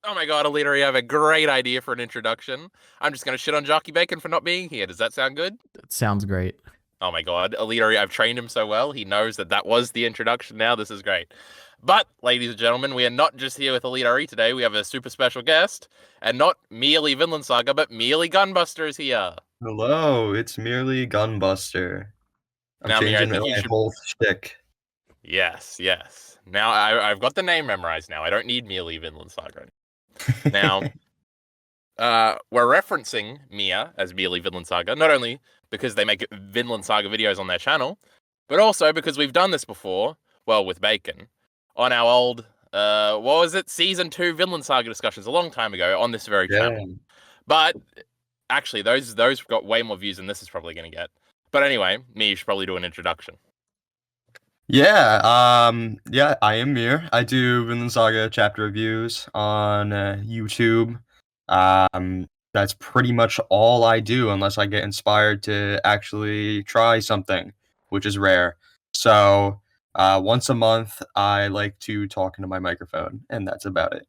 Oh my god, EliteAri, I have a great idea for an introduction. I'm just going to shit on Jockey Bacon for not being here. Does that sound good? That sounds great. Oh my god, EliteAri, I've trained him so well. He knows that that was the introduction now. This is great. But, ladies and gentlemen, we are not just here with EliteAri today. We have a super special guest. And not merely Vinland Saga, but merely Gunbuster is here. Hello, it's merely Gunbuster. I'm Now, Mia, I changing think you my should... whole shtick. Yes, yes. Now, I've got the name memorized now. I don't need merely Vinland Saga. Now... we're referencing Mia as merely Vinland Saga, not only because they make Vinland Saga videos on their channel, but also because we've done this before, well, with Bacon, on our old, what was it, Season 2 Vinland Saga discussions a long time ago on this very channel. But, actually, those got way more views than this is probably going to get. But anyway, Mia, you should probably do an introduction. Yeah, I am Mir. I do Vinland Saga chapter reviews on YouTube. That's pretty much all I do unless I get inspired to actually try something, which is rare. So, once a month, I like to talk into my microphone, and that's about it.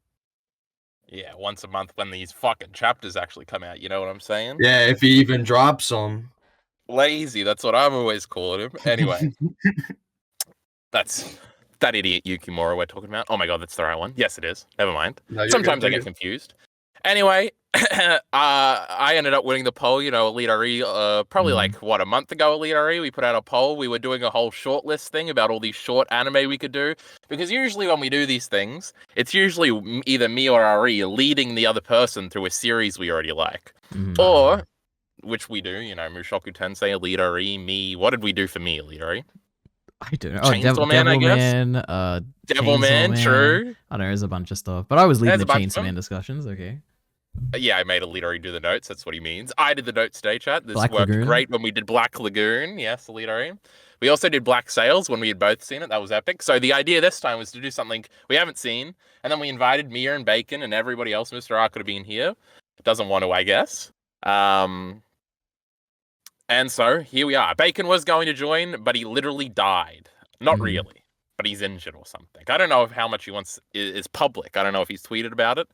Yeah, once a month when these fucking chapters actually come out, you know what I'm saying? Yeah, if he even drops them. Lazy, that's what I've always called him. Anyway. That's that idiot Yukimura we're talking about. Oh my god, that's the right one. Yes, it is. Never mind. No, Sometimes I get confused. Anyway, I ended up winning the poll. You know, EliteAri, probably like, what, a month ago, EliteAri, we put out a poll. We were doing a whole shortlist thing about all these short anime we could do. Because usually when we do these things, it's usually either me or Ari leading the other person through a series we already like. Or, which we do, you know, Mushoku Tensei, EliteAri, me. What did we do for me, EliteAri? I don't know. Chainsaw Man, I guess? Devilman, true. I don't know, there's a bunch of stuff. But I was leading There's the a bunch of Chainsaw them. Man discussions, okay. Yeah, I made EliteAri do the notes. That's what he means. I did the notes today, chat. This Black worked Lagoon. great when we did Black Lagoon. Yes, EliteAri. We also did Black Sails when we had both seen it. That was epic. So the idea this time was to do something we haven't seen. And then we invited Mia and Bacon and everybody else. Mr. R could have been here. Doesn't want to, I guess. And so here we are. Bacon was going to join, but he literally died. Not really, but he's injured or something. I don't know how much he wants is public. I don't know if he's tweeted about it.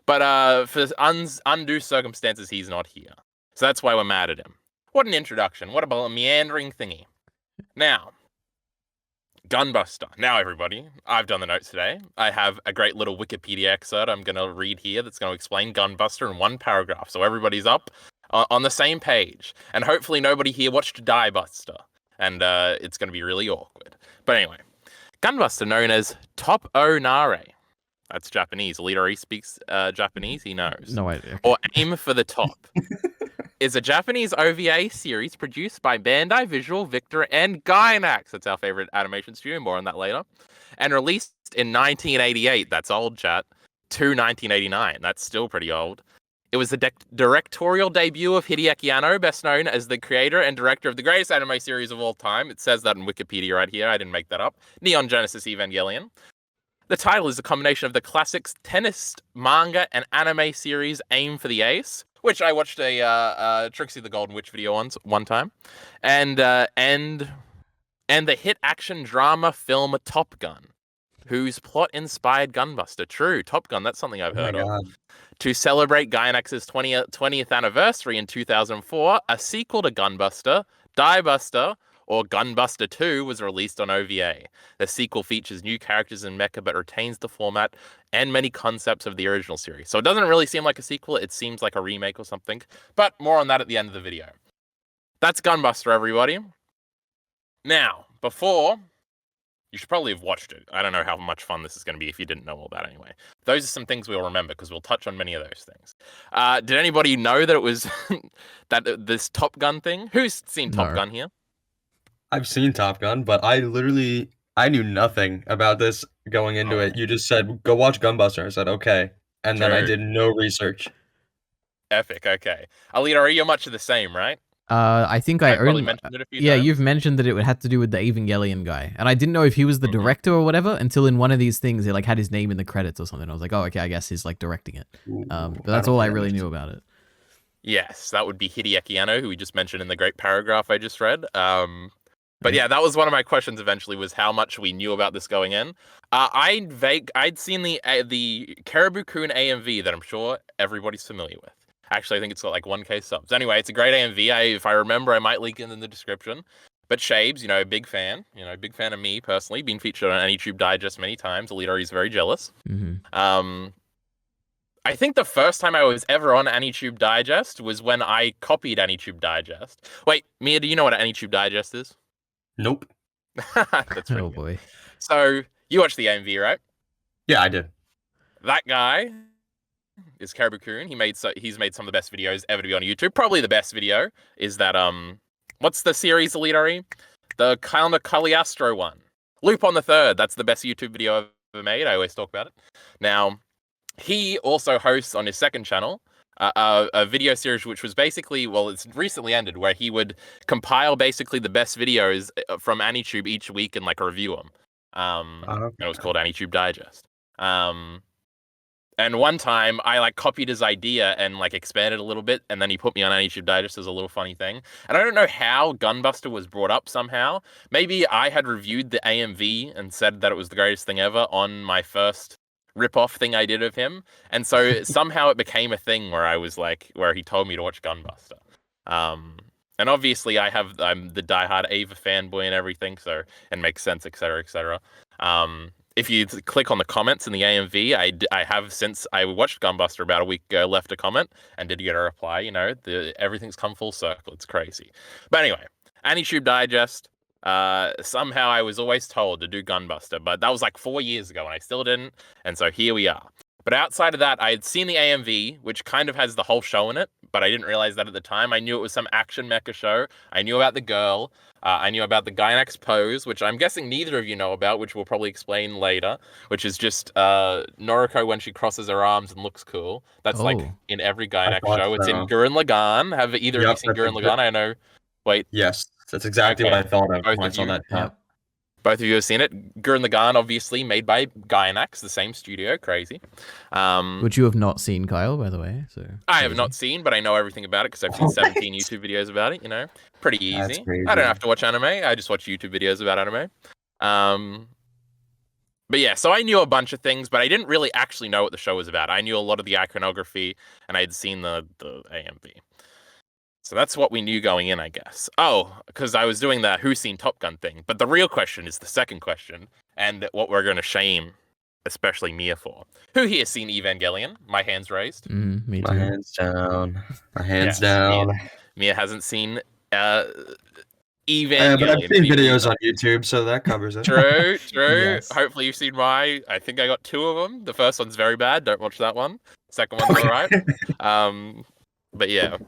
But for undue circumstances, he's not here. So that's why we're mad at him. What an introduction. What a meandering thingy. Now, Gunbuster. Now, everybody, I've done the notes today. I have a great little Wikipedia excerpt I'm going to read here that's going to explain Gunbuster in one paragraph. So everybody's up on the same page. And hopefully nobody here watched Diebuster. And it's going to be really awkward. But anyway, Gunbuster, known as Top O Nare. That's Japanese. EliteAri speaks Japanese, he knows. No idea. Or Aim for the Top. Is a Japanese OVA series produced by Bandai Visual, Victor, and Gianax. That's our favorite animation studio. More on that later. And released in 1988. That's old, chat. To 1989. That's still pretty old. It was the directorial debut of Hideaki Anno, best known as the creator and director of the greatest anime series of all time. It says that in Wikipedia right here. I didn't make that up. Neon Genesis Evangelion. The title is a combination of the classics tennis, manga, and anime series Aim for the Ace, which I watched a Trixie the Golden Witch video on one time, and the hit action drama film Top Gun, whose plot inspired Gunbuster. True, Top Gun, that's something I've heard of. To celebrate Gianax's 20th anniversary in 2004, a sequel to Gunbuster, Diebuster, or Gunbuster 2 was released on OVA. The sequel features new characters in mecha but retains the format and many concepts of the original series. So it doesn't really seem like a sequel, it seems like a remake or something. But more on that at the end of the video. That's Gunbuster, everybody. Now, before... You should probably have watched it. I don't know how much fun this is going to be if you didn't know all that anyway. Those are some things we'll remember because we'll touch on many of those things. Did anybody know that it was this Top Gun thing? Who's seen Top Gun here? I've seen Top Gun, but I knew nothing about this going into it. You just said, go watch Gunbuster. I said, okay. And then I did no research. Epic, okay. EliteAri, you're much of the same, right? I think I only mentioned it a few times. Yeah, you've mentioned that it had to do with the Evangelion guy, and I didn't know if he was the director or whatever until in one of these things he like had his name in the credits or something. I was like, oh, okay, I guess he's like directing it. But that's all I really knew about it. Yes, that would be Hideaki Anno, who we just mentioned in the great paragraph I just read. But yeah, that was one of my questions eventually, was how much we knew about this going in. I'd seen the Caribou Coon AMV that I'm sure everybody's familiar with. Actually, I think it's got like 1K subs. Anyway, it's a great AMV. If I remember, I might link it in the description. But Shabes, big fan. Big fan of me personally. Been featured on AnyTube Digest many times. EliteAri is very jealous. I think the first time I was ever on AnyTube Digest was when I copied AnyTube Digest. Wait, Mia, do you know what AnyTube Digest is? Nope. That's Oh boy. So you watched the AMV, right? Yeah, I did. That guy is Caribou Coon. He's made some of the best videos ever to be on YouTube. Probably the best video is that what's the series, EliteAri? The Kalna Kaliastro one. Loop on the Third. That's the best YouTube video I've ever made. I always talk about it. Now, he also hosts on his second channel a video series which was basically, well, it's recently ended, where he would compile basically the best videos from AnyTube each week and like review them. And it was called AnyTube Digest. And one time I like copied his idea and like expanded a little bit, and then he put me on AnyTube Digest as a little funny thing. And I don't know how Gunbuster was brought up somehow. Maybe I had reviewed the AMV and said that it was the greatest thing ever on my first rip-off thing I did of him, and so somehow it became a thing where I was like, where he told me to watch Gunbuster. And obviously I'm the diehard Ava fanboy and everything, so it makes sense, etc., etc. If you click on the comments in the AMV, I have, since I watched Gunbuster about a week ago, left a comment and did get a reply. Everything's come full circle. It's crazy. But anyway, AnyTube Digest. Somehow I was always told to do Gunbuster, but that was like 4 years ago and I still didn't. And so here we are. But outside of that, I had seen the AMV, which kind of has the whole show in it, but I didn't realize that at the time. I knew it was some action mecha show. I knew about the girl. I knew about the Gianax pose, which I'm guessing neither of you know about, which we'll probably explain later, which is just Noriko when she crosses her arms and looks cool. That's like in every Gianax show. It's in Gurren Lagann. Have either of you seen Gurren Lagann? I know. Wait. Yes, that's exactly what I thought of when I saw that. Yep. Both of you have seen it. Gurren Lagann, obviously, made by Gianax, the same studio. Crazy. Which you have not seen, Kyle, by the way. So I have not seen, but I know everything about it because I've seen 17 YouTube videos about it. Pretty easy. I don't have to watch anime. I just watch YouTube videos about anime. But yeah, so I knew a bunch of things, but I didn't really actually know what the show was about. I knew a lot of the iconography, and I had seen the AMV. So that's what we knew going in, I guess. Oh, because I was doing the Who's Seen Top Gun thing. But the real question is the second question, and what we're going to shame, especially Mia, for. Who here has seen Evangelion? My hand's raised. Me too. My hands down. My hands down. Mia hasn't seen Evangelion. But I've seen videos on YouTube, so that covers it. True. Yes. Hopefully you've seen I think I got 2 of them. The first one's very bad. Don't watch that one. Second one's all right. But yeah.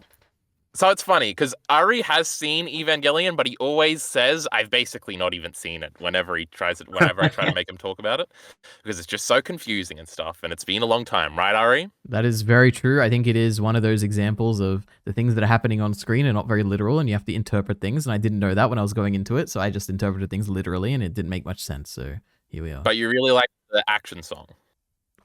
So it's funny because Ari has seen Evangelion, but he always says, I've basically not even seen it whenever I try to make him talk about it, because it's just so confusing and stuff. And it's been a long time, right, Ari? That is very true. I think it is one of those examples of the things that are happening on screen are not very literal and you have to interpret things. And I didn't know that when I was going into it. So I just interpreted things literally and it didn't make much sense. So here we are. But you really like the action song.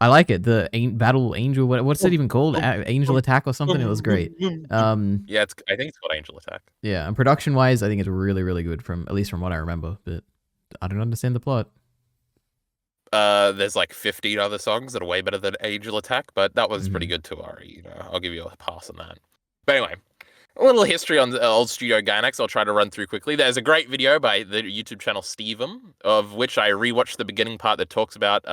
I like it. The Battle Angel, what's it even called? Angel Attack or something? It was great. Yeah, I think it's called Angel Attack. Yeah, and production-wise, I think it's really, really good, at least from what I remember, but I don't understand the plot. There's like 15 other songs that are way better than Angel Attack, but that was pretty good too, Ari. I'll give you a pass on that. But anyway, a little history on the old studio Gianax I'll try to run through quickly. There's a great video by the YouTube channel Stevem, of which I rewatched the beginning part that talks about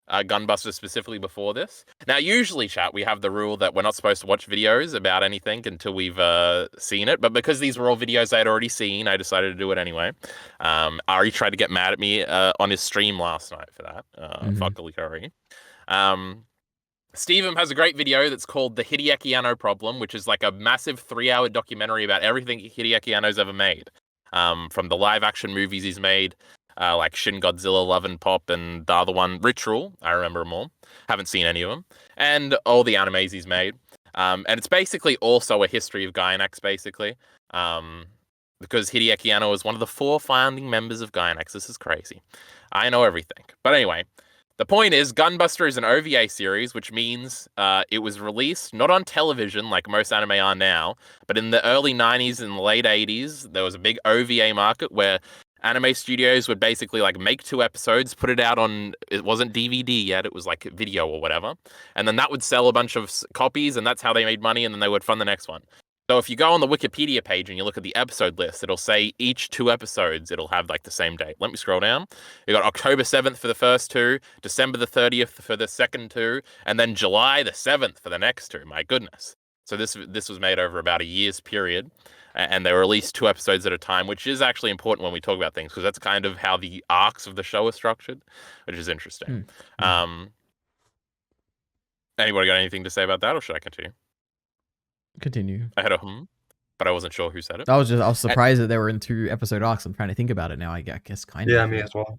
Gunbuster specifically before this. Now, usually, chat, we have the rule that we're not supposed to watch videos about anything until we've seen it, but because these were all videos I had already seen, I decided to do it anyway. Ari tried to get mad at me on his stream last night for that. Fuck EliteAri. Stevem has a great video that's called The Hideaki Anno Problem, which is like a massive 3-hour documentary about everything Hideaki Anno's ever made. From the live-action movies he's made, like Shin Godzilla, Love and Pop, and the other one, Ritual. I remember them all. Haven't seen any of them. And all the animes he's made. And it's basically also a history of Gianax, basically. Because Hideaki Anno is one of the 4 founding members of Gianax. This is crazy. I know everything. But anyway, The point is, Gunbuster is an OVA series, which means it was released not on television like most anime are now, but in the early 90s and late 80s, there was a big OVA market where anime studios would basically like make 2 episodes, put it out on, it wasn't DVD yet, it was like video or whatever, and then that would sell a bunch of copies, and that's how they made money, and then they would fund the next one. So if you go on the Wikipedia page and you look at the episode list, it'll say each 2 episodes, it'll have like the same date. Let me scroll down. You got October 7th for the first 2, December the 30th for the second 2, and then July the 7th for the next 2. My goodness. So this was made over about a year's period, and they were released 2 episodes at a time, which is actually important when we talk about things, because that's kind of how the arcs of the show are structured, which is interesting. Anybody got anything to say about that, or should I continue? Continue. I had a but I wasn't sure who said it. I was surprised that they were in 2 episode arcs. I'm trying to think about it now. I guess kind of. Yeah, me as well.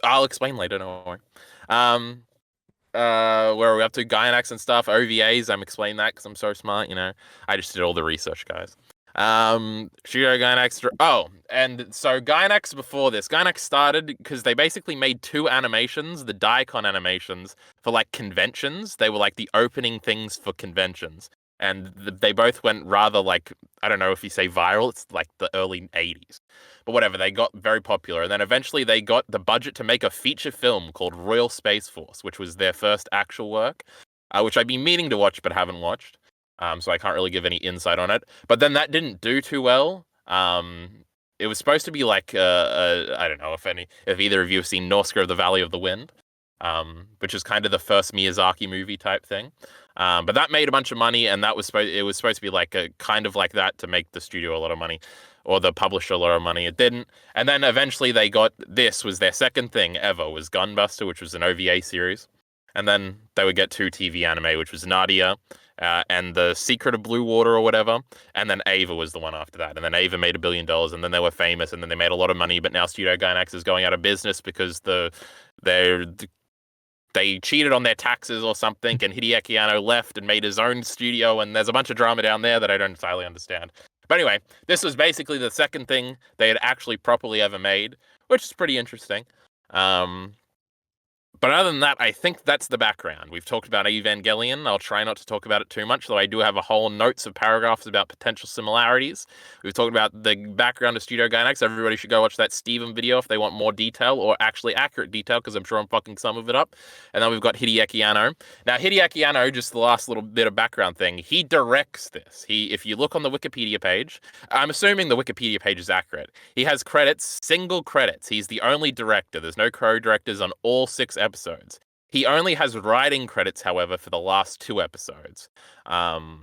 I'll explain later. Don't worry. Where are we up to? Gianax and stuff. OVAs. I'm explaining that because I'm so smart. You know, I just did all the research, guys. Studio Gianax. Oh, and so Gianax before this, Gianax started because they basically made 2 animations, the Daikon animations for like conventions. They were like the opening things for conventions. And they both went rather like, I don't know if you say viral, it's like the early 80s. But whatever, they got very popular. And then eventually they got the budget to make a feature film called Royal Space Force, which was their first actual work, which I've been meaning to watch but haven't watched. So I can't really give any insight on it. But then that didn't do too well. It was supposed to be like, I don't know if either of you have seen Norska of the Valley of the Wind, which is kind of the first Miyazaki movie type thing. But that made a bunch of money, and it was supposed to be like a kind of like that to make the studio a lot of money, or the publisher a lot of money. It didn't. And then eventually they got, this was their second thing ever, was Gunbuster, which was an OVA series. And then they would get 2 TV anime, which was Nadia and The Secret of Blue Water or whatever. And then Ava was the one after that. And then Ava made $1 billion, and then they were famous, and then they made a lot of money. But now Studio Gainax is going out of business because they cheated on their taxes or something, and Hideaki Anno left and made his own studio, and there's a bunch of drama down there that I don't entirely understand. But anyway, this was basically the second thing they had actually properly ever made, which is pretty interesting. But other than that, I think that's the background. We've talked about Evangelion. I'll try not to talk about it too much, though I do have a whole notes of paragraphs about potential similarities. We've talked about the background of Studio Gainax. Everybody should go watch that Steven video if they want more detail, or actually accurate detail, because I'm sure I'm fucking some of it up. And then we've got Hideaki Anno. Now, Hideaki Anno, just the last little bit of background thing, he directs this. If you look on the Wikipedia page, I'm assuming the Wikipedia page is accurate. He has credits, single credits. He's the only director. There's no co-directors on all 6 episodes. He only has writing credits, however, for the last 2 episodes. All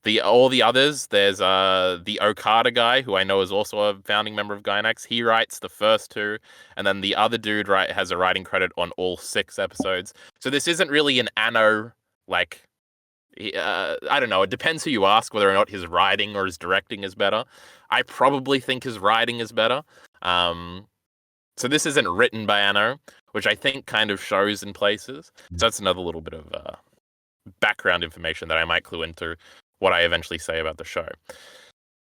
the others, there's the Okada guy, who I know is also a founding member of Gainax. He writes the first 2, and then the other dude has a writing credit on all 6 episodes. So this isn't really an Anno, like, I don't know. It depends who you ask whether or not his writing or his directing is better. I probably think his writing is better. So this isn't written by Anno, which I think kind of shows in places. So that's another little bit of background information that I might clue into what I eventually say about the show.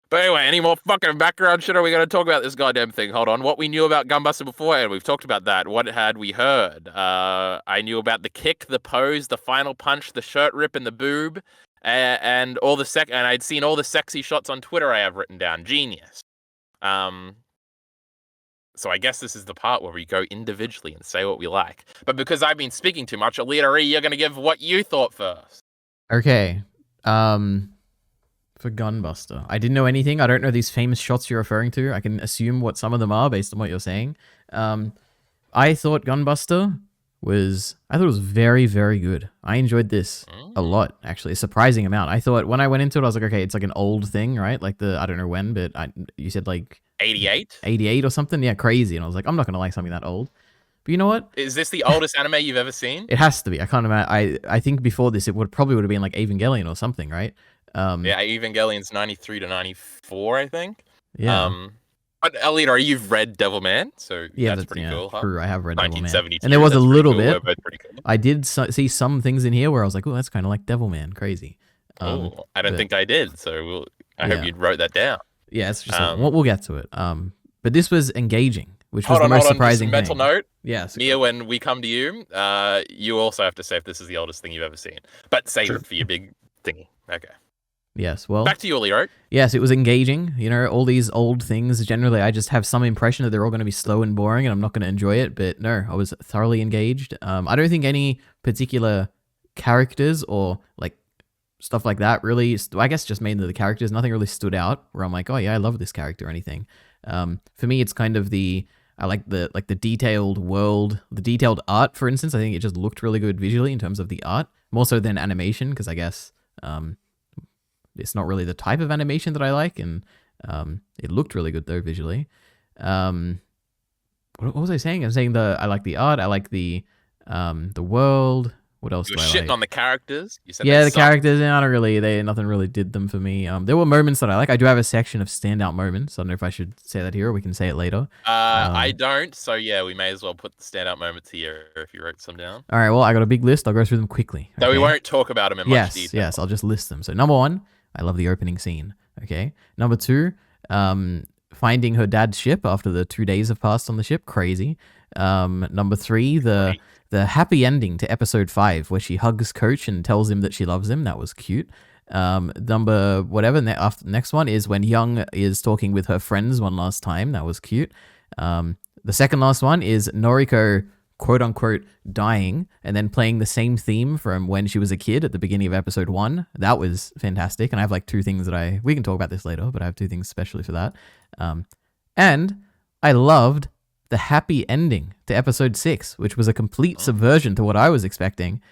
But anyway, any more fucking background shit? Are we going to talk about this goddamn thing? Hold on. What we knew about Gunbuster before, and we've talked about that. What had we heard? I knew about the kick, the pose, the final punch, the shirt rip, and the boob, and all the and I'd seen all the sexy shots on Twitter. I have written down. Genius. So I guess this is the part where we go individually and say what we like. But because I've been speaking too much, EliteAri, you're going to give what you thought first. Okay. For Gunbuster, I didn't know anything. I don't know these famous shots you're referring to. I can assume what some of them are based on what you're saying. I thought Gunbuster was very, very good. I enjoyed this a lot, actually, a surprising amount. I thought when I went into it, I was like, okay, it's like an old thing, right? Like I don't know when, but you said like 88? 88 or something? Yeah, crazy. And I was like, I'm not going to like something that old. But you know what? Is this the oldest anime you've ever seen? It has to be. I can't imagine. I think before this, it probably would have been like Evangelion or something, right? Yeah, Evangelion's 93 to 94, I think. Yeah. But EliteAri, you've read Devilman, so yeah, that's pretty cool, huh? True, I have read Devilman. 1972. And there was a little cool. bit. Pretty cool. I did see some things in here where I was like, oh, that's kind of like Devilman. Crazy. I don't think I did, so I hope you wrote that down. Yeah, it's just we'll get to it. But this was engaging. which was the most surprising just a mental thing. note. Yes, Mia, when we come to you, you also have to say if this is the oldest thing you've ever seen. But save it for your big thingy. Okay. Yes, well, back to you, Leo. Yes, it was engaging. You know, all these old things, generally, I just have some impression that they're all going to be slow and boring and I'm not going to enjoy it. But no, I was thoroughly engaged. I don't think any particular characters or like stuff like that really, I guess just mainly the characters, nothing really stood out where I'm like, oh yeah, I love this character or anything. For me, it's kind of I like the detailed world, the detailed art, for instance. I think it just looked really good visually in terms of the art, more so than animation, because I guess it's not really the type of animation that I like, and it looked really good though visually. What was I saying? I'm saying I like the art, I like the world. What else You do were I shitting like? on the characters. You said Yeah, the sucked. characters, nothing really did them for me. There were moments that I like. I do have a section of standout moments. I don't know if I should say that here or we can say it later. I don't, so yeah, we may as well put the standout moments here if you wrote some down. All right, well, I got a big list. I'll go through them quickly. Though we won't talk about them in much detail. Yes, I'll just list them. So number 1, I love the opening scene. Okay. Number 2, finding her dad's ship after the 2 days have passed on the ship. Crazy. Number 3, the happy ending to episode 5 where she hugs Coach and tells him that she loves him. That was cute. Number whatever, next one is when Young is talking with her friends one last time. That was cute. The second last one is Noriko, quote unquote, dying and then playing the same theme from when she was a kid at the beginning of episode 1. That was fantastic. And I have like 2 things that we can talk about this later, but I have 2 things especially for that. And I loved the happy ending to episode 6, which was a complete subversion to what I was expecting.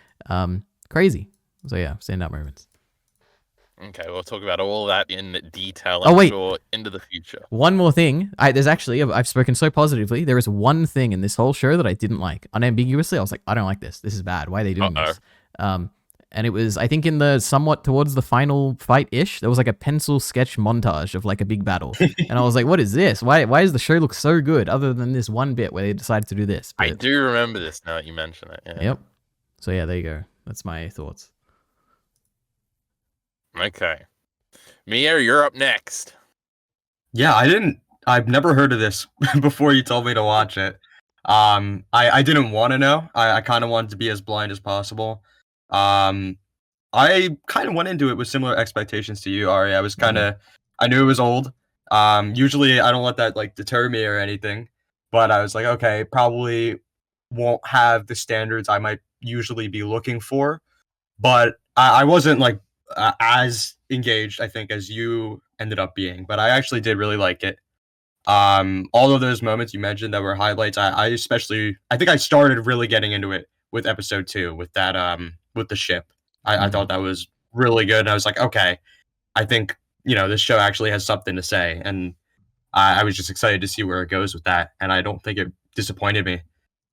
Crazy. So yeah, standout moments. Okay, we'll talk about all that in detail. Sure, into the future. One more thing. I've spoken so positively. There is one thing in this whole show that I didn't like. Unambiguously, I was like, I don't like this. This is bad. Why are they doing this? And it was, I think, in the somewhat towards the final fight-ish, there was like a pencil sketch montage of like a big battle. And I was like, what is this? Why does the show look so good other than this one bit where they decided to do this? But I do remember this now that you mention it. Yeah. Yep. So yeah, there you go. That's my thoughts. Okay. Mia, you're up next. Yeah, I've never heard of this before you told me to watch it. I didn't want to know. I kind of wanted to be as blind as possible. I kind of went into it with similar expectations to you, Ari. I was I knew it was old. Usually I don't let that like deter me or anything, but I was like, okay, probably won't have the standards I might usually be looking for, but I wasn't like as engaged, I think, as you ended up being, but I actually did really like it. All of those moments you mentioned that were highlights, I especially, I think I started really getting into it with episode 2 with that, with the ship. I thought that was really good. And I was like, okay, I think, this show actually has something to say. And I was just excited to see where it goes with that. And I don't think it disappointed me.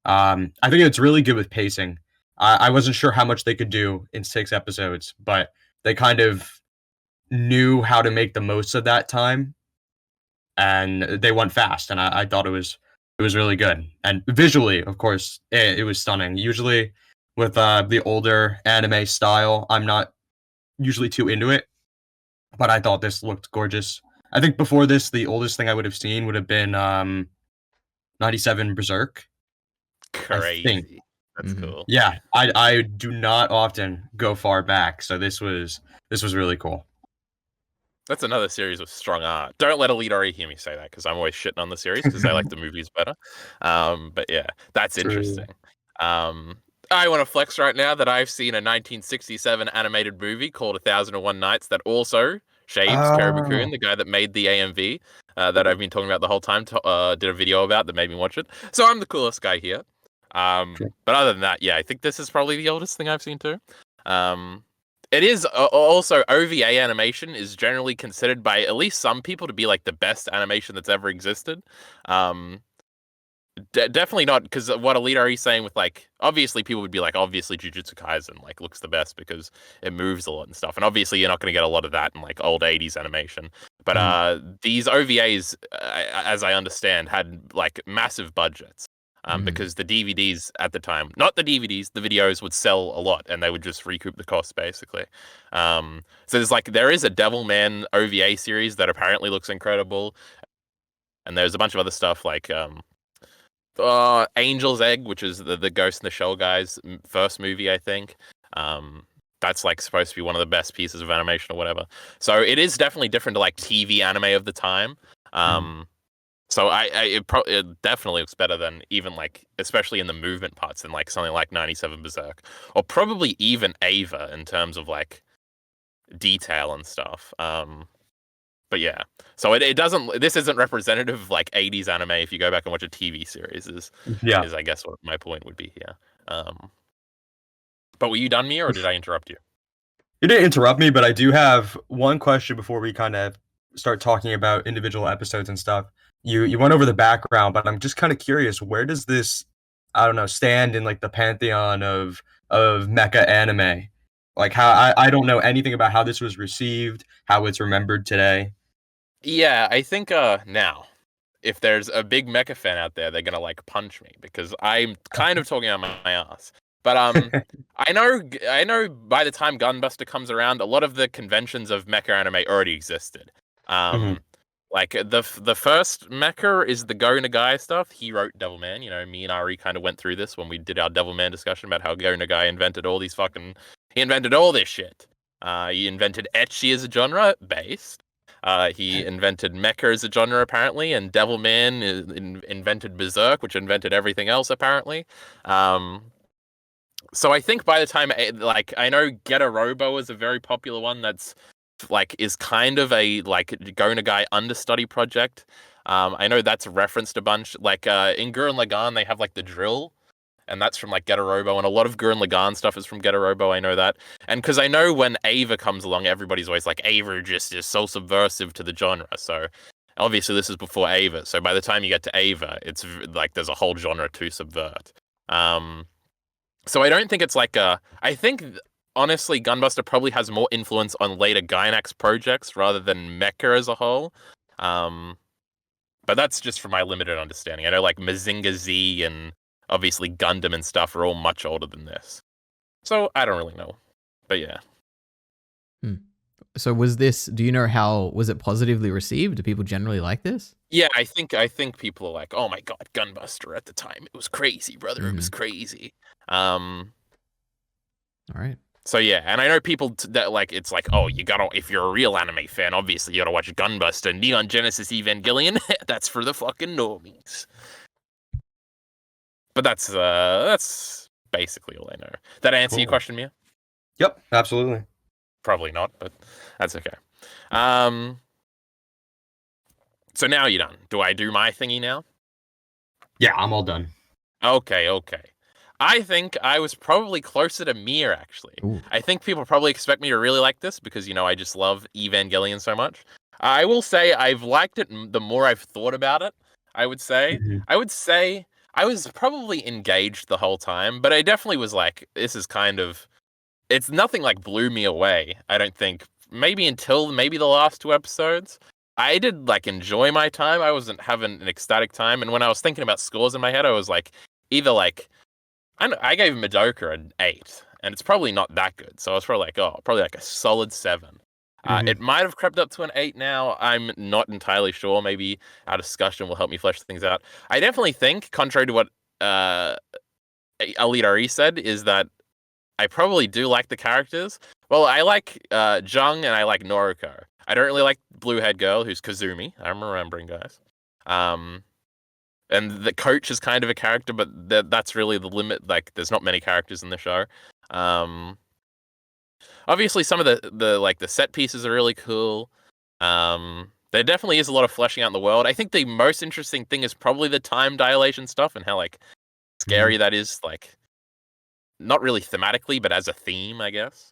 I think it's really good with pacing. I wasn't sure how much they could do in 6 episodes, but they kind of knew how to make the most of that time. And they went fast. And I thought it was really good. And visually, of course, it was stunning. Usually with the older anime style, I'm not usually too into it, but I thought this looked gorgeous. I think before this, the oldest thing I would have seen would have been 97 Berserk. Crazy. That's cool. Yeah, I do not often go far back, so this was really cool. That's another series with strong art. Don't let EliteAri hear me say that, because I'm always shitting on the series because I like the movies better. But yeah, that's interesting. I want to flex right now that I've seen a 1967 animated movie called 1001 Nights that also shades Karabakun, the guy that made the AMV that I've been talking about the whole time, did a video about that made me watch it. So I'm the coolest guy here. But other than that, yeah, I think this is probably the oldest thing I've seen too. It is also OVA animation is generally considered by at least some people to be like the best animation that's ever existed. Definitely not, because what EliteAri is saying with like, obviously people would be like, obviously Jujutsu Kaisen like looks the best because it moves a lot and stuff, and obviously you're not going to get a lot of that in like old 80s animation, but these OVAs, as I understand, had like massive budgets. Because the DVDs at the time, not the DVDs, the videos would sell a lot and they would just recoup the cost basically. So there is a Devilman OVA series that apparently looks incredible. And there's a bunch of other stuff like Angel's Egg, which is the Ghost in the Shell guys' first movie, I think. That's like supposed to be one of the best pieces of animation or whatever. So it is definitely different to like TV anime of the time. So it definitely looks better than even like, especially in the movement parts, than like something like 97 Berserk, or probably even Ava in terms of like detail and stuff. But yeah, so it doesn't. This isn't representative of like 80s anime. If you go back and watch a TV series, is I guess what my point would be here. But were you done, Mia, or did I interrupt you? You didn't interrupt me, but I do have one question before we kind of start talking about individual episodes and stuff. You went over the background, but I'm just kind of curious, where does this, I don't know, stand in like the pantheon of mecha anime? Like how I don't know anything about how this was received, how it's remembered today. Yeah, I think now, if there's a big mecha fan out there, they're gonna like punch me because I'm kind of talking on my ass. But I know by the time Gunbuster comes around, a lot of the conventions of mecha anime already existed. Like the first mecha is the Go Nagai stuff. He wrote Devilman. You know, me and Ari kind of went through this when we did our Devilman discussion about how Go Nagai invented all these he invented all this shit. He invented ecchi as a genre based. He invented mecha as a genre, apparently, and Devilman invented Berserk, which invented everything else, apparently. So I think by the time, like, I know Get a Robo is a very popular one that's, like, is kind of a, like, Go Nagai understudy project. I know that's referenced a bunch. Like, in Gurren Lagann, they have, like, the drill, and that's from, like, Get a Robo, and a lot of Gurren Lagann stuff is from Get a Robo, I know that. And because I know when Ava comes along, everybody's always like, Ava just is so subversive to the genre, so obviously this is before Ava, so by the time you get to Ava, it's, like, there's a whole genre to subvert. So I don't think it's like I think, honestly, Gunbuster probably has more influence on later Gianax projects rather than mecha as a whole. But that's just from my limited understanding. I know, like, Mazinga Z and obviously Gundam and stuff are all much older than this. So I don't really know. But yeah. So do you know was it positively received? Do people generally like this? Yeah, I think people are like, oh my god, Gunbuster at the time. It was crazy, brother. It was crazy. All right. So yeah, and I know people that like, it's like, oh, if you're a real anime fan, obviously you gotta watch Gunbuster, Neon Genesis Evangelion. That's for the fucking normies. But that's basically all I know. That answer your question, Mia? Yep, absolutely. Probably not, but that's okay. So now you're done. Do I do my thingy now? Yeah, I'm all done. Okay. I think I was probably closer to Mir, actually. Ooh. I think people probably expect me to really like this because, you know, I just love Evangelion so much. I will say I've liked it the more I've thought about it, I would say. I would say I was probably engaged the whole time, but I definitely was like, this is kind of... It's nothing like blew me away, I don't think. Maybe until the last 2 episodes. I did, like, enjoy my time. I wasn't having an ecstatic time. And when I was thinking about scores in my head, I was like, either like... I gave Madoka an 8, and it's probably not that good. So I was probably like, a solid 7. It might have crept up to an 8 now. I'm not entirely sure. Maybe our discussion will help me flesh things out. I definitely think, contrary to what EliteAri said, is that I probably do like the characters. Well, I like Jung and I like Noriko. I don't really like blue-haired girl, who's Kazumi. I'm remembering, guys. And the coach is kind of a character, but that's really the limit. Like, there's not many characters in the show. Obviously, some of the set pieces are really cool. There definitely is a lot of fleshing out in the world. I think the most interesting thing is probably the time dilation stuff and how, like, scary that is, like, not really thematically, but as a theme, I guess.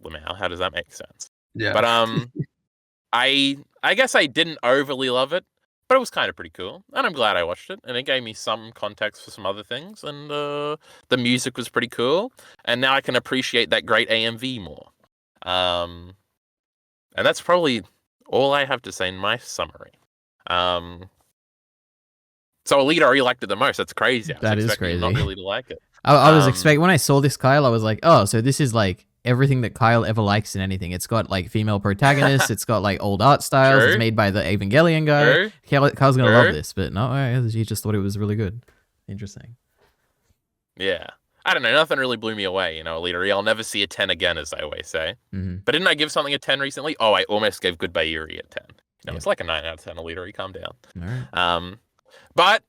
Lamau, how does that make sense? Yeah. But I guess I didn't overly love it, but it was kind of pretty cool, and I'm glad I watched it, and it gave me some context for some other things, and the music was pretty cool, and now I can appreciate that great AMV more. And that's probably all I have to say in my summary. So EliteAri liked it the most. That's crazy. That is crazy. Not really to like it. I was expecting, when I saw this, Kyle, I was like, oh, so this is like everything that Kyle ever likes in anything. It's got like female protagonists. It's got like old art styles. It's made by the Evangelion guy. Kyle's gonna love this, but no, he just thought it was really good. Interesting. Yeah. I don't know. Nothing really blew me away, EliteAri. I'll never see a 10 again, as I always say. But didn't I give something a 10 recently? Oh, I almost gave Goodbye Eerie a 10. It's like a 9 out of 10 EliteAri. Calm down. All right. But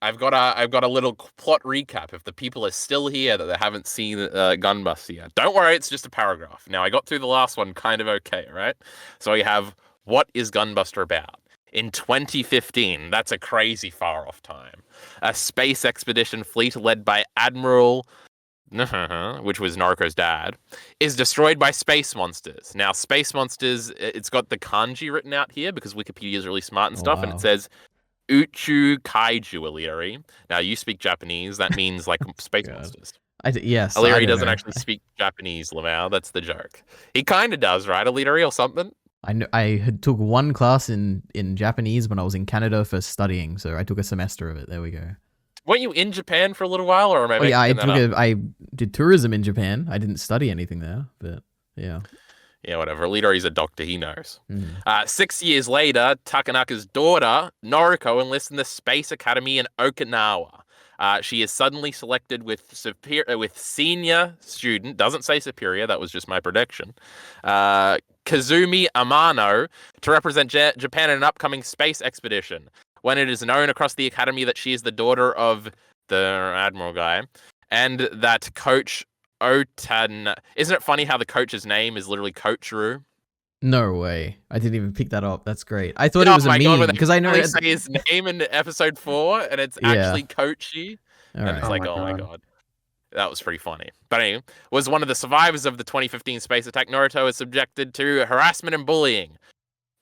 I've got a little plot recap if the people are still here that they haven't seen Gunbuster yet. Don't worry, it's just a paragraph. Now, I got through the last one kind of okay, right? So we have, what is Gunbuster about? In 2015, that's a crazy far off time, a space expedition fleet led by Admiral, which was Naruko's dad, is destroyed by space monsters. Now, space monsters, it's got the kanji written out here because Wikipedia is really smart and stuff, and it says Uchu Kaiju EliteAri. Now, you speak Japanese. That means like space monsters. Yes. EliteAri doesn't actually speak Japanese, Lamau. That's the joke. He kind of does, right, EliteAri, or something? I had took one class in Japanese when I was in Canada for studying, so I took a semester of it. There we go. Weren't you in Japan for a little while, or maybe? Oh, yeah, I did tourism in Japan. I didn't study anything there, but yeah. Yeah, whatever. EliteAri's a doctor, he knows. 6 years later, Takanaka's daughter, Naruko, enlists in the Space Academy in Okinawa. She is suddenly selected with senior student, doesn't say superior, that was just my prediction, Kazumi Amano, to represent Japan in an upcoming space expedition. When it is known across the academy that she is the daughter of the Admiral guy, and that Coach Otan... Isn't it funny how the coach's name is literally Coachru? No way. I didn't even pick that up. That's great. I thought it was a meme because I know they say his name in episode 4 and it's actually Koichi. And it's like, oh my god. That was pretty funny. But anyway, was one of the survivors of the 2015 space attack. Naruto is subjected to harassment and bullying.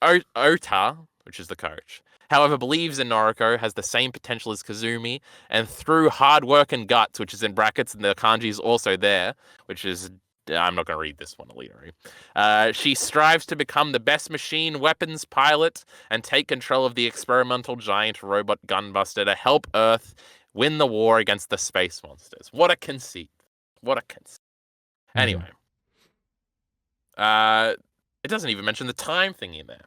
Ota, which is the coach, however, believes in Naruko, has the same potential as Kazumi, and through hard work and guts, which is in brackets, and the kanji is also there, which is... I'm not going to read this one, EliteAri. She strives to become the best machine weapons pilot and take control of the experimental giant robot Gunbuster to help Earth win the war against the space monsters. What a conceit. What a conceit. Anyway. It doesn't even mention the time thing in there.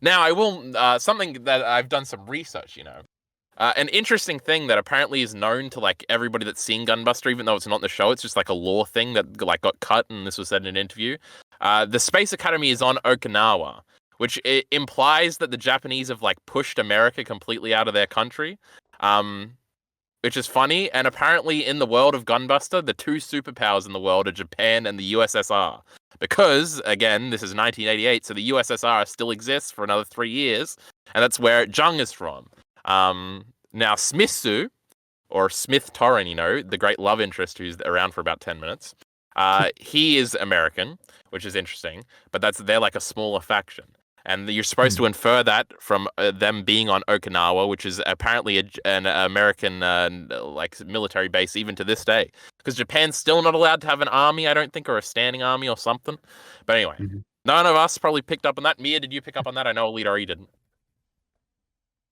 Now, I will... something that I've done some research, an interesting thing that apparently is known to like everybody that's seen Gunbuster, even though it's not in the show, it's just like a lore thing that like got cut, and this was said in an interview. The Space Academy is on Okinawa, which implies that the Japanese have like pushed America completely out of their country, which is funny. And apparently in the world of Gunbuster, the two superpowers in the world are Japan and the USSR. Because, again, this is 1988, so the USSR still exists for another 3 years, and that's where Jung is from. Now Smitsu, or Smith Torren, the great love interest who's around for about 10 minutes, he is American, which is interesting, but they're like a smaller faction. And you're supposed to infer that from them being on Okinawa, which is apparently an American like military base even to this day. Because Japan's still not allowed to have an army, I don't think, or a standing army or something. But anyway, none of us probably picked up on that. Mia, did you pick up on that? I know EliteAri didn't.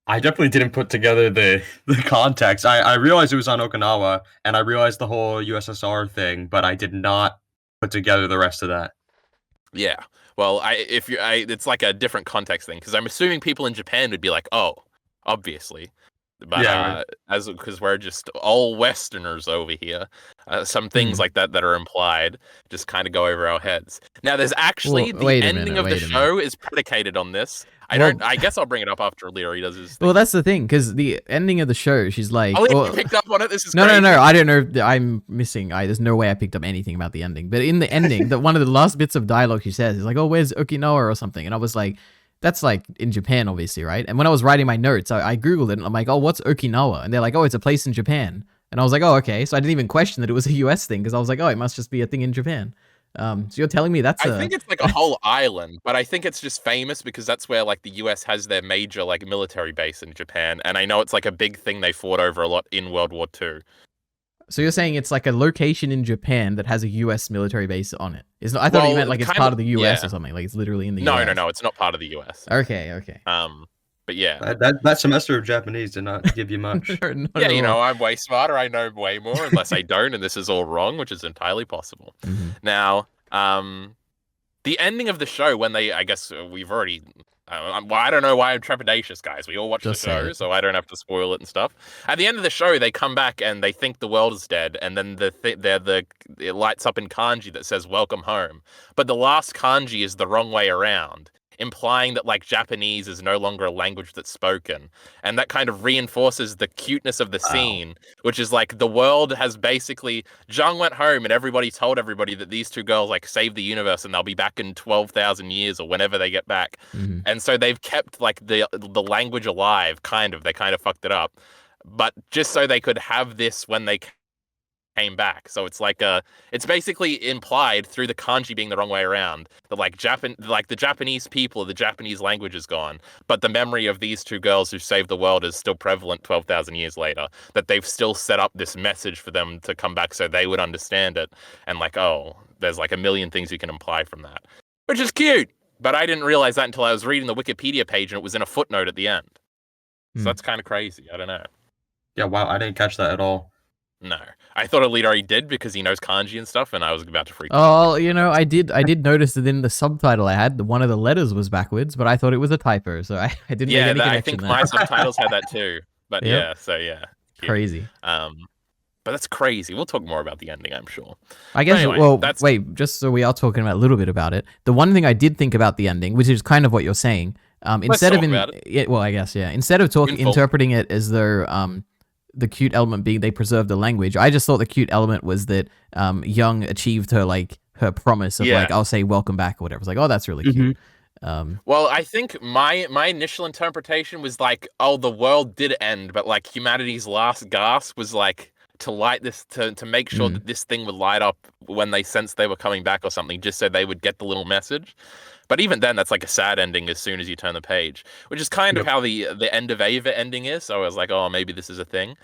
I definitely didn't put together the context. I realized it was on Okinawa, and I realized the whole USSR thing, but I did not put together the rest of that. Yeah. Well, it's like a different context thing, because I'm assuming people in Japan would be like, oh, obviously. But Yeah. Because we're just all Westerners over here, some things like that are implied just kind of go over our heads. Now, there's actually the ending of the show is predicated on this. I guess I'll bring it up after EliteAri does his thing. Well, that's the thing, because the ending of the show, she's like... you picked up on it? This is No, crazy. I don't know. I'm missing... there's no way I picked up anything about the ending. But in the ending, one of the last bits of dialogue she says is like, oh, where's Okinawa or something? And I was like, that's like in Japan, obviously, right? And when I was writing my notes, I Googled it, and I'm like, oh, what's Okinawa? And they're like, oh, it's a place in Japan. And I was like, oh, okay. So I didn't even question that it was a US thing, because I was like, oh, it must just be a thing in Japan. So you're telling me that's I think it's like a whole island, but I think it's just famous because that's where like the US has their major like military base in Japan, and I know it's like a big thing they fought over a lot in World War II. So you're saying it's like a location in Japan that has a US military base on it? I thought you meant like it's part of the US or something, like it's literally in the US. No, it's not part of the US. Okay. But yeah. That semester of Japanese did not give you much. Yeah, I'm way smarter. I know way more, unless I don't, and this is all wrong, which is entirely possible. Now, the ending of the show, when I guess we've already Well, I don't know why I'm trepidatious, guys. We all watch Just the say show, it. so I don't have to spoil it and stuff. At the end of the show, they come back and they think the world is dead, and then it lights up in kanji that says "Welcome home," but the last kanji is the wrong way around, implying that like Japanese is no longer a language that's spoken, and that kind of reinforces the cuteness of the Wow. scene, which is like the world has basically Zhang went home and everybody told everybody that these two girls like saved the universe and they'll be back in 12,000 years or whenever they get back. Mhm. And so they've kept like the language alive, kind of. They kind of fucked it up, but just so they could have this when they came back. So it's like it's basically implied through the kanji being the wrong way around that like the Japanese people, the Japanese language is gone, but the memory of these two girls who saved the world is still prevalent 12,000 years later. That they've still set up this message for them to come back so they would understand it, and like, oh, there's like a million things you can imply from that, which is cute. But I didn't realize that until I was reading the Wikipedia page and it was in a footnote at the end. So that's kind of crazy. I don't know. Yeah, wow, I didn't catch that at all. No, I thought EliteAri did because he knows kanji and stuff, and I was about to freak out. Oh, you know, I did notice that in the subtitle I had, one of the letters was backwards, but I thought it was a typo, so I didn't make any I connection think there. my subtitles had that too. But Yep. yeah, so yeah. Cute. Crazy. But that's crazy. We'll talk more about the ending, I'm sure. I guess, anyway, well, that's- wait, just so we are talking about a little bit about it, the one thing I did think about the ending, which is kind of what you're saying, instead talk of, about well, I guess, yeah, instead of In full. interpreting it as though the cute element being they preserved the language, I just thought the cute element was that Young achieved her promise of like, I'll say welcome back or whatever. It's like, oh, that's really cute. Well, I think my initial interpretation was like, oh, the world did end, but like humanity's last gasp was like to light this to make sure that this thing would light up when they sensed they were coming back or something, just so they would get the little message. But even then, that's like a sad ending as soon as you turn the page, which is kind of how the end of Ava ending is. So I was like, oh, maybe this is a thing.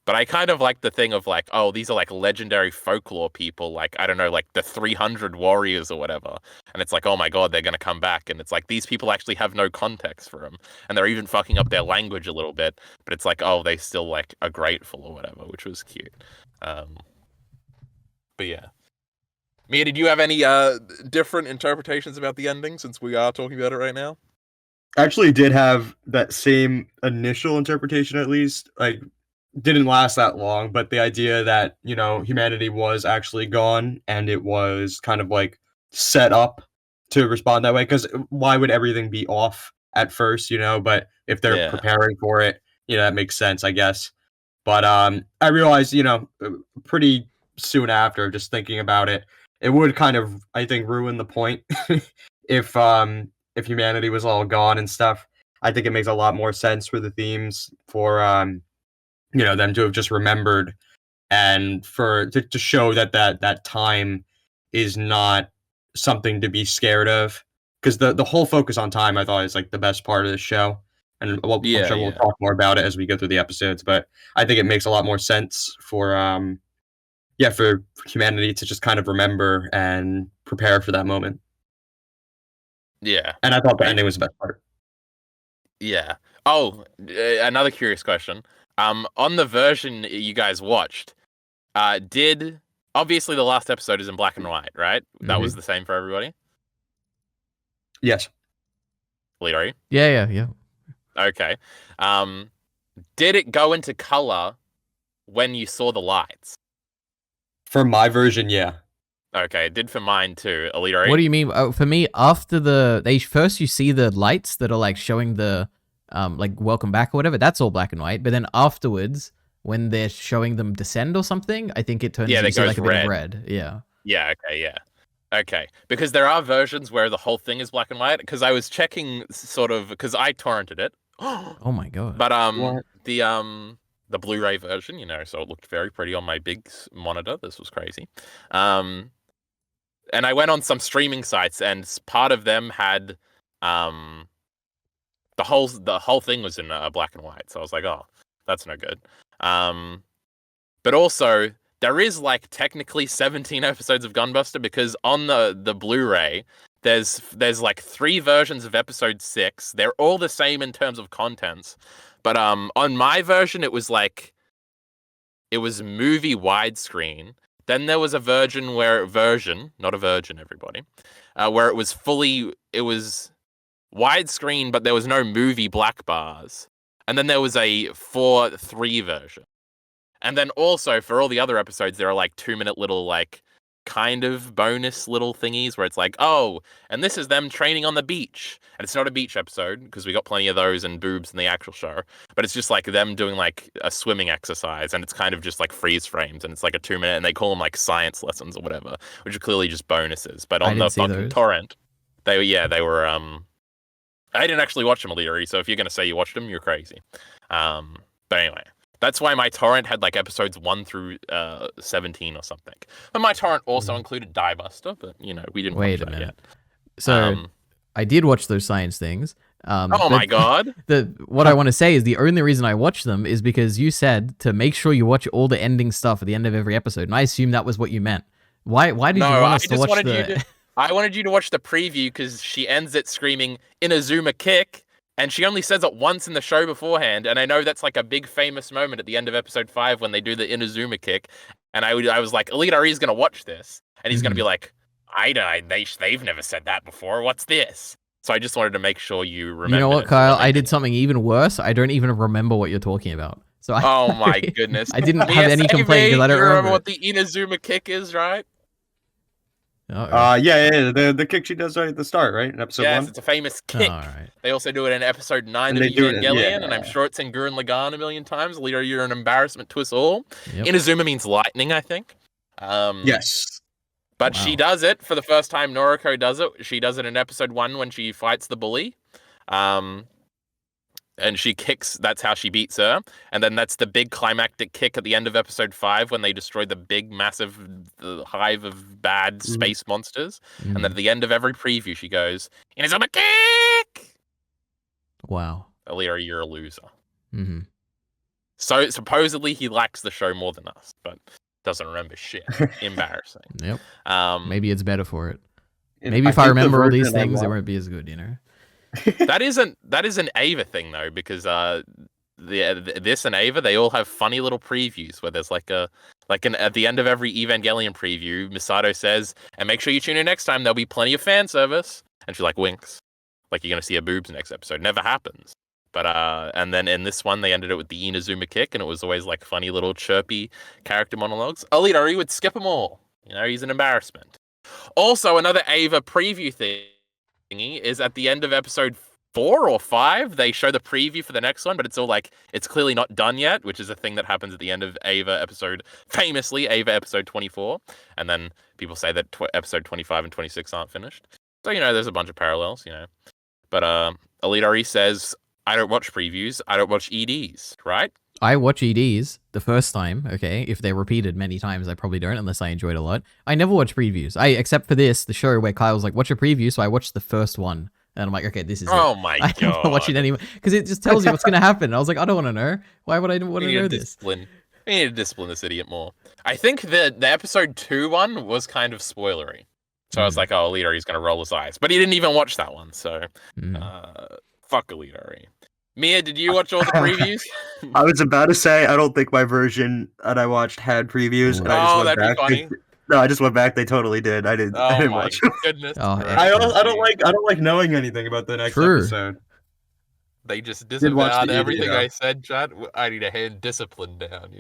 But I kind of like the thing of like, oh, these are like legendary folklore people, like, I don't know, like the 300 warriors or whatever. And it's like, oh my God, they're going to come back. And it's like, these people actually have no context for them. And they're even fucking up their language a little bit. But it's like, oh, they still like are grateful or whatever, which was cute. But yeah. Mia, did you have any different interpretations about the ending since we are talking about it right now? Actually did have that same initial interpretation, at least. Like, didn't last that long, but the idea that, you know, humanity was actually gone and it was kind of like set up to respond that way, because why would everything be off at first, you know? But if they're preparing for it, you know, that makes sense, I guess. But I realized, you know, pretty soon after, just thinking about it, it would kind of, I think, ruin the point if humanity was all gone and stuff. I think it makes a lot more sense for the themes for you know, them to have just remembered, and for to show that time is not something to be scared of, because the whole focus on time, I thought, is like the best part of the show, and I'm sure we'll talk more about it as we go through the episodes, but I think it makes a lot more sense for for humanity to just kind of remember and prepare for that moment. Yeah. And I thought the ending was the best part. Yeah. Oh, another curious question. On the version you guys watched, did obviously the last episode is in black and white, right? That was the same for everybody. Yes. EliteAri? Yeah. Okay. Did it go into color when you saw the lights? For my version, yeah. Okay, it did for mine too. EliteAri? What do you mean? For me, after first you see the lights that are like showing the like welcome back or whatever, that's all black and white. But then afterwards, when they're showing them descend or something, I think it turns into like a bit of red. Yeah. Yeah, okay, yeah. Okay. Because there are versions where the whole thing is black and white. Because I was checking sort of, because I torrented it. Oh my God. But the Blu-ray version, you know, so it looked very pretty on my big monitor. This was crazy. And I went on some streaming sites, and part of them had the whole thing was in black and white. So I was like, oh, that's no good. But also there is like technically 17 episodes of Gunbuster, because on the Blu-ray there's like 3 versions of episode 6. They're all the same in terms of contents. But on my version it was movie widescreen. Then there was a version, not a virgin, everybody, where it was widescreen, but there was no movie black bars. And then there was a 4:3 version. And then also for all the other episodes, there are like 2-minute little like kind of bonus little thingies where it's like, oh, and this is them training on the beach. And it's not a beach episode because we got plenty of those and boobs in the actual show. But it's just like them doing like a swimming exercise, and it's kind of just like freeze frames, and it's like a 2-minute, and they call them like science lessons or whatever, which are clearly just bonuses. But on the fucking torrent, they were I didn't actually watch them, EliteAri, so if you're gonna say you watched them, you're crazy. But anyway. That's why my torrent had like episodes 1 through 17 or something. But my torrent also included Diebuster, but we didn't Wait watch a that minute. yet. So I did watch those science things. Oh my god! What I want to say is the only reason I watched them is because you said to make sure you watch all the ending stuff at the end of every episode, and I assume that was what you meant. Why did you want us to watch I wanted you to watch the preview because she ends it screaming Inazuma kick. And she only says it once in the show beforehand, and I know that's like a big famous moment at the end of episode 5 when they do the Inazuma kick. And I was like, EliteAri is gonna watch this, and he's gonna be like, they've never said that before. What's this? So I just wanted to make sure you remember. You know what, Kyle? I did something even worse. I don't even remember what you're talking about. So oh my goodness! I didn't have any complaint because I don't remember what the Inazuma kick is, right? The kick she does right at the start, right? In episode 1? It's a famous kick. All right. They also do it in episode 9 of Evangelion, and I'm sure it's in Gurren Lagann a million times. EliteAri, you're an embarrassment to us all. Yep. Inazuma means lightning, I think. Yes. But she does it for the first time. Noriko does it. She does it in episode 1 when she fights the bully. And she kicks, that's how she beats her. And then that's the big climactic kick at the end of episode 5 when they destroy the big, massive hive of bad space monsters. And then at the end of every preview, she goes, Inazuma kick! Wow. EliteAri, you're a loser. So supposedly he likes the show more than us, but doesn't remember shit. Embarrassing. Yep. Maybe it's better for it. Maybe if I remember all these things, it won't be as good, that is an Ava thing though, because this and Ava, they all have funny little previews where there's at the end of every Evangelion preview, Misato says, and make sure you tune in next time, there'll be plenty of fan service, and she like winks, like you're gonna see her boobs next episode. Never happens. But and then in this one they ended it with the Inazuma kick, and it was always like funny little chirpy character monologues. EliteAri would skip them all. He's an embarrassment. Also, another Ava preview thing is at the end of episode 4 or 5, they show the preview for the next one, but it's all like, it's clearly not done yet, which is a thing that happens at the end of famously Ava episode 24. And then people say that episode 25 and 26 aren't finished. So, there's a bunch of parallels, But EliteAri says, I don't watch previews, I don't watch EDs, right? I watch EDs the first time, okay? If they're repeated many times, I probably don't, unless I enjoy it a lot. I never watch previews. Except for this, the show where Kyle's like, watch a preview, so I watched the first one. And I'm like, okay, this is Oh my god. I don't watch it anymore. Because it just tells you what's going to happen. I was like, I don't want to know. Why would I want to know this? We need to discipline this idiot more. I think the episode 2 one was kind of spoilery. So I was like, oh, EliteAri's going to roll his eyes. But he didn't even watch that one, so fuck EliteAri. Mia, did you watch all the previews? I was about to say, I don't think my version that I watched had previews. And that'd be funny. No, I just went back. They totally did. I didn't watch them. Goodness. I don't like knowing anything about the next episode. They just disavowed everything I said, chat. I need a hand discipline down,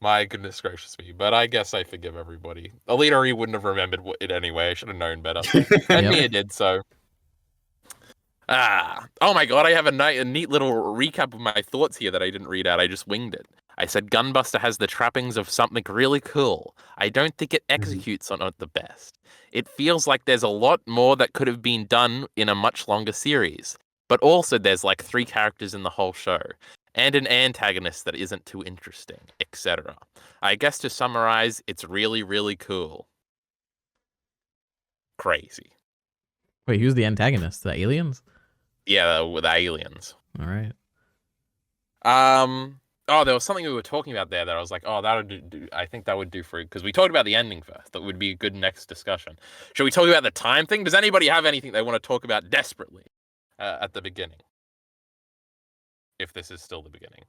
My goodness gracious me. But I guess I forgive everybody. EliteAri wouldn't have remembered it anyway. I should have known better. And Mia did so. Oh my god, I have a neat little recap of my thoughts here that I didn't read out. I just winged it. I said Gunbuster has the trappings of something really cool. I don't think it executes on it the best. It feels like there's a lot more that could have been done in a much longer series. But also there's like 3 characters in the whole show. And an antagonist that isn't too interesting, etc. I guess to summarize, it's really, really cool. Crazy. Wait, who's the antagonist? The aliens? Yeah, with the aliens. All right. There was something we were talking about there that I was like, oh, that would do. I think that would do for it because we talked about the ending first. That would be a good next discussion. Should we talk about the time thing? Does anybody have anything they want to talk about desperately at the beginning? If this is still the beginning,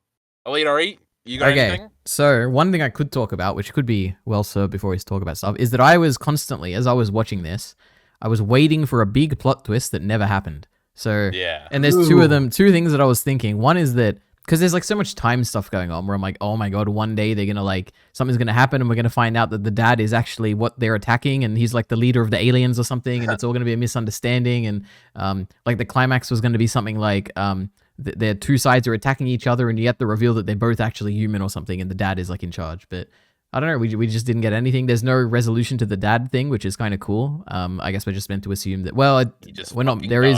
EliteAri, you got anything? So one thing I could talk about, which could be well served before we talk about stuff, is that I was constantly, as I was watching this, I was waiting for a big plot twist that never happened. So Yeah. and there's two of them, two things that I was thinking. One is that because there's like so much time stuff going on where I'm like, oh my god, one day they're gonna like something's gonna happen and we're gonna find out that the dad is actually what they're attacking and he's like the leader of the aliens or something and it's all gonna be a misunderstanding and like the climax was gonna be something like their two sides are attacking each other and you have to reveal that they're both actually human or something and the dad is like in charge. But I don't know, we just didn't get anything. There's no resolution to the dad thing, which is kind of cool. I guess we're just meant to assume that, well, we're not, there is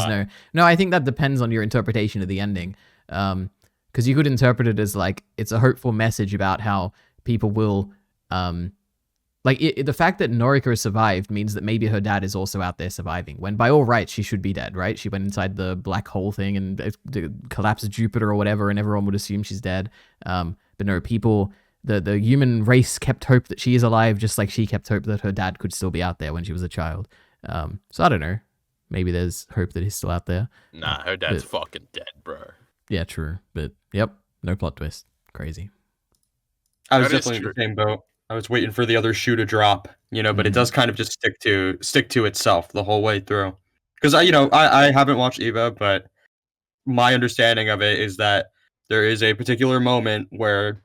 no, I think that depends on your interpretation of the ending. Because you could interpret it as like it's a hopeful message about how people will the fact that Noriko survived means that maybe her dad is also out there surviving, when by all rights she should be dead, right? She went inside the black hole thing and it collapsed Jupiter or whatever and everyone would assume she's dead. But no, people, the human race kept hope that she is alive, just like she kept hope that her dad could still be out there when she was a child. So I don't know, maybe there's hope that he's still out there. Nah, her dad's fucking dead, bro. Yeah, true. But yep, no plot twist. Crazy. I was definitely in the same boat. I was waiting for the other shoe to drop, but it does kind of just stick to itself the whole way through. Because I haven't watched Eva, but my understanding of it is that there is a particular moment where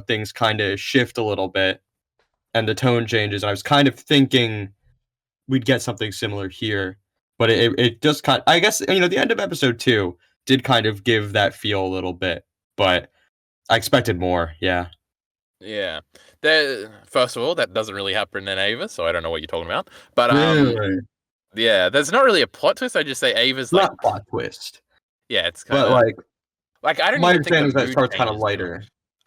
things kind of shift a little bit, and the tone changes. And I was kind of thinking we'd get something similar here, but it just kind. I guess the end of episode 2 did kind of give that feel a little bit, but I expected more. Yeah. Yeah. First of all, that doesn't really happen in Ava, so I don't know what you're talking about. But Really? yeah, there's not really a plot twist. I just say Ava's like not plot twist. Yeah, it's kind of like I don't my even think understanding is that it starts kind of lighter.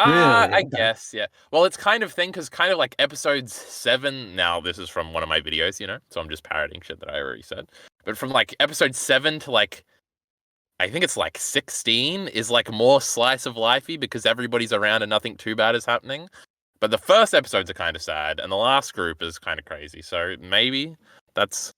Really? I guess, yeah. Well, it's kind of like episode 7. Now, this is from one of my videos, so I'm just parroting shit that I already said. But from like episode 7 to like I think it's like 16 is like more slice of lifey because everybody's around and nothing too bad is happening. But the first episodes are kind of sad and the last group is kind of crazy. So maybe that's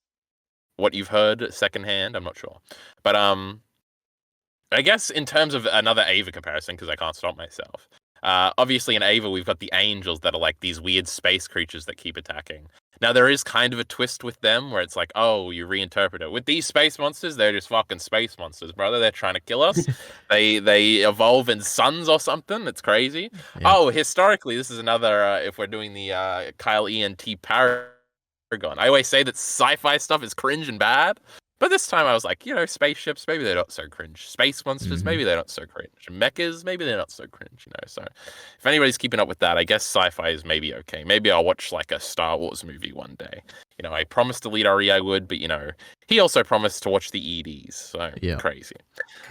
what you've heard secondhand. I'm not sure. But I guess in terms of another Ava comparison, because I can't stop myself. Obviously in Ava we've got the angels that are like these weird space creatures that keep attacking. Now there is kind of a twist with them where it's like, oh, you reinterpret it. With these space monsters, they're just fucking space monsters, brother. They're trying to kill us. they evolve in suns or something. It's crazy. Yeah. Oh, historically, this is another, if we're doing the Kyle ENT Paragon. I always say that sci-fi stuff is cringe and bad. But this time I was like, spaceships, maybe they're not so cringe. Space monsters, maybe they're not so cringe. Mechas, maybe they're not so cringe, So if anybody's keeping up with that, I guess sci-fi is maybe okay. Maybe I'll watch like a Star Wars movie one day. I promised EliteAri I would, but he also promised to watch the EDs. So crazy.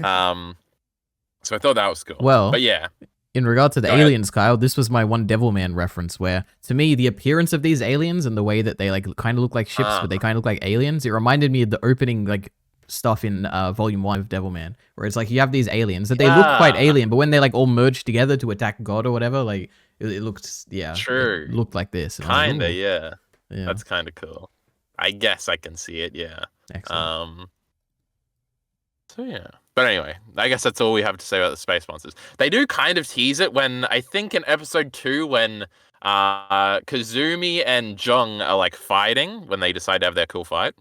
So I thought that was cool. Well, but yeah. In regard to the aliens, Kyle, this was my one Devilman reference where, to me, the appearance of these aliens and the way that they like kind of look like ships, but they kind of look like aliens, it reminded me of the opening like stuff in Volume 1 of Devilman, where it's like you have these aliens that they look quite alien, but when they like all merge together to attack God or whatever, like it looked, true. It looked like this. Kinda, like, yeah. That's kind of cool. I guess I can see it, yeah. Excellent. So yeah. But anyway, I guess that's all we have to say about the space monsters. They do kind of tease it when, I think in episode 2, when Kazumi and Jung are like fighting, when they decide to have their cool fight.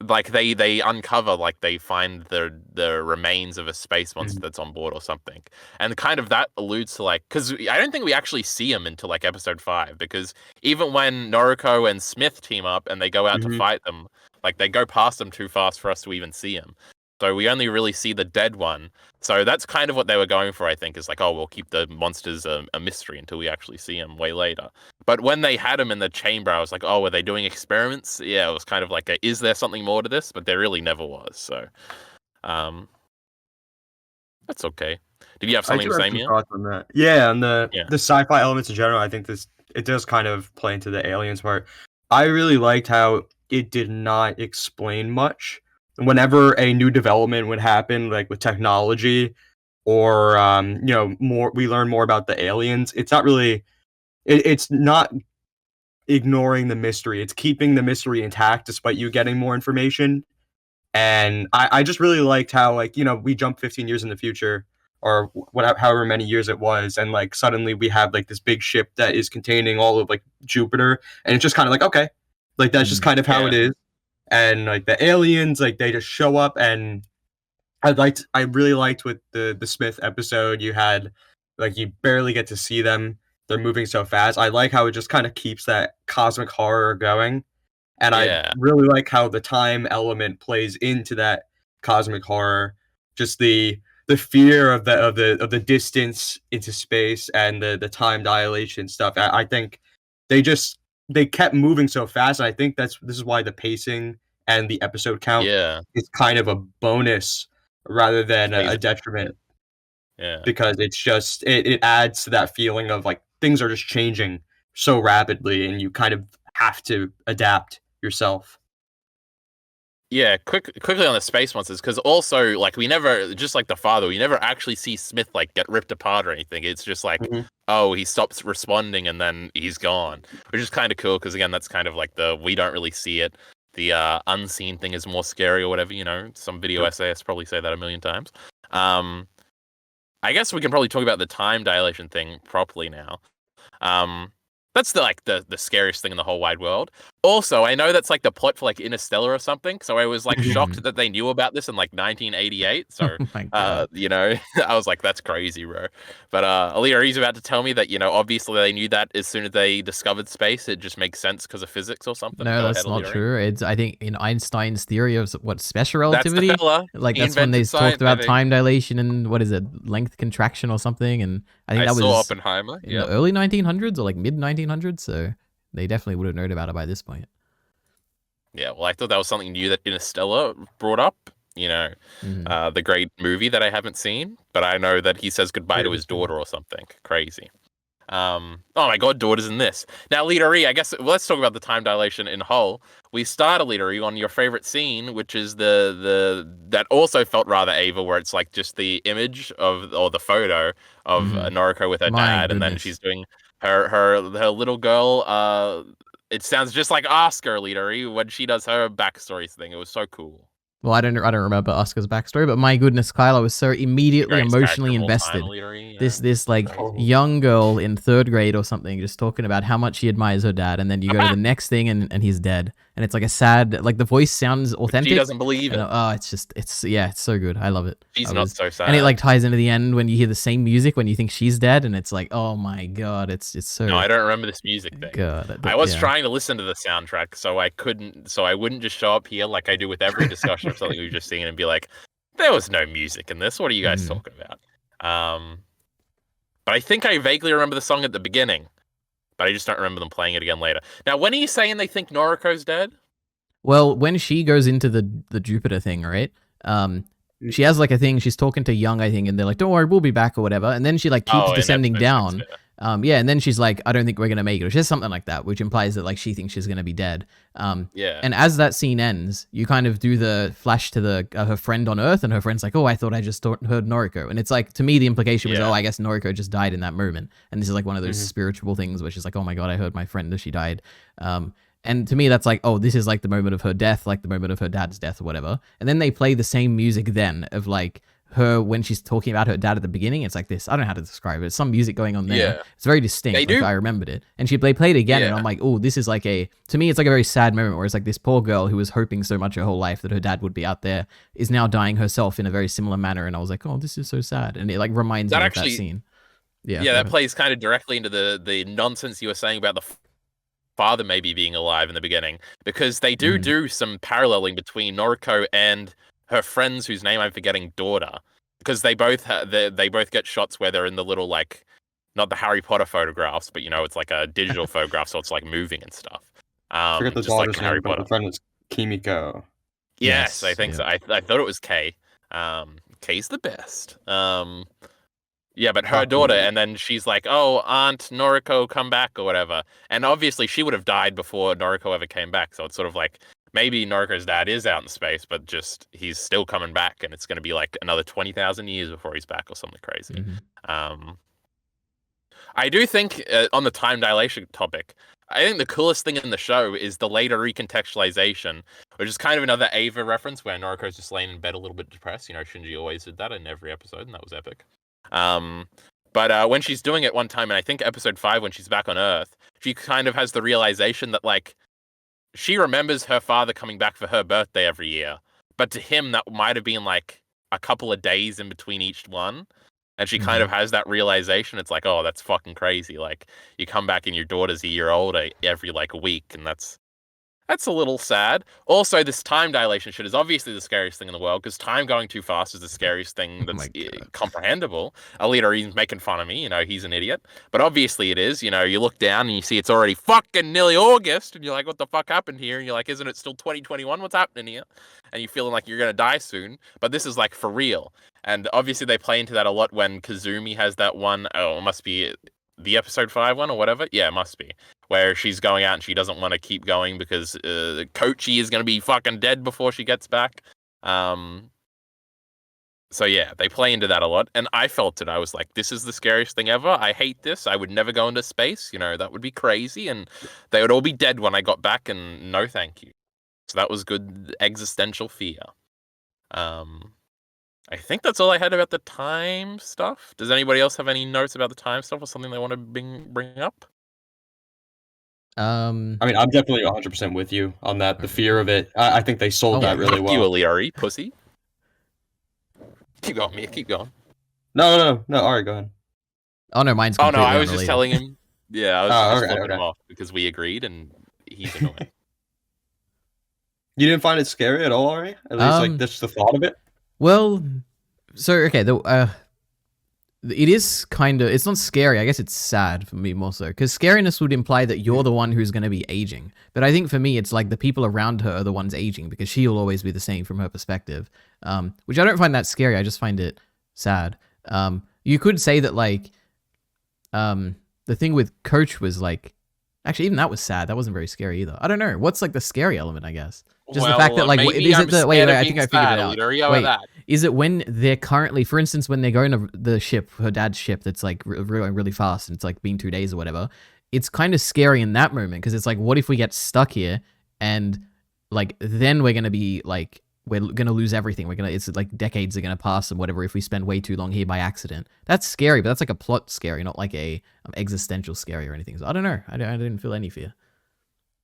Like they uncover, like they find the remains of a space monster that's on board or something. And kind of that alludes to like, because I don't think we actually see them until like episode 5, because even when Noriko and Smith team up and they go out to fight them, like they go past them too fast for us to even see them. So we only really see the dead one. So that's kind of what they were going for, I think, is like, oh, we'll keep the monsters a mystery until we actually see them way later. But when they had them in the chamber, I was like, oh, were they doing experiments? Yeah, it was kind of like, is there something more to this? But there really never was. So that's okay. Did you have something to say, Mia? On that. Yeah, and the sci-fi elements in general, I think it does kind of play into the aliens part. I really liked how it did not explain much. Whenever a new development would happen, like with technology, or we learn more about the aliens. It's not really, it's not ignoring the mystery. It's keeping the mystery intact despite you getting more information. And I just really liked how, like, we jump 15 years in the future, or however many years it was, and like suddenly we have like this big ship that is containing all of like Jupiter, and it's just kind of like, okay, like that's just kind of how it is. and like the aliens, like they just show up. And I really liked with the Smith episode, you had like you barely get to see them. They're moving so fast. I like how it just kind of keeps that cosmic horror going. And I Yeah. really like how the time element plays into that cosmic horror. Just the fear of the distance into space and the time dilation stuff. I think they just they kept moving so fast, and I think this is why the pacing and the episode count Yeah. is kind of a bonus rather than Plays a it. detriment, Yeah. because it's just it adds to that feeling of like things are just changing so rapidly, and you kind of have to adapt yourself. Yeah, quickly on the space monsters, because also like we never, just like the father, we never actually see Smith like get ripped apart or anything. It's just like, Mhm. oh, he stops responding and then he's gone, which is kind of cool because again, that's kind of like we don't really see it. The unseen thing is more scary or whatever, you know. Some video Yep. essayists probably say that a million times. I guess we can probably talk about the time dilation thing properly now. That's the scariest thing in the whole wide world. Also, I know that's like the plot for like Interstellar or something. So I was like shocked that they knew about this in like 1988. So Oh my god. you know, I was like, that's crazy, bro. But EliteAri's about to tell me that, you know, obviously they knew that as soon as they discovered space, it just makes sense because of physics or something. No, Go that's ahead, not EliteAri. true. It's I think in Einstein's theory of what special That's the relativity, fella. like He that's when they invented science, talked about baby. time dilation and what is it, length contraction or something, and I think I that saw was Oppenheimer. in Yeah. the early 1900s or like mid 1900s. So they definitely would have known about it by this point. Yeah, well, I thought that was something new that Interstellar brought up. You know, the great movie that I haven't seen, but I know that he says goodbye to his daughter or something crazy. Oh my god, daughter's in this. Now, EliteAri, I guess let's talk about the time dilation in whole. We start EliteAri on your favorite scene, which is the that also felt rather Ava, where it's like just the image of or the photo of Noriko with her My dad, and then goodness. she's doing her little girl. It sounds just like Oscar EliteAri when she does her backstory thing. It was so cool. Well, I don't remember Oscar's backstory, but my goodness, Kyle, I was so immediately Greatest character emotionally of all invested. time, EliteAri, yeah. This like Oh. young girl in 3rd grade or something, just talking about how much she admires her dad, and then you go to the next thing and he's dead, and it's like a sad, like the voice sounds authentic. She doesn't believe it. And, oh, it's so good. I love it. She's I not was- so sad. And it like ties into the end when you hear the same music when you think she's dead, and it's like, oh my god, it's so. No, I don't remember this music thing. God, I was yeah. trying to listen to the soundtrack, so I wouldn't just show up here like I do with every discussion of something we've just seen and be like, there was no music in this. What are you guys talking about? But I think I vaguely remember the song at the beginning, but I just don't remember them playing it again later. Now, when are you saying they think Noriko's dead? Well, when she goes into the Jupiter thing, right? She has like a thing. She's talking to Young, I think, and they're like, "Don't worry, we'll be back" or whatever. And then she like keeps in descending episode down. 6, yeah. Yeah, and then she's like, "I don't think we're gonna make it," or she says something like that, which implies that like she thinks she's gonna be dead. Yeah. And as that scene ends, you kind of do the flash to the her friend on Earth, and her friend's like, "Oh, I thought I just heard Noriko," and it's like to me the implication was, Yeah. "Oh, I guess Noriko just died in that moment," and this is like one of those spiritual things where she's like, "Oh my god, I heard my friend as she died." And to me, that's like, oh, this is like the moment of her death, like the moment of her dad's death or whatever. And then they play the same music then of like her when she's talking about her dad at the beginning. It's like this. I don't know how to describe it. It's some music going on there. Yeah. It's very distinct. They Like, do. I remembered it. And they played it again, and Yeah. I'm like, oh, this is like to me, it's like a very sad moment where it's like this poor girl who was hoping so much her whole life that her dad would be out there is now dying herself in a very similar manner. And I was like, oh, this is so sad. And it like reminds That me actually- of that scene. Yeah. Yeah, go that ahead. plays kind of directly into the nonsense you were saying about the father maybe being alive in the beginning, because they do some paralleling between Noriko and her friends whose name I'm forgetting, daughter, because they both they both get shots where they're in the little like not the Harry Potter photographs, but you know it's like a digital photograph, so it's like moving and stuff. Forget the just like daughter's in Harry name, but Potter. the friend was Kimiko. Yes, Yes, I think so. yeah. I thought it was Kay. Kay's the best. Yeah, but her daughter, and then she's like, "Oh, Aunt Noriko, come back," or whatever. And obviously, she would have died before Noriko ever came back. So it's sort of like maybe Noriko's dad is out in space, but just he's still coming back, and it's going to be like another 20,000 years before he's back, or something crazy. I do think on the time dilation topic, I think the coolest thing in the show is the later recontextualization, which is kind of another Ava reference where Noriko's just laying in bed a little bit depressed. You know, Shinji always did that in every episode, and that was epic. But when she's doing it one time, and I think episode 5 when she's back on Earth, she kind of has the realization that like she remembers her father coming back for her birthday every year, but to him that might have been like a couple of days in between each one. And she kind of has that realization. It's like, oh, that's fucking crazy. Like, you come back and your daughter's a year older every like week, and that's a little sad. Also, this time dilation shit is obviously the scariest thing in the world, because time going too fast is the scariest thing Oh my that's God. comprehensible. EliteAri's making fun of me, he's an idiot. But obviously it is. You look down and you see it's already fucking nearly August, and you're like, what the fuck happened here? And you're like, isn't it still 2021? What's happening here? And you're feeling like you're going to die soon. But this is like for real. And obviously they play into that a lot when Kazumi has that one, oh, it must be the episode 5 one or whatever. Yeah, it must be. Where she's going out and she doesn't want to keep going because Kochi is going to be fucking dead before she gets back. So yeah, they play into that a lot. And I felt it. I was like, this is the scariest thing ever. I hate this. I would never go into space. That would be crazy. And they would all be dead when I got back, and no thank you. So that was good existential fear. I think that's all I had about the time stuff. Does anybody else have any notes about the time stuff or something they want to bring up? I mean, I'm definitely 100% with you on that. The fear of it. I think they sold that really well. You, EliteAri, pussy. Keep going, Mia. Keep going. No, Ari, go ahead. Oh no, mine's Oh completely no, I was unrelated. just telling him. Yeah, I was just flipping him okay. off because we agreed, and he's annoying. You didn't find it scary at all, Ari? At least like just the thought of it. Well, so okay, it is kind of, it's not scary. I guess it's sad for me more so, because scariness would imply that you're the one who's going to be aging. But I think for me, it's like the people around her are the ones aging, because she'll always be the same from her perspective. Which I don't find that scary. I just find it sad. You could say that like, the thing with Coach was like, actually even that was sad. That wasn't very scary either. I don't know. What's like the scary element, I guess? Just the fact that like, maybe is I'm it the, wait, I think I figured it out. EliteAri, how about that? Is it when they're currently, for instance, when they're going to the ship, her dad's ship that's like going really fast and it's like been 2 days or whatever, it's kind of scary in that moment, because it's like, what if we get stuck here and like then we're going to be like, we're going to lose everything. It's like decades are going to pass and whatever if we spend way too long here by accident. That's scary, but that's like a plot scary, not like a existential scary or anything. So I don't know. I didn't feel any fear.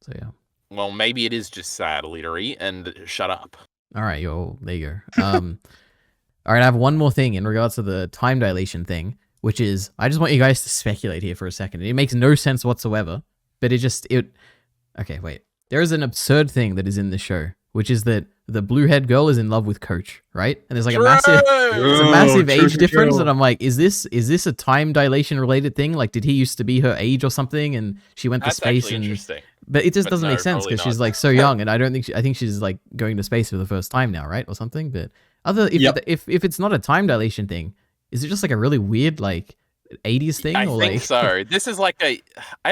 So yeah. Well, maybe it is just sad, EliteAri, and shut up. All right, there you go. All right, I have one more thing in regards to the time dilation thing, which is, I just want you guys to speculate here for a second. It makes no sense whatsoever, but okay, wait. There is an absurd thing that is in this show, which is that the blue-haired girl is in love with Coach, right? And there's like a massive age difference, and I'm like, is this a time dilation related thing? Like, did he used to be her age or something, and she went to space? And interesting. But it just doesn't no, make sense because she's like so young, and I don't think I think she's like going to space for the first time now, right, or something. But if it's not a time dilation thing, is it just like a really weird like 80s thing? I or think like... so. This is like I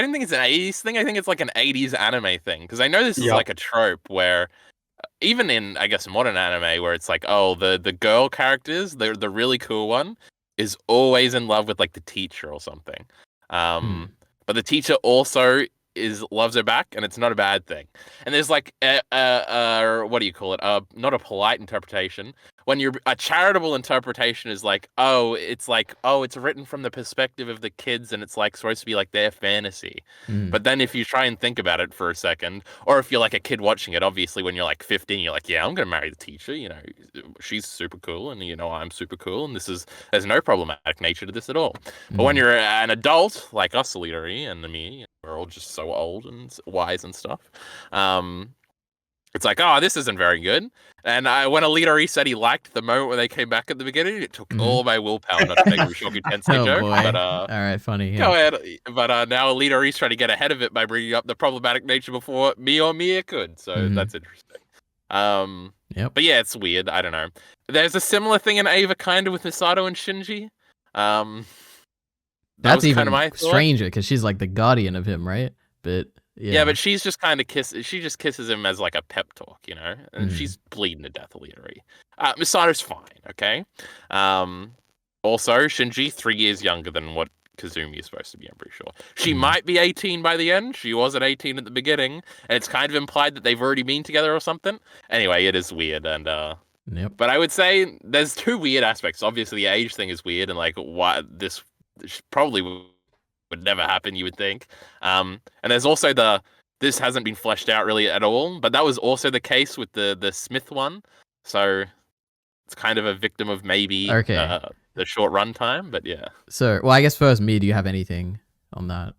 don't think it's an 80s thing. I think it's like an 80s anime thing, because I know this is like a trope where even in, I guess, modern anime, where it's like, oh, the girl characters, the really cool one is always in love with like the teacher or something. But the teacher also loves her back, and it's not a bad thing. And there's like what do you call it? Not a polite interpretation. When a charitable interpretation is like, it's written from the perspective of the kids, and it's like supposed to be like their fantasy. But then if you try and think about it for a second, or if you're like a kid watching it, obviously when you're like 15, you're like, yeah, I'm gonna marry the teacher. She's super cool, and I'm super cool, and there's no problematic nature to this at all. But when you're an adult like us, EliteAri, and me, we're all just so old and wise and stuff. It's like, this isn't very good. And when EliteAri said he liked the moment when they came back at the beginning, it took all my willpower not to make a Rishoku Tensei joke. Boy. But all right, funny. Yeah. Go ahead. But now EliteAri's trying to get ahead of it by bringing up the problematic nature before me or Mia could. So that's interesting. But yeah, it's weird. I don't know. There's a similar thing in Ava kind of with Misato and Shinji. That's even kind of stranger because she's like the guardian of him, right? But yeah, but she's just kind of she just kisses him as like a pep talk, and she's bleeding to death, EliteAri. Misato's fine, okay? Also, Shinji, 3 years younger than what Kazumi is supposed to be, I'm pretty sure. She might be 18 by the end. She was at 18 at the beginning, and it's kind of implied that they've already been together or something. Anyway, it is weird, and but I would say there's 2 weird aspects. Obviously, the age thing is weird, and like what this probably would never happen, you would think. And there's also the this hasn't been fleshed out really at all. But that was also the case with the Smith one. So it's kind of a victim of maybe Okay. the short run time. But yeah. So, well, I guess first, me, do you have anything on that?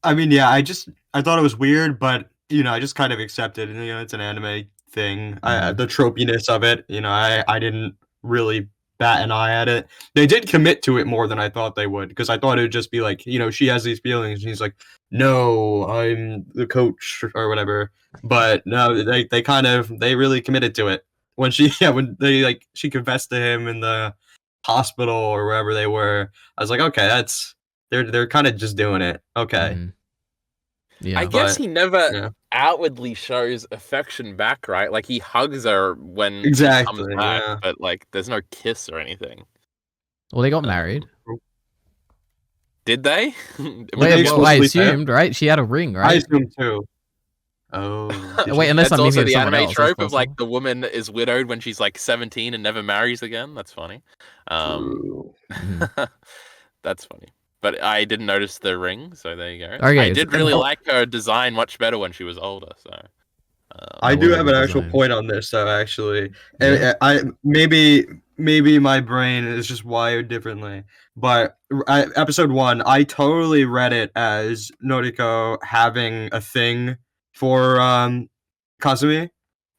I mean, yeah, I thought it was weird, but I just kind of accepted. It's an anime thing. The tropiness of it. I didn't really bat an eye at it. They did commit to it more than I thought they would, because I thought it would just be like, she has these feelings, and he's like, no, I'm the coach or whatever. But no, they really committed to it. When she confessed to him in the hospital or wherever they were, I was like, okay, they're kind of just doing it. Okay. Yeah. I guess he never outwardly shows affection back, right? Like he hugs her when he comes back, but like there's no kiss or anything. Well, they got married. Did they? I assumed, right? She had a ring, right? I assumed too. Oh, wait, unless that's I'm also thinking the of someone anime else. trope of like the woman is widowed when she's like 17 and never marries again. That's funny. True. That's funny. But I didn't notice the ring, so there you go. Okay, I did really like her design much better when she was older. So I do have an actual point on this, though. Actually, Yeah. I maybe my brain is just wired differently. But episode 1, I totally read it as Noriko having a thing for Kazumi,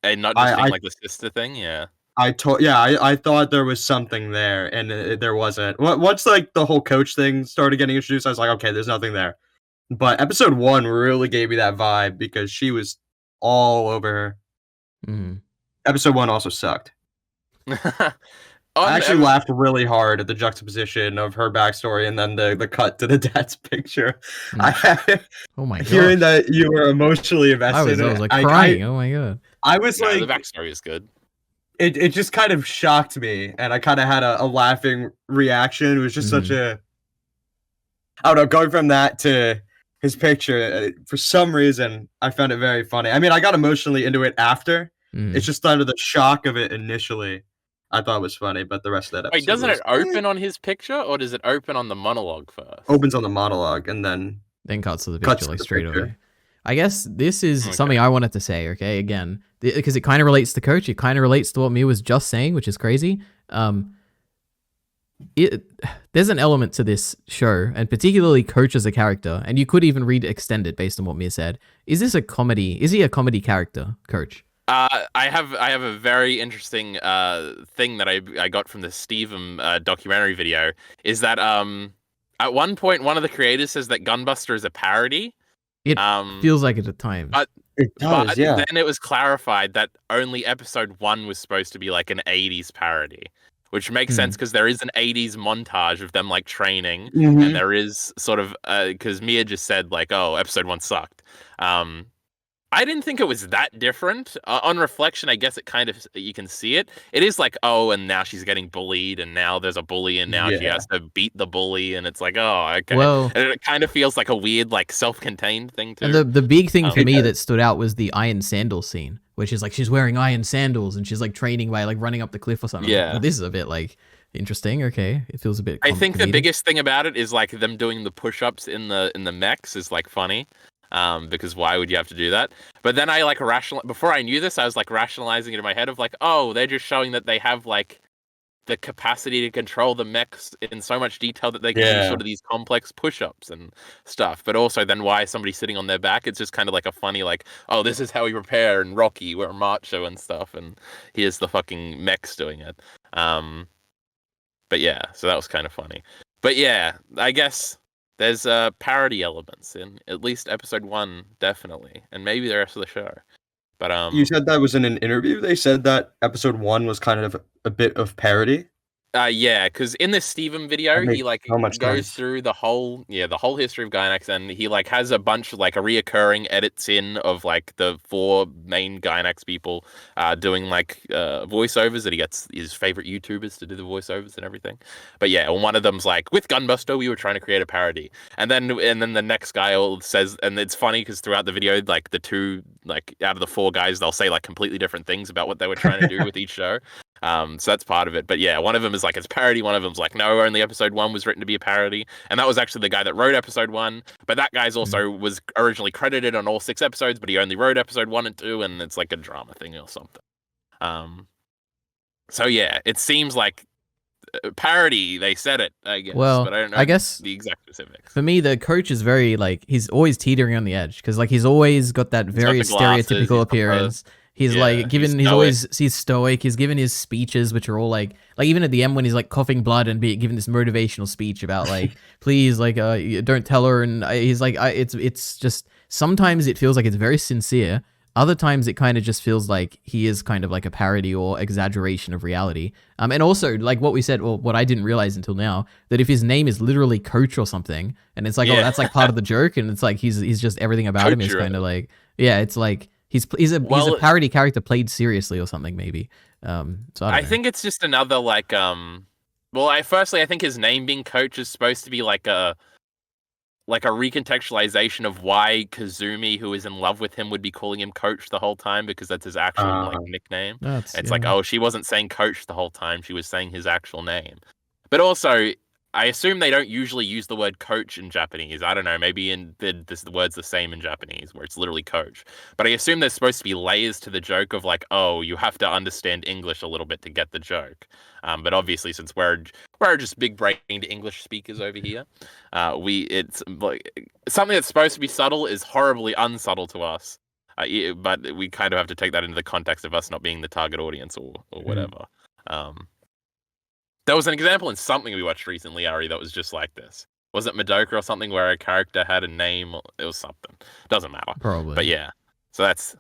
and not just being like the sister thing. Yeah. I thought there was something there, and there wasn't. Once like the whole coach thing started getting introduced, I was like, okay, there's nothing there. But episode 1 really gave me that vibe because she was all over her. Episode 1 also sucked. I actually laughed really hard at the juxtaposition of her backstory and then the cut to the dad's picture. Oh my god! Hearing that you were emotionally invested, I was like crying. Oh my god! I was like, the backstory is good. It just kind of shocked me, and I kind of had a laughing reaction. It was just such a, I don't know, going from that to his picture. For some reason, I found it very funny. I mean, I got emotionally into it after. It's just under the shock of it initially. I thought it was funny, but the rest of that episode. Wait, doesn't it open on his picture, or does it open on the monologue first? Opens on the monologue, and then cuts to the picture like straight away. I guess this is something I wanted to say, okay? Again, because it kind of relates to Coach. It kind of relates to what Mia was just saying, which is crazy. There's an element to this show, and particularly Coach as a character, and you could even read extended based on what Mia said. Is this a comedy? Is he a comedy character, Coach? I have a very interesting thing that I got from the Steven documentary video. Is that at one point one of the creators says that Gunbuster is a parody. It feels like it at times. But it does, but yeah. Then it was clarified that only episode 1 was supposed to be like an 80s parody, which makes sense because there is an 80s montage of them like training, and there is sort of because Mia just said like, oh, episode 1 sucked. I didn't think it was that different. On reflection, I guess it kind of, you can see it. It is like, oh, and now she's getting bullied, and now there's a bully, and now she has to beat the bully, and it's like, oh, okay. Well, and it kind of feels like a weird, like, self-contained thing too. And the big thing for me that stood out was the iron sandals scene, which is like she's wearing iron sandals and she's like training by like running up the cliff or something. Yeah. Like, this is a bit like interesting. Okay, it feels a bit. I think the biggest thing about it is like them doing the push-ups in the mechs is like funny. Because why would you have to do that? But then I like before I knew this, I was like rationalizing it in my head of like, oh, they're just showing that they have like the capacity to control the mechs in so much detail that they can do sort of these complex push-ups and stuff. But also then why is somebody sitting on their back? It's just kind of like a funny like, oh, this is how we prepare in Rocky, we're macho and stuff, and here's the fucking mechs doing it. But yeah, so that was kind of funny. But yeah, I guess there's parody elements in at least episode 1, definitely, and maybe the rest of the show. But you said that was in an interview. They said that episode 1 was kind of a bit of parody. Yeah, because in this Steven video, he like goes through the whole history of Gianax, and he like has a bunch of like a reoccurring edits in of like the 4 main Gianax people doing like voiceovers that he gets his favorite YouTubers to do the voiceovers and everything. But yeah, one of them's like, with Gunbuster, we were trying to create a parody, and then the next guy says, and it's funny because throughout the video, like the 2 like out of the 4 guys, they'll say like completely different things about what they were trying to do with each show. So that's part of it. But yeah, one of them is like it's parody. One of them's like, no, only episode 1 was written to be a parody. And that was actually the guy that wrote episode 1. But that guy's also was originally credited on all 6 episodes, but he only wrote episode 1 and 2, and it's like a drama thing or something. So yeah, it seems like parody. They said it, I guess. Well, but I don't know I guess the exact specifics. for me, the coach is very like he's always teetering on the edge because like he's always got that very got the glasses, he's stereotypical got appearance. He's yeah, like given he's stoic. He's given his speeches, which are all like even at the end when he's like coughing blood and giving this motivational speech about like please like don't tell her, and he's like it's just sometimes it feels like it's very sincere. Other times it kind of just feels like he is kind of like a parody or exaggeration of reality. And also like what we said, or what I didn't realize until now, that if his name is literally Coach or something, and it's like, oh, that's like part of the joke, and it's like he's just everything about him is kind of like, yeah, it's like he's a parody character played seriously or something maybe. So I think it's just another like well, I think his name being Coach is supposed to be like a recontextualization of why Kazumi, who is in love with him, would be calling him Coach the whole time because that's his actual like nickname. It's like, oh, she wasn't saying Coach the whole time; she was saying his actual name. But also, I assume they don't usually use the word coach in Japanese. I don't know. Maybe the word's the same in Japanese, where it's literally coach. But I assume there's supposed to be layers to the joke of like, oh, you have to understand English a little bit to get the joke. But obviously, since we're just big-brained English speakers over here, it's like something that's supposed to be subtle is horribly unsubtle to us. But we kind of have to take that into the context of us not being the target audience or whatever. There was an example in something we watched recently, Ari, that was just like this. Was it Madoka or something where a character had a name? It was something. Doesn't matter. Probably. But yeah. So that's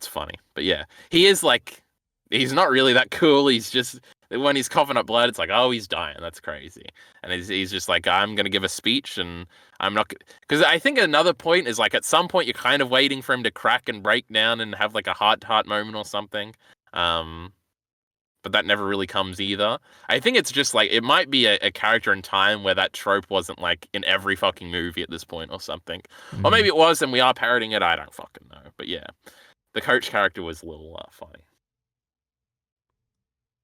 funny. But yeah. He is like, he's not really that cool. He's just, when he's coughing up blood, it's like, oh, he's dying. That's crazy. And he's just like, I'm going to give a speech and I'm not, because I think another point is like, at some point you're kind of waiting for him to crack and break down and have like a heart-to-heart moment or something. But that never really comes either. I think it's just like, it might be a character in time where that trope wasn't like in every fucking movie at this point or something. Or maybe it was and we are parodying it. I don't fucking know. But yeah, the coach character was a little funny.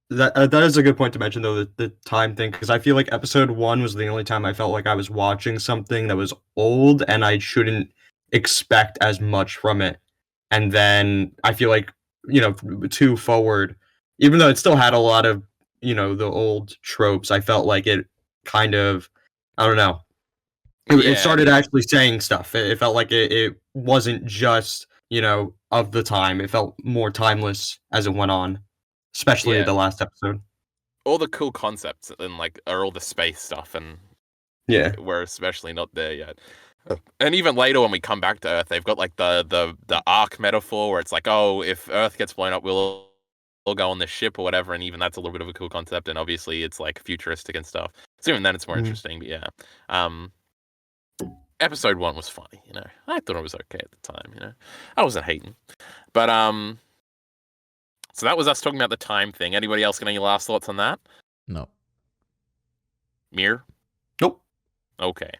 That is a good point to mention, though, the time thing, because I feel like episode 1 was the only time I felt like I was watching something that was old and I shouldn't expect as much from it. And then I feel like, 2 forward, even though it still had a lot of, the old tropes, I felt like it kind of, I don't know, it started actually saying stuff. It felt like it wasn't just, of the time. It felt more timeless as it went on, especially the last episode. All the cool concepts and like are all the space stuff, and we're especially not there yet. And even later when we come back to Earth, they've got like the arc metaphor where it's like, oh, if Earth gets blown up, we'll go on this ship or whatever, and even that's a little bit of a cool concept, and obviously it's like futuristic and stuff. So even then it's more interesting, but yeah. Episode 1 was funny, I thought it was okay at the time, I wasn't hating. But so that was us talking about the time thing. Anybody else got any last thoughts on that? No. Mir? Nope. Okay.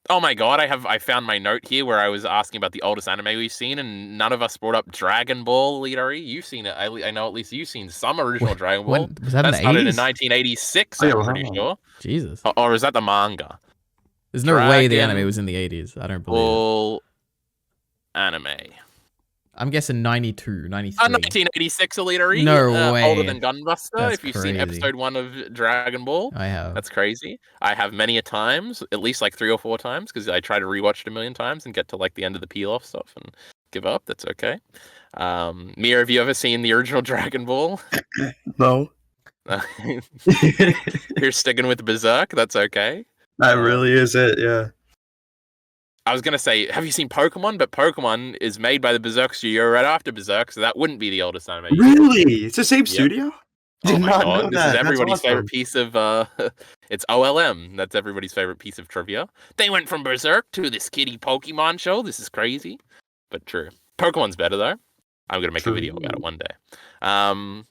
Oh my god, I found my note here where I was asking about the oldest anime we've seen, and none of us brought up Dragon Ball, EliteAri. You've seen it. I know at least you've seen some original Dragon Ball. Was that started in 80s? 1986, I'm pretty sure. Jesus. Or is that the manga? There's no way the anime was in the 80s. I don't believe Ball anime. I'm guessing 92, 93. 1986 EliteAri. No way. Older than Gunbuster. That's if you've seen episode 1 of Dragon Ball. I have. That's crazy. I have many a times, at least like 3 or 4 times, because I try to rewatch it a million times and get to like the end of the peel-off stuff and give up. That's okay. Mia, have you ever seen the original Dragon Ball? No. You're sticking with Berserk. That's okay. That really is it, yeah. I was going to say, have you seen Pokemon? But Pokemon is made by the Berserk studio right after Berserk, so that wouldn't be the oldest anime. Really? It's the same studio? Oh my god, this is everybody's favorite piece of, it's OLM. That's everybody's favorite piece of trivia. They went from Berserk to this kiddie Pokemon show. This is crazy. But true. Pokemon's better, though. I'm going to make a video about it one day.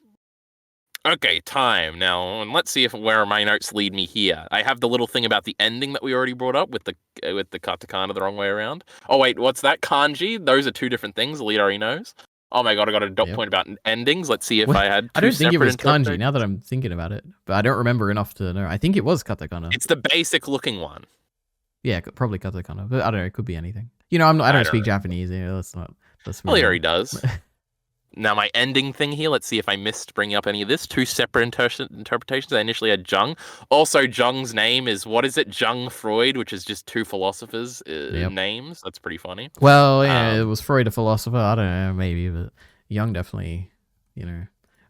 Okay, time. Now, let's see where my notes lead me here. I have the little thing about the ending that we already brought up with the katakana the wrong way around. Oh, wait, what's that? Kanji? Those are 2 different things. EliteAri knows. Oh my god, I got a dot Yep. point about endings. Let's see if Well, I had. I Two don't think it separate was kanji. interpretations. Now that I'm thinking about it, but I don't remember enough to know. I think it was katakana. It's the basic looking one. Yeah, probably katakana. But I don't know. It could be anything. You know, I don't speak know. Japanese. Yeah, let's move on. EliteAri does. Now, my ending thing here, let's see if I missed bringing up any of this. Two separate interpretations. I initially had Jung. Also, Jung's name is, what is it? Jung Freud, which is just two philosophers' names. That's pretty funny. Well, yeah, it was Freud a philosopher. I don't know, maybe, but Jung definitely, you know.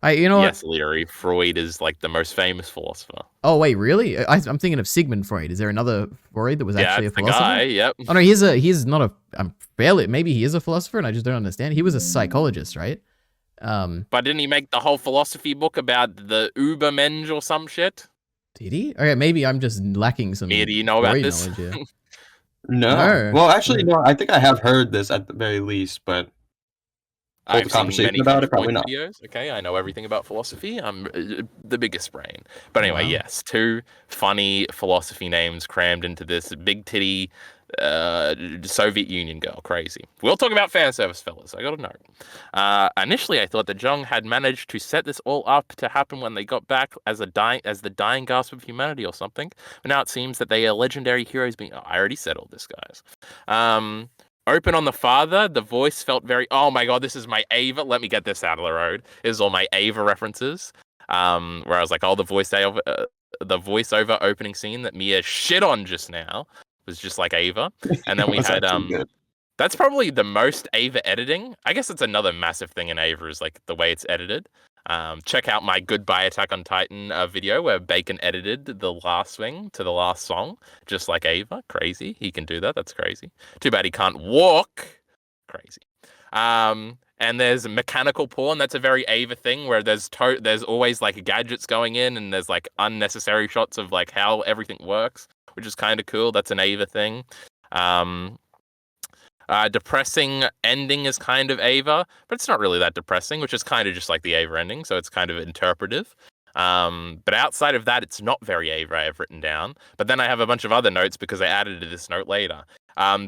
Yes, EliteAri. Freud is like the most famous philosopher. Oh, wait, really? I'm thinking of Sigmund Freud. Is there another Freud that was actually a philosopher? The guy, yep. Oh, no, he's not a, maybe he is a philosopher and I just don't understand. He was a psychologist, right? But didn't he make the whole philosophy book about the Übermensch or some shit? Did he? Okay, maybe I'm just lacking some. Mia, do you know about Freud this? knowledge here. No. Well, actually, no. I think I have heard this at the very least, but I've seen many about it, probably not. videos. Okay, I know everything about philosophy. I'm the biggest brain. But anyway, yes, two funny philosophy names crammed into this big titty Soviet Union girl. Crazy. We'll talk about fan service, fellas. I gotta know. Initially, I thought that Jung had managed to set this all up to happen when they got back as the dying gasp of humanity or something. But now it seems that they are legendary heroes being. Oh, I already said all this, guys. Open on the father, the voice felt very. Oh my god, this is my Ava. Let me get this out of the road. This is all my Ava references. Where I was like, oh, the voiceover opening scene that Mia shit on just now was just like Ava. And then we had that's probably the most Ava editing. I guess it's another massive thing in Ava is like the way it's edited. Check out my Goodbye Attack on Titan video where Bacon edited the last swing to the last song, just like Ava. Crazy. He can do that. That's crazy. Too bad he can't walk. Crazy. And there's mechanical porn. That's a very Ava thing where there's always like gadgets going in and there's like unnecessary shots of like how everything works, which is kind of cool. That's an Ava thing. Depressing ending is kind of Ava, but it's not really that depressing, which is kind of just like the Ava ending, so it's kind of interpretive. But outside of that, it's not very Ava I have written down. But then I have a bunch of other notes because I added to this note later.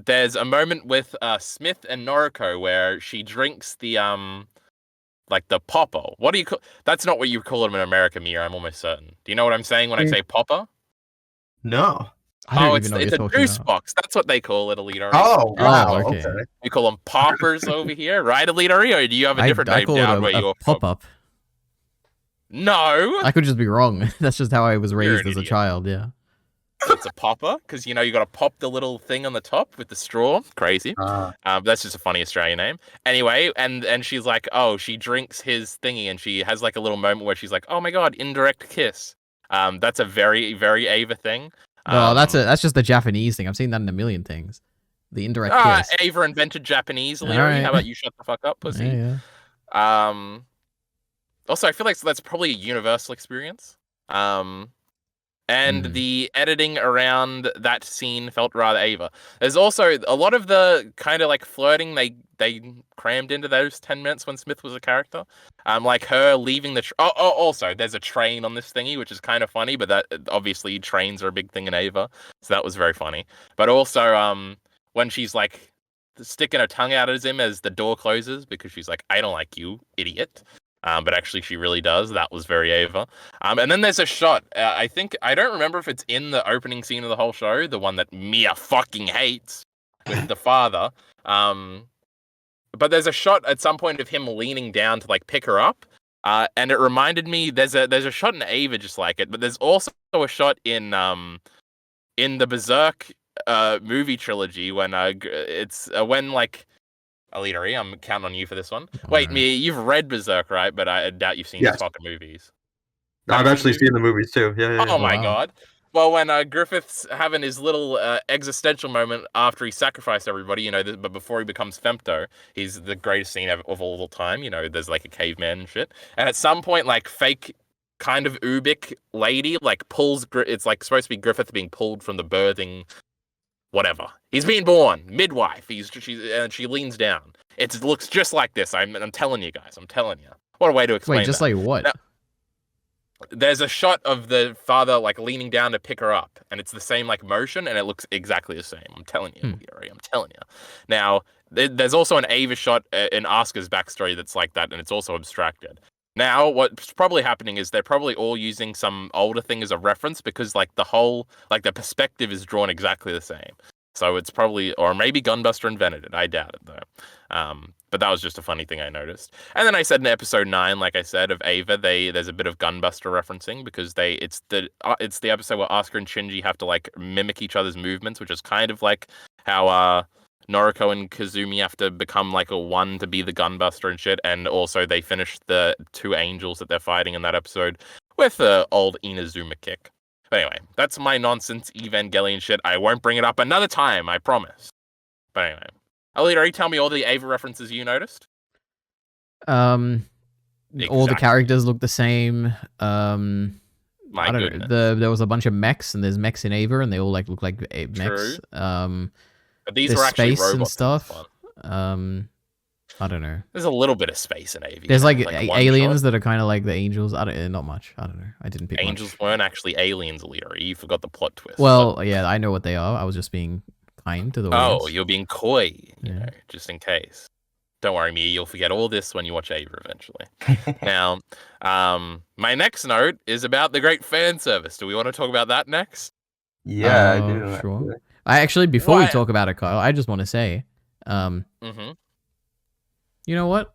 There's a moment with Smith and Noriko where she drinks the like the popper. What do you call? That's not what you call them in America, Mia. I'm almost certain. Do you know what I'm saying when I say popper? No. It's a juice box. That's what they call it, EliteAri. Oh, wow. Okay. We call them poppers over here, right, EliteAri? Or do you have a different name down where you're pop up? No, I could just be wrong. That's just how I was raised as a child. Yeah, it's a popper because you got to pop the little thing on the top with the straw. Crazy. That's just a funny Australian name. Anyway, and she's like, oh, she drinks his thingy, and she has like a little moment where she's like, oh my god, indirect kiss. That's a very very Ava thing. No, that's just the Japanese thing. I've seen that in a million things. The indirect kiss. Ava invented Japanese, EliteAri. Right. How about you shut the fuck up, pussy? Yeah. Also, I feel like that's probably a universal experience. And the editing around that scene felt rather Ava. There's also a lot of the kind of like flirting they crammed into those 10 minutes when Smith was a character. Like her leaving the also there's a train on this thingy, which is kind of funny, but that obviously trains are a big thing in Ava, so that was very funny. But also when she's like sticking her tongue out at him as the door closes because she's like, I don't like you, idiot. But actually she really does. That was very Ava. And then there's a shot. I don't remember if it's in the opening scene of the whole show, the one that Mia fucking hates with the father. But there's a shot at some point of him leaning down to like pick her up. And it reminded me there's a shot in Ava just like it, but there's also a shot in the Berserk movie trilogy when it's when like EliteAri, I'm counting on you for this one. Wait, Mia, you've read Berserk, right? But I doubt you've seen the fucking movies. I've actually seen the movies too. Yeah. Oh my god. Well, when Griffith's having his little existential moment after he sacrificed everybody, but before he becomes Femto, he's the greatest scene of all time. There's like a caveman and shit. And at some point, like fake kind of Ubik lady like pulls. It's like supposed to be Griffith being pulled from the birthing. Whatever. He's being born. Midwife. She leans down. It looks just like this. I'm telling you guys. I'm telling you. What a way to explain. Wait, just that. like what? Now, there's a shot of the father like leaning down to pick her up, and it's the same like motion, and it looks exactly the same. I'm telling you, Ari, I'm telling you. Now, there's also an Ava shot in Asuka's backstory that's like that, and it's also abstracted. Now, what's probably happening is they're probably all using some older thing as a reference because like the perspective is drawn exactly the same. So it's probably, or maybe Gunbuster invented it. I doubt it though. But that was just a funny thing I noticed. And then I said in episode 9, like I said, of Ava, there's a bit of Gunbuster referencing because it's the episode where Asuka and Shinji have to like mimic each other's movements, which is kind of like how Noriko and Kazumi have to become like a one to be the Gunbuster and shit. And also they finish the 2 angels that they're fighting in that episode with the old Inazuma kick. But anyway, that's my nonsense Evangelion shit. I won't bring it up another time, I promise. But anyway. EliteAri, tell me all the Ava references you noticed. All the characters look the same. My goodness. There was a bunch of mechs, and there's mechs in Ava, and they all like look like mechs. But these are actually space robots and stuff. I don't know. There's a little bit of space in Ava. There's like aliens that are kind of like the angels. Not much. I don't know. I didn't pick Angels weren't actually aliens, EliteAri. You forgot the plot twist. Well, yeah, I know what they are. I was just being kind to the audience. Oh, you're being coy, you know, just in case. Don't worry, me. You'll forget all this when you watch Ava eventually. Now, my next note is about the great fan service. Do we want to talk about that next? Yeah, I do. Sure. I actually, before we talk about it, Kyle, I just want to say, you know what?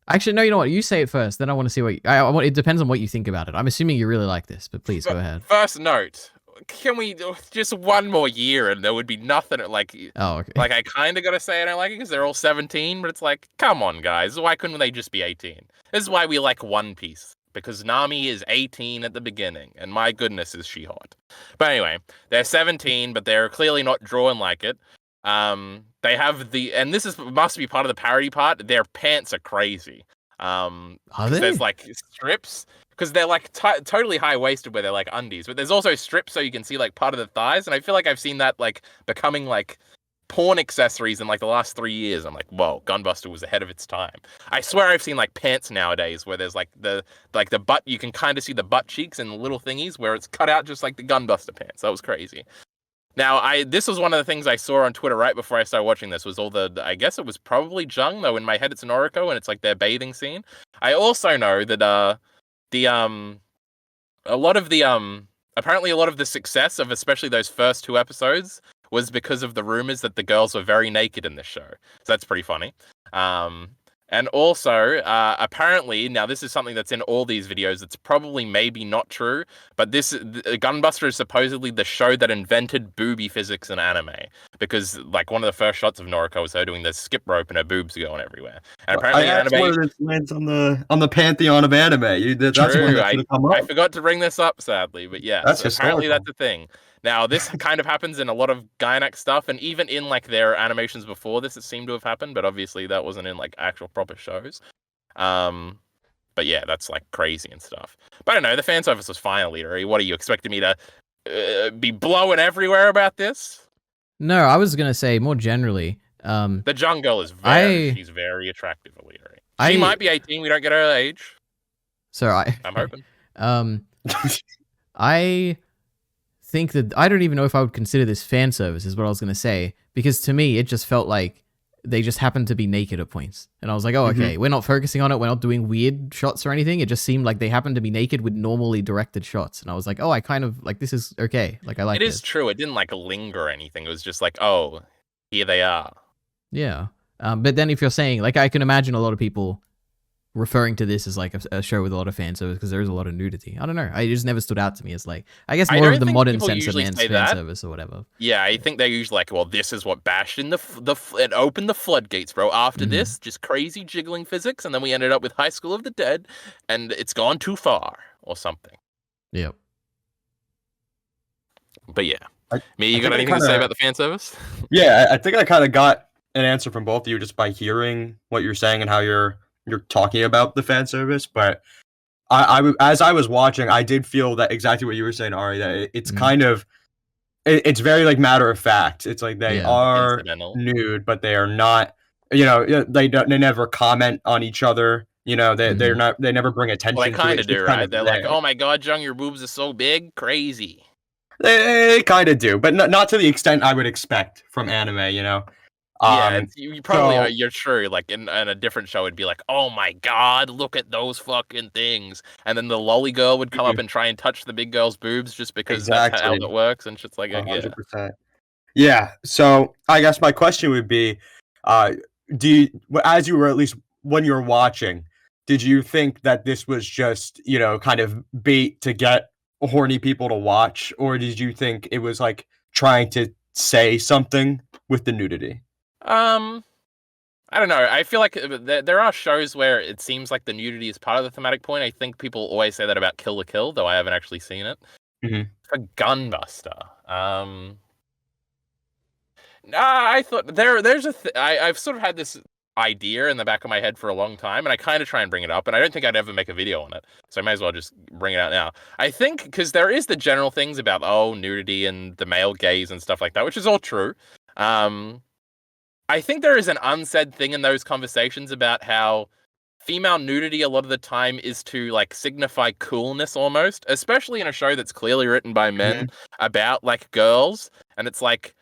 Actually, no, you know what? You say it first, then I want to see what it depends on what you think about it. I'm assuming you really like this, but please go ahead. First note. Can we just one more year and there would be nothing like okay. Like I kind of got to say I don't like it because they're all 17, but it's like, come on guys, why couldn't they just be 18? This is why we like One Piece, because Nami is 18 at the beginning and my goodness is she hot. But anyway, they're 17 but they're clearly not drawn like it. They have and this must be part of the parody part, their pants are crazy. Are they? There's like strips because they're like totally high-waisted where they're like undies, but there's also strips so you can see like part of the thighs, and I feel like I've seen that like becoming like porn accessories in like the last 3 years. I'm like, whoa, Gunbuster was ahead of its time. I swear I've seen like pants nowadays where there's like the butt, you can kind of see the butt cheeks and the little thingies where it's cut out just like the Gunbuster pants. That was crazy. Now, this was one of the things I saw on Twitter right before I started watching this, was all I guess it was probably Jung, though in my head it's Noriko, and it's like their bathing scene. I also know that apparently a lot of the success of especially those first 2 episodes was because of the rumors that the girls were very naked in this show. So that's pretty funny. And also, apparently, now this is something that's in all these videos. It's probably maybe not true, but Gunbuster is supposedly the show that invented boobie physics in anime. Because like one of the first shots of Noriko was her doing the skip rope and her boobs going everywhere. And apparently, that's where it lands on the pantheon of anime. That's true. Come up. I forgot to bring this up, sadly, but yeah, apparently that's a thing. Now, this kind of happens in a lot of Gianax stuff, and even in like their animations before this, it seemed to have happened, but obviously that wasn't in like actual proper shows. But yeah, that's like crazy and stuff. But I don't know, the fan service was fine, EliteAri. What are you expecting me to be blowing everywhere about this? No, I was gonna say more generally. The Jung girl is she's very attractive, EliteAri. She might be 18. We don't get her age. So I'm hoping. I think that I don't even know if I would consider this fan service, is what I was going to say, because to me it just felt like they just happened to be naked at points, and I was like, oh, okay, we're not focusing on it, we're not doing weird shots or anything, it just seemed like they happened to be naked with normally directed shots, and I was like, oh, I kind of like, this is okay, like I like it. It is true, it didn't like linger or anything, it was just like, oh, here they are. Yeah. But then if you're saying, like, I can imagine a lot of people referring to this as like a show with a lot of fan service because there is a lot of nudity. I don't know. It just never stood out to me as like, I guess more of the modern sense of fan service or whatever. Yeah, I think they're usually like, well, this is what bashed in it opened the floodgates, bro. After this, just crazy jiggling physics, and then we ended up with High School of the Dead, and it's gone too far or something. Yep. But yeah, you got anything to say about the fan service? Yeah, I think I kind of got an answer from both of you just by hearing what you're saying and how you're talking about the fan service, but I as I was watching, I did feel that exactly what you were saying, Ari, that it's kind of, it's very like matter of fact. It's like they are nude, but they are not, they never comment on each other, You know, they're Mhm. not, they never bring attention Well, they to it. kind It's of do, just kind right? of They're like, there. "Oh my god, Jung, your boobs are so big, crazy." They kind of do, but not to the extent I would expect from anime. You know. Yeah, Um. you probably are. So You're true. Like in a different show, it'd be like, "Oh my god, look at those fucking things," and then the lolly girl would come up mhm, and try and touch the big girl's boobs just because that's how exactly, it works, and shit's like, yeah. 100%. Yeah. So I guess my question would be, uh, do you, as you were, at least when you were watching, did you think that this was just, you know, kind of bait to get horny people to watch, or did you think it was like trying to say something with the nudity? Um, I don't know. I feel like there are shows where it seems like the nudity is part of the thematic point. I think people always say that about Kill la Kill, though I haven't actually seen it. Mhm. For Gunbuster, I thought I've sort of had this idea in the back of my head for a long time, and I kind of try and bring it up, and I don't think I'd ever make a video on it, so I may as well just bring it out now. I think because there is the general things about nudity and the male gaze and stuff like that, which is all true. I think there is an unsaid thing in those conversations about how female nudity a lot of the time is to like signify coolness almost, especially in a show that's clearly written by men Mhm. about like girls, and it's like,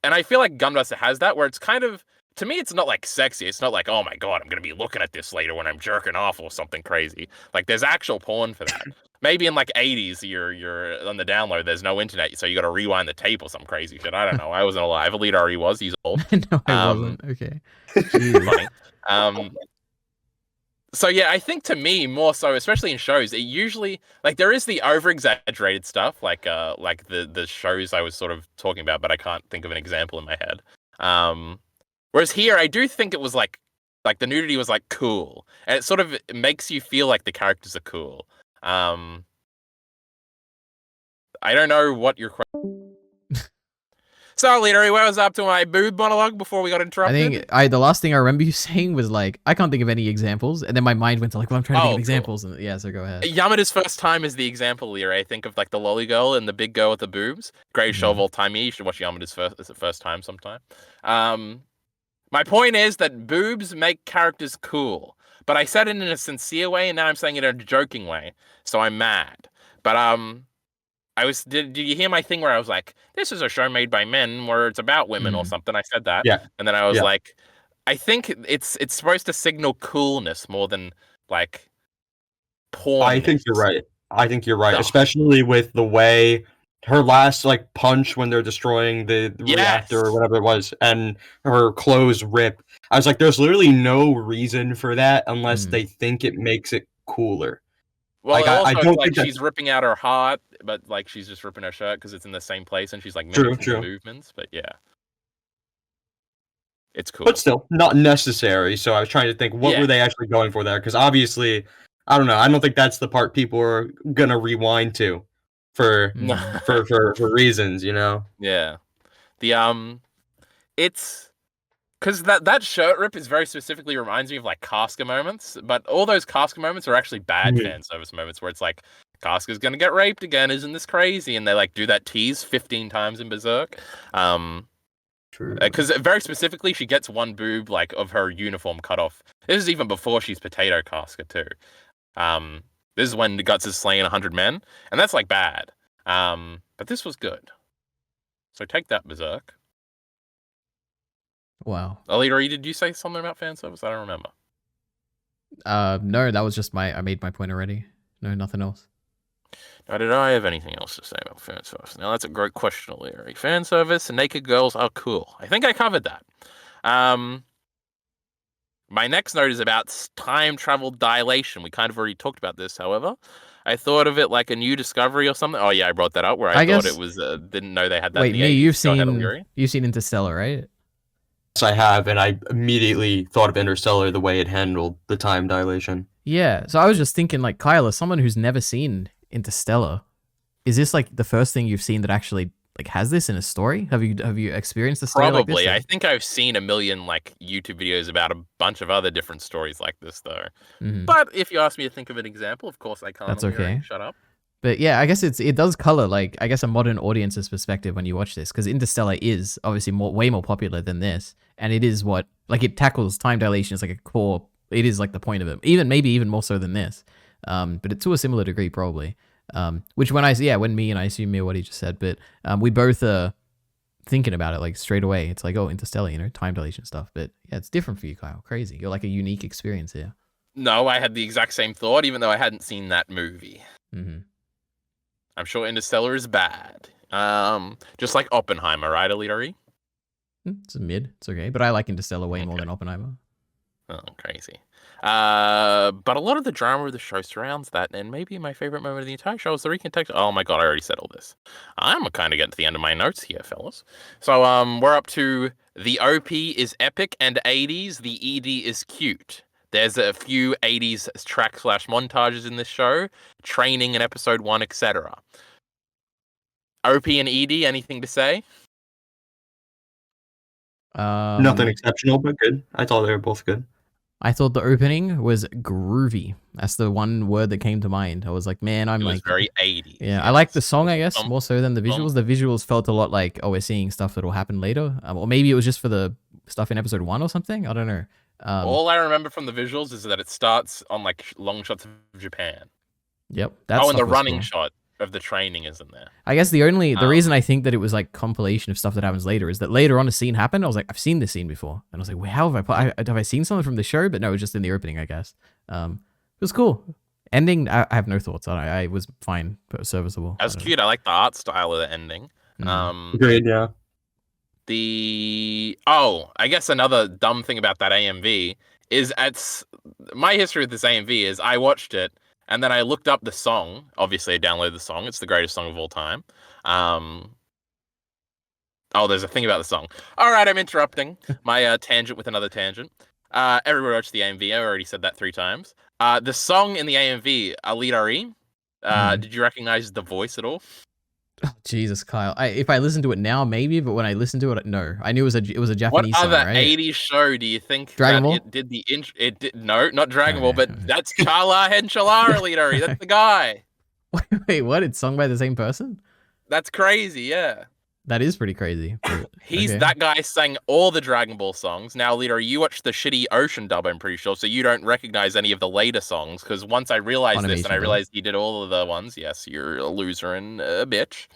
and I feel like Gunbuster has that where it's kind of, to me it's not like sexy. It's not like, oh my god, I'm gonna be looking at this later when I'm jerking off or something crazy. Like there's actual porn for that. Maybe in like 80s you're on the download, there's no internet, so you gotta rewind the tape or some crazy shit. I don't know. I wasn't alive. EliteAri was, he's old. No, I Um wasn't. Okay. Jesus. funny. So yeah, I think to me more so, especially in shows, it usually like there is the over exaggerated stuff, like the shows I was sort of talking about, but I can't think of an example in my head. Whereas here, I do think it was like the nudity was like cool, and it sort of makes you feel like the characters are cool. Um, I don't know what your question. So, Larry, where was I up to my boob monologue before we got I interrupted? think the last thing I remember you saying was like, I can't think of any examples, and then my mind went to like, well, I'm trying to think of Cool. examples, and yeah, so go ahead. Yamada's first time is the example here. I think of like the lolly girl and the big girl with the boobs. Greatest show of all time. You should watch Yamada's first time sometime. My point is that boobs make characters cool, but I said it in a sincere way, and now I'm saying it in a joking way. So I'm mad. But did you hear my thing where I was like, this is a show made by men where it's about women or something? I said that. Yeah. And then I was Yeah. like, I think it's supposed to signal coolness more than like porn. I think you're right. I think you're right, Ugh. especially with the way her last like punch when they're destroying the reactor or whatever it was, and her clothes rip. I was like, there's literally no reason for that unless they think it makes it cooler. Well, Like, I also, it's don't like think she's ripping out her heart, but like she's just ripping her shirt because it's in the same place and she's like True, mimicking the true. movements. But yeah, it's cool. But still, not necessary. So I was trying to think, what Yeah. were they actually going for there? Because obviously, I don't know. I don't think that's the part people are gonna rewind to for for reasons, you know. Yeah. The it's because that shirt rip is very specifically reminds me of like Casca moments, but all those Casca moments are actually bad Mhm. fan service moments where it's like Casca's gonna get raped again, isn't this crazy? And they like do that tease 15 times in Berserk. True. Because very specifically, she gets one boob like of her uniform cut off. This is even before she's Potato Casca too. This is when Guts is slaying 100 men, and that's like bad. But this was good. So take that, Berserk. Wow. EliteAri, did you say something about fan service? I don't remember. No, that was just I made my point already. No, nothing else. Now, did I have anything else to say about fan service? Now, that's a great question, EliteAri. Fan service and naked girls are cool. I think I covered that. My next note is about time travel dilation. We kind of already talked about this, however. I thought of it like a new discovery or something. Oh, yeah, I brought that up where I thought guess, it was, didn't know they had that wait, in the me, 80s. Go ahead, EliteAri. you've seen Interstellar, right? Yes, I have, and I immediately thought of Interstellar the way it handled the time dilation. Yeah, so I was just thinking, like, Kyle, as someone who's never seen Interstellar, is this like the first thing you've seen that actually like has this in a story? Have you experienced a story like this? Probably. I think I've seen a million like YouTube videos about a bunch of other different stories like this, though. But if you ask me to think of an example, of course I can't. That's okay. Shut up. But yeah, I guess it does color like I guess a modern audience's perspective when you watch this, because Interstellar is obviously way more popular than this, and it is what like it tackles time dilation as like a core It is like the point of it. Maybe even more so than this. But it's to a similar degree probably. Which when me and I assume what he just said, but we both are thinking about it like straight away. It's like, oh, Interstellar, time dilation stuff. But yeah, it's different for you, Kyle. Crazy. You're like a unique experience here. No, I had the exact same thought, even though I hadn't seen that movie. Mm-hmm. I'm sure Interstellar is bad. Just like Oppenheimer, right, EliteAri? It's a mid. It's okay. But I like Interstellar way more than Oppenheimer. Oh, crazy. But a lot of the drama of the show surrounds that, and maybe my favorite moment of the entire show is the recontextual. Oh my god, I already said all this. I'm kind of getting to the end of my notes here, fellas. So we're up to the OP is epic and 80s. The ED is cute. There's a few 80s track / montages in this show, training in episode 1, etc. OP and ED, anything to say? Nothing exceptional, but good. I thought they were both good. I thought the opening was groovy. That's the one word that came to mind. I was like, man, It was very 80s. Yeah, I like the song, I guess, more so than the visuals. The visuals felt a lot like, oh, we're seeing stuff that will happen later. Or maybe it was just for the stuff in episode 1 or something. I don't know. All I remember from the visuals is that it starts on like long shots of Japan. Yep. And the running shot of the training is in there. I guess the reason I think that it was like compilation of stuff that happens later is that later on a scene happened. I was like, I've seen this scene before, and I was like, well, how have I seen something from the show? But no, it was just in the opening, I guess. It was cool. Ending, I have no thoughts on it. I was fine, but serviceable. That was cute. I like the art style of the ending. Agreed, yeah. I guess another dumb thing about that AMV is my history with this AMV is I watched it. And then I looked up the song. Obviously, I downloaded the song. It's the greatest song of all time. There's a thing about the song. All right, I'm interrupting my tangent with another tangent. Everybody watched the AMV. I already said that 3 times. The song in the AMV, EliteAri, did you recognize the voice at all? Oh, Jesus, Kyle. If I listen to it now, maybe, but when I listened to it, no. I knew it was a Japanese what song, other right? 80s show do you think Dragon Ball? It did the intro? It did no, not Dragon Ball, but that's Chala Henchalar, EliteAri. That's the guy. Wait, what? It's sung by the same person? That's crazy, yeah. That is pretty crazy. He's that guy sang all the Dragon Ball songs. Now, EliteAri, you watched the shitty Ocean dub, I'm pretty sure, so you don't recognize any of the later songs, because once I realized this and I realized he did all of the ones, yes, you're a loser and a bitch.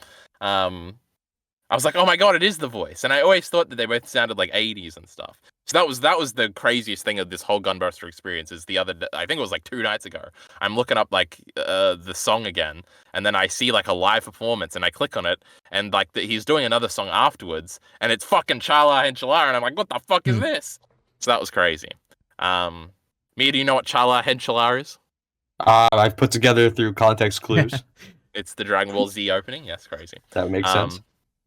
I was like, oh my god, it is the voice. And I always thought that they both sounded like 80s and stuff. So that was the craziest thing of this whole Gunbuster experience is I think it was like 2 nights ago. I'm looking up like the song again, and then I see like a live performance, and I click on it, and like he's doing another song afterwards, and it's fucking Chala Henchalar, and I'm like, what the fuck is this? So that was crazy. Mia, do you know what Chala Henchalar is? I've put together through context clues. It's the Dragon Ball Z opening. Yes, crazy. That makes sense.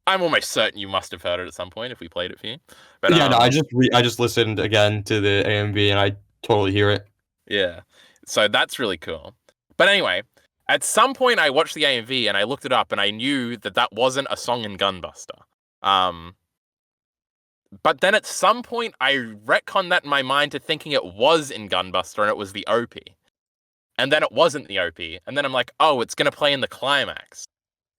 I'm almost certain you must have heard it at some point if we played it for you. But yeah, no, I just listened again to the AMV and I totally hear it. Yeah, so that's really cool. But anyway, at some point I watched the AMV and I looked it up and I knew that wasn't a song in Gunbuster. But then at some point I retconned that in my mind to thinking it was in Gunbuster and it was the OP. And then it wasn't the OP. And then I'm like, oh, it's going to play in the climax.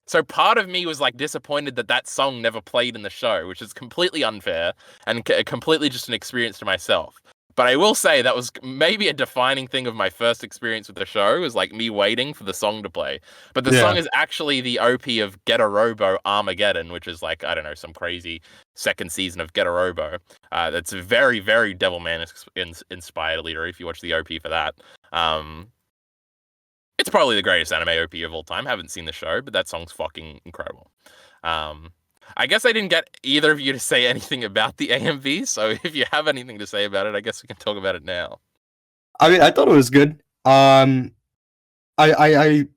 So part of me was like disappointed that song never played in the show, which is completely unfair and completely just an experience to myself. But I will say that was maybe a defining thing of my first experience with the show, was like me waiting for the song to play. But the song is actually the OP of Get a Robo Armageddon, which is like, I don't know, some crazy second season of Get a Robo. That's very, very Devilman inspired, EliteAri, if you watch the OP for that. It's probably the greatest anime OP of all time. Haven't seen the show, but that song's fucking incredible. I guess I didn't get either of you to say anything about the AMV, so if you have anything to say about it, I guess we can talk about it now. I mean, I thought it was good. I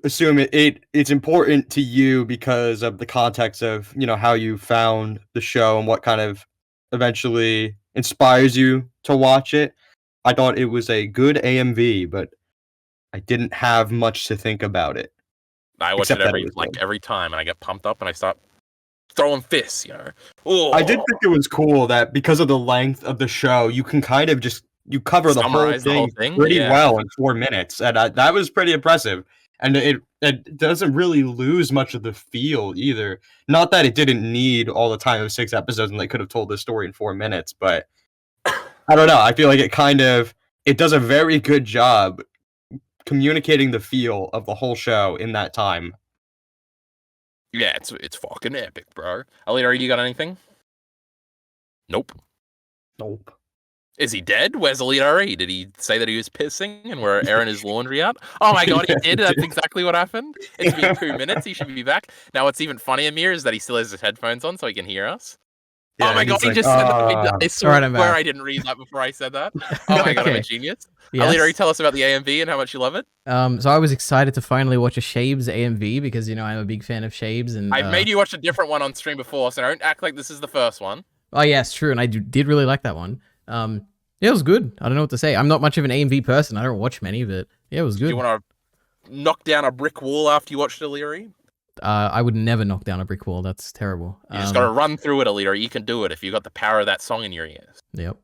assume it's important to you because of the context of, how you found the show and what kind of eventually inspires you to watch it. I thought it was a good AMV, but I didn't have much to think about it. I watch it every time, and I get pumped up, and I start throwing fists. Ooh. I did think it was cool that because of the length of the show, you can kind of just cover the whole thing pretty well in 4 minutes, and that was pretty impressive. And it doesn't really lose much of the feel either. Not that it didn't need all the time of 6 episodes, and they could have told this story in 4 minutes, but I don't know. I feel like it it does a very good job communicating the feel of the whole show in that time. Yeah, it's fucking epic, bro. EliteAri, you got anything? Nope. Nope. Is he dead? Where's EliteAri? Did he say that he was pissing and we're airing his laundry out? Oh my god, he did. That's exactly what happened. It's been 2 minutes. He should be back. Now, what's even funnier, Amir, is that he still has his headphones on so he can hear us. Yeah, oh my god, he's he like, just said that. I swear Alright, I'm back. I didn't read that before I said that. Oh my god, I'm a Okay. genius. Yes. EliteAri, tell us about the AMV and how much you love it. So I was excited to finally watch a Shabes AMV because, you know, I'm a big fan of Shabes. And I've made you watch a different one on stream before, so don't act like this is the first one. Oh, yeah, it's true. And I did really like that one. Yeah, it was good. I don't know what to say. I'm not much of an AMV person. I don't watch many, but yeah, it was Do good. you want to knock down a brick wall after you watched EliteAri? I would never knock down a brick wall. That's terrible. You just got to run through it, EliteAri. You can do it if you got the power of that song in your ears. Yep.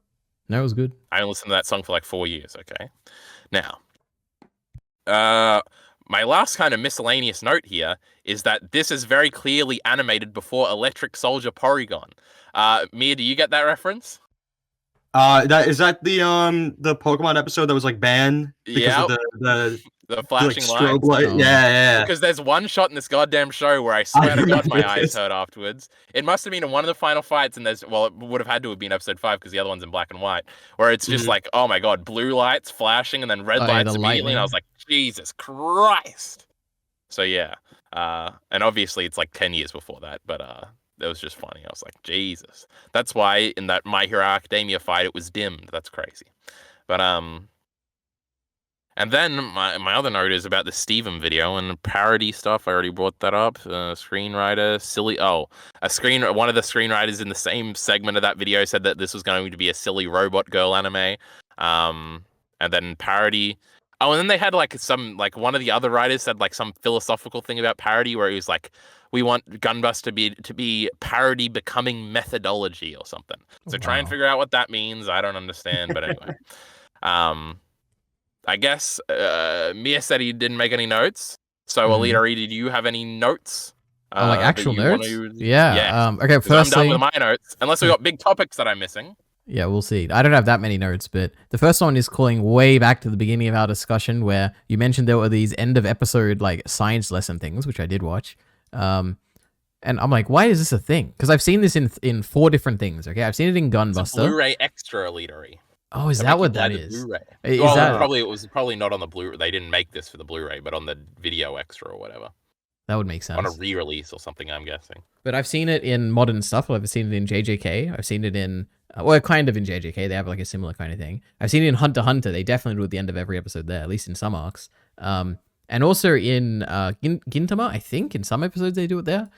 No, it was good. I listened to that song for like 4 years, okay? Now, my last kind of miscellaneous note here is that this is very clearly animated before Electric Soldier Porygon. Mia, do you get that reference? Is that the Pokemon episode that was like banned because of the flashing strobe lights. light? Oh. Yeah. Because there's one shot in this goddamn show where I swear to God my remember eyes this. hurt afterwards. It must have been in one of the final fights, and it would have had to have been episode 5 because the other one's in black and white, where it's just like, oh my god, blue lights flashing and then red Oh, yeah, lights the immediately, and I lightning. was like, Jesus Christ. So yeah, and obviously it's like 10 years before that, but it was just funny. I was like, Jesus. That's why in that My Hero Academia fight it was dimmed. That's crazy. But and then my other note is about the Steven video and parody stuff. I already brought that up. Screenwriter, silly. Oh, one of the screenwriters in the same segment of that video said that this was going to be a silly robot girl anime. And then parody. Oh, and then they had one of the other writers said like some philosophical thing about parody where he was like, we want Gunbuster to be parody becoming methodology or something. So try and Wow. figure out what that means. I don't understand, but anyway. I guess Mia said he didn't make any notes. So EliteAri, did you have any notes? Oh, like that actual you notes? wanna- Yeah. Okay, 'Cause I'm done firstly, with my notes. Unless we got big topics that I'm missing. yeah, we'll see. I don't have that many notes, but the first one is calling way back to the beginning of our discussion where you mentioned there were these end of episode like science lesson things, which I did watch. And I'm like, why is this a thing? Because I've seen this in 4 different things. Okay, I've seen it in It's a Gunbuster. Blu-ray extra EliteAri. Oh, is That that make what you that buy the is? Blu-ray. Is Well, that it was probably not on the Blu-ray. They didn't make this for the Blu-ray, but on the video extra or whatever. that would make sense? On a re-release or something, I'm guessing. But I've seen it in modern stuff. I've seen it in JJK. I've seen it in, well, kind of in JJK. They have like a similar kind of thing. I've seen it in Hunter x Hunter. They definitely do at the end of every episode there, at least in some arcs. And also in Gintama, I think in some episodes they do it there.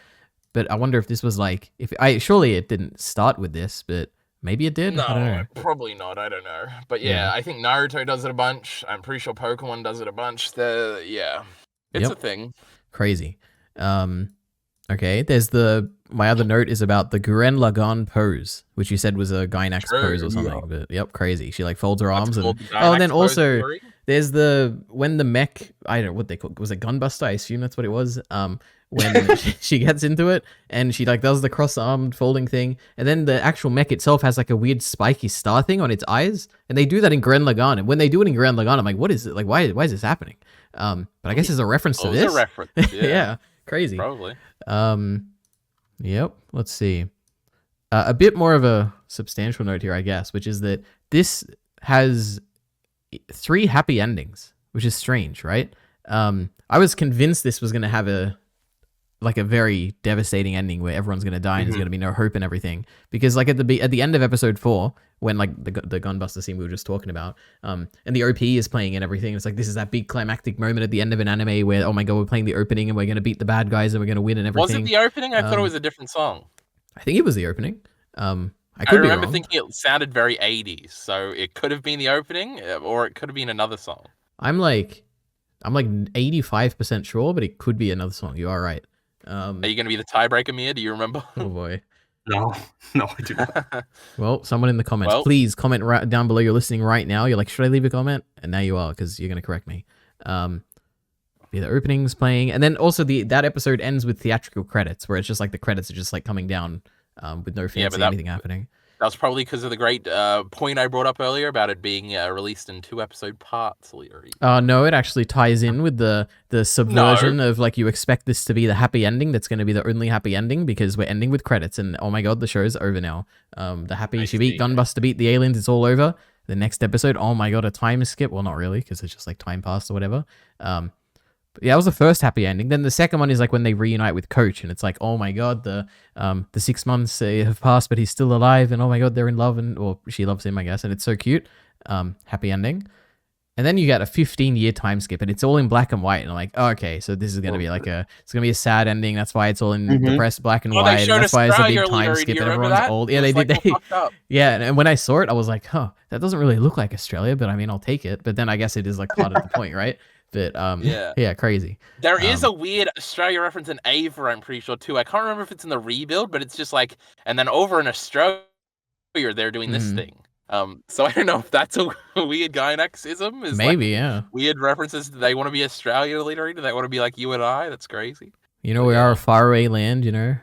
But I wonder if this was like, surely it didn't start with this, but maybe it did. I don't know. No, probably not. I don't know. But yeah, I think Naruto does it a bunch. I'm pretty sure Pokemon does it a bunch. It's a thing. Crazy. Okay, there's my other note is about the Gurren Lagann pose, which you said was a Gynax True, pose or something. yeah. But yep, crazy. She like folds her arms What's and called the oh, and then Gyanax pose also theory? there's when the mech, I don't know what they call, was it Gunbuster? I assume that's what it was. When she gets into it and she like does the cross-armed folding thing, and then the actual mech itself has like a weird spiky star thing on its eyes, and they do that in Gurren Lagann. And when they do it in Gurren Lagann, I'm like, what is it? Like, why is this happening? But I guess it's a reference to Oh, this. it's a reference. Yeah, Yeah, crazy. probably. Yep. Let's see. A bit more of a substantial note here, I guess, which is that this has 3 happy endings, which is strange, right? I was convinced this was going to have a very devastating ending where everyone's going to die and there's going to be no hope and everything. Because like at the end of episode 4, when like the Gunbuster scene we were just talking about, and the OP is playing and everything, it's like this is that big climactic moment at the end of an anime where, oh my god, we're playing the opening and we're going to beat the bad guys and we're going to win and everything. Was it the opening? I thought it was a different song. I think it was the opening. I I could be remember wrong. thinking it sounded very 80s, so it could have been the opening, or it could have been another song. I'm like 85% sure, but it could be another song. You are right. Are you going to be the tiebreaker, Mia? Do you remember? Oh boy. No, I do not. Well, someone in the comments, Well- please comment right down below. You're listening right now. You're like, should I leave a comment? And now you are, because you're going to correct me. The opening's playing, and then also that episode ends with theatrical credits, where it's just like the credits are just like coming down with no fancy anything happening. That was probably because of the great point I brought up earlier about it being released in 2-episode parts. No, it actually ties in with the subversion of like you expect this to be the happy ending. That's going to be the only happy ending because we're ending with credits, and oh my god, the show's over now. The happy she beat Gunbuster, beat the aliens. It's all over. The next episode, oh my god, a time skip. Well, not really, because it's just like time passed or whatever. But yeah, that was the first happy ending. Then the second one is like when they reunite with Coach, and it's like, oh my god, the 6 months have passed, but he's still alive, and oh my god, they're in love, or she loves him, I guess, and it's so cute. Happy ending. And then you get a 15-year time skip, and it's all in black and white. And I'm like, oh, okay, so this is gonna be like it's gonna be a sad ending. That's why it's all in depressed black and white. And that's why it's a big time skip, and everyone's old. Yeah, they did. Yeah, and when I saw it, I was like, huh, that doesn't really look like Australia, but I mean, I'll take it. But then I guess it is like part of the point, right? But yeah, crazy. There is a weird Australia reference in Ava, I'm pretty sure too. I can't remember if it's in the rebuild, but it's just like, and then over in Australia, they're doing this thing. So I don't know if that's a weird Gianaxism. Is maybe, like yeah. Weird references. Do they want to be Australia later? Do they want to be like you and I? That's crazy. You know, we are a faraway land, you know.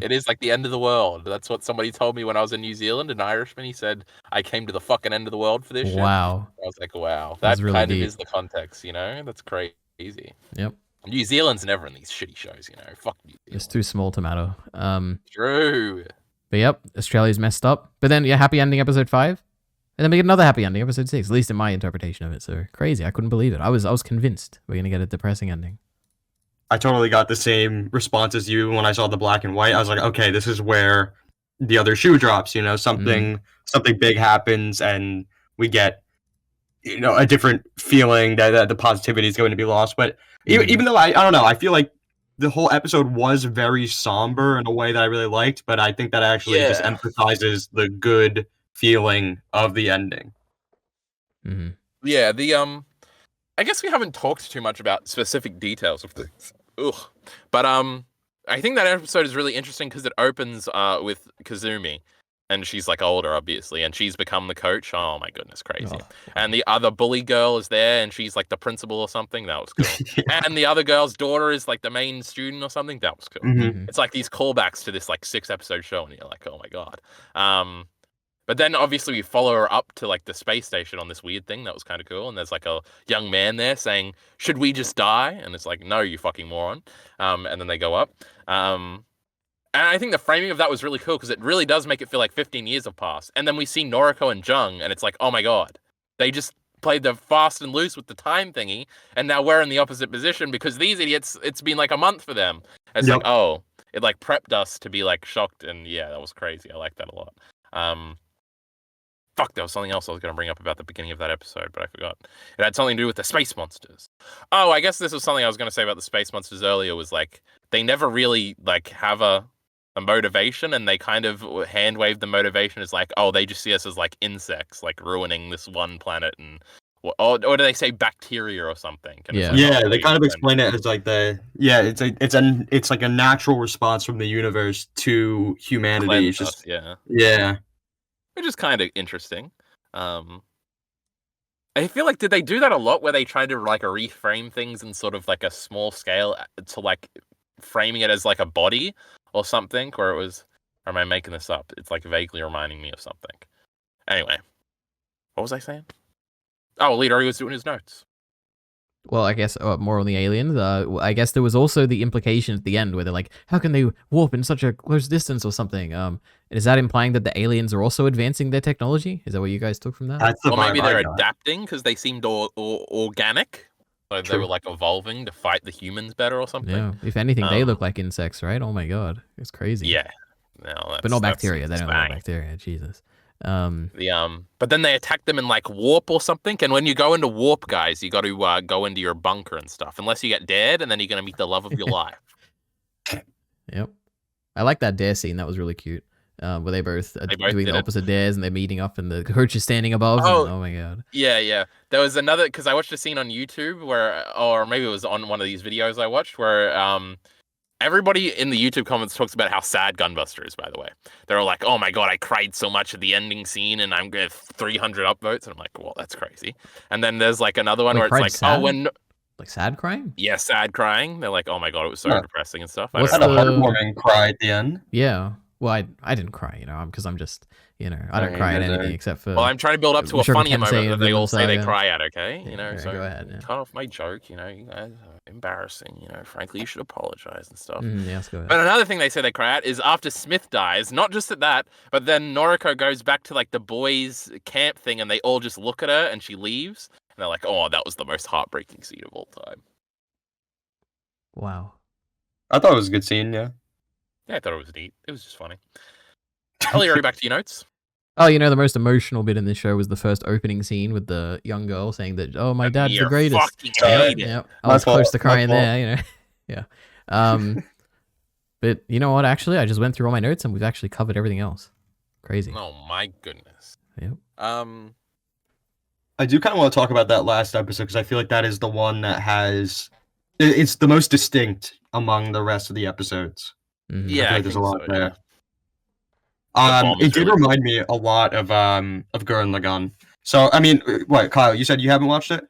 It is like the end of the world. That's what somebody told me when I was in New Zealand. An Irishman, he said, I came to the fucking end of the world for this shit. Wow. I was like, wow. That really kind of is the context, you know? That's crazy. Yep. New Zealand's never in these shitty shows, you know? Fuck New Zealand. It's too small to matter. True. But yep, Australia's messed up. But then, yeah, happy ending episode 5. And then we get another happy ending, episode 6, at least in my interpretation of it. So crazy. I couldn't believe it. I was convinced we're going to get a depressing ending. I totally got the same response as you when I saw the black and white. I was like, okay, this is where the other shoe drops, you know, something big happens and we get, you know, a different feeling that the positivity is going to be lost. But even though I don't know, I feel like the whole episode was very somber in a way that I really liked, but I think that actually just emphasizes the good feeling of the ending. Yeah, I guess we haven't talked too much about specific details of things. But I think that episode is really interesting because it opens with Kazumi, and she's like older, obviously, and she's become the coach. Oh my goodness, crazy! And the other bully girl is there, and she's like the principal or something. That was cool. And the other girl's daughter is like the main student or something. That was cool. It's like these callbacks to this like 6-episode show, and you're like, oh my god. But then obviously we follow her up to like the space station on this weird thing that was kind of cool. And there's like a young man there saying, should we just die? And it's like, no, you fucking moron. And then they go up. And I think the framing of that was really cool because it really does make it feel like 15 years have passed. And then we see Noriko and Jung and it's like, oh my God, they just played the fast and loose with the time thingy. And now we're in the opposite position because these idiots, it's been like a month for them. And it's like, oh, it like prepped us to be like shocked. And yeah, that was crazy. I like that a lot. Fuck, there was something else I was going to bring up about the beginning of that episode, but I forgot. It had something to do with the space monsters. Oh, I guess this was something I was going to say about the space monsters earlier, was like, they never really like have a motivation, and they kind of hand wave the motivation as like, oh, they just see us as like insects, like ruining this one planet, and or do they say bacteria or something? They kind of explain it as like it's like a natural response from the universe to humanity. It's just which is kind of interesting. I feel like, did they do that a lot where they tried to like reframe things in sort of like a small scale to like framing it as like a body or something, or it was, or am I making this up? It's like vaguely reminding me of something. Anyway, what was I saying? Oh, EliteAri was doing his notes. Well, I guess more on the aliens. I guess there was also the implication at the end where they're like, how can they warp in such a close distance or something? Is that implying that the aliens are also advancing their technology? Is that what you guys took from that? Or maybe they're adapting because they seemed organic. So they were like evolving to fight the humans better or something. Yeah, if anything, they look like insects, right? Oh my god, it's crazy. Yeah. No, but no bacteria. They don't have bacteria. Jesus. But then they attack them in like warp or something, and when you go into warp, guys, you got to go into your bunker and stuff, unless you get dared, and then you're gonna meet the love of your life. Yep, I like that dare scene. That was really cute. Where they both doing the opposite dares, and they're meeting up, and the coach is standing above. Oh my god. Yeah. There was another, because I watched a scene on YouTube where, or maybe it was on one of these videos I watched, where everybody in the YouTube comments talks about how sad Gunbuster is, by the way. They're all like, oh my god, I cried so much at the ending scene and I'm going to have 300 upvotes. And I'm like, well, that's crazy. And then there's like another one where it's like, sad? Like sad crying? Yeah, sad crying. They're like, oh my god, it was so depressing and stuff. I had a heartwarming cry at the end. Yeah. Well, I didn't cry, because I'm just You know, I don't cry at anything except for. Well, I'm trying to build up to a Mushoku funnier moment Tensei that and they all Vinland say they Saga. cry at, okay? You know, Yeah, so go ahead, yeah. cut off my joke, you guys are embarrassing, frankly, you should apologize and stuff. Yeah, let's go ahead. But another thing they say they cry at is after Smith dies, not just at that, but then Noriko goes back to like the boys' camp thing and they all just look at her and she leaves. And they're like, oh, that was the most heartbreaking scene of all time. Wow. I thought it was a good scene, yeah. Yeah, I thought it was neat. It was just funny. EliteAri, back to your notes. Oh, the most emotional bit in this show was the first opening scene with the young girl saying that, "Oh, my dad's the greatest." Fucking hate it. Yep. I was close to crying there, Yeah. But you know what? Actually, I just went through all my notes and we've actually covered everything else. Crazy. Oh my goodness. Yep. I do kind of want to talk about that last episode because I feel like that is the one that it's the most distinct among the rest of the episodes. Mhm. Yeah, I think there's a lot so, there. bomb is It did really remind me a lot of Gurren Lagann. So I mean, what, Kyle? You said you haven't watched it?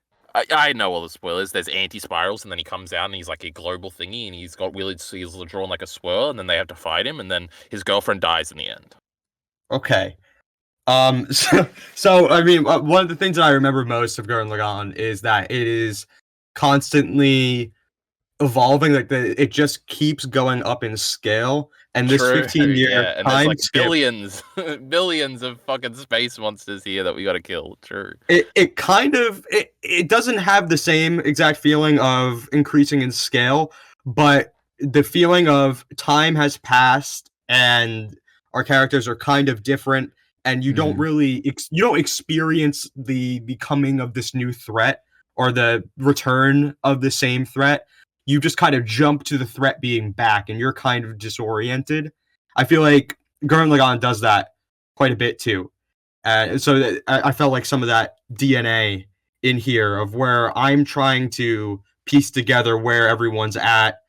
I know all the spoilers. There's anti-spirals, and then he comes out and he's like a global thingy, and he's got he's drawn like a swirl, and then they have to fight him, and then his girlfriend dies in the end. Okay. So I mean, one of the things that I remember most of Gurren Lagann is that it is constantly evolving. Like it just keeps going up in scale. And this 15-year and there's time like skip, billions of fucking space monsters here that we gotta kill. True. It kind of it doesn't have the same exact feeling of increasing in scale, but the feeling of time has passed and our characters are kind of different, and you don't really you don't experience the coming of this new threat or the return of the same threat. You just kind of jump to the threat being back, and you're kind of disoriented. I feel like Gurren Lagann does that quite a bit too. So I felt like some of that DNA in here of where I'm trying to piece together where everyone's at,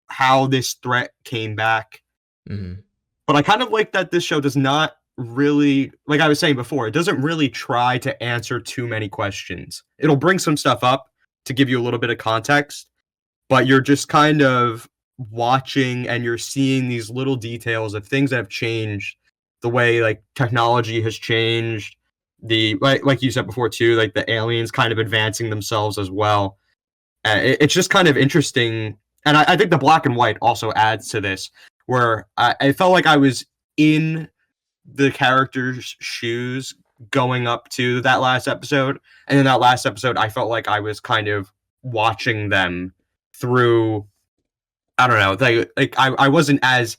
how this threat came back. Mm-hmm. But I kind of like that this show does not really, like I was saying before, it doesn't really try to answer too many questions. It'll bring some stuff up to give you a little bit of context, but you're just kind of watching and you're seeing these little details of things that have changed, the way like technology has changed, the like you said before too, like the aliens kind of advancing themselves as well. It's just kind of interesting, and I think the black and white also adds to this, where I felt like I was in the characters' shoes going up to that last episode, and in that last episode I felt like I was kind of watching them through, I don't know, like I wasn't as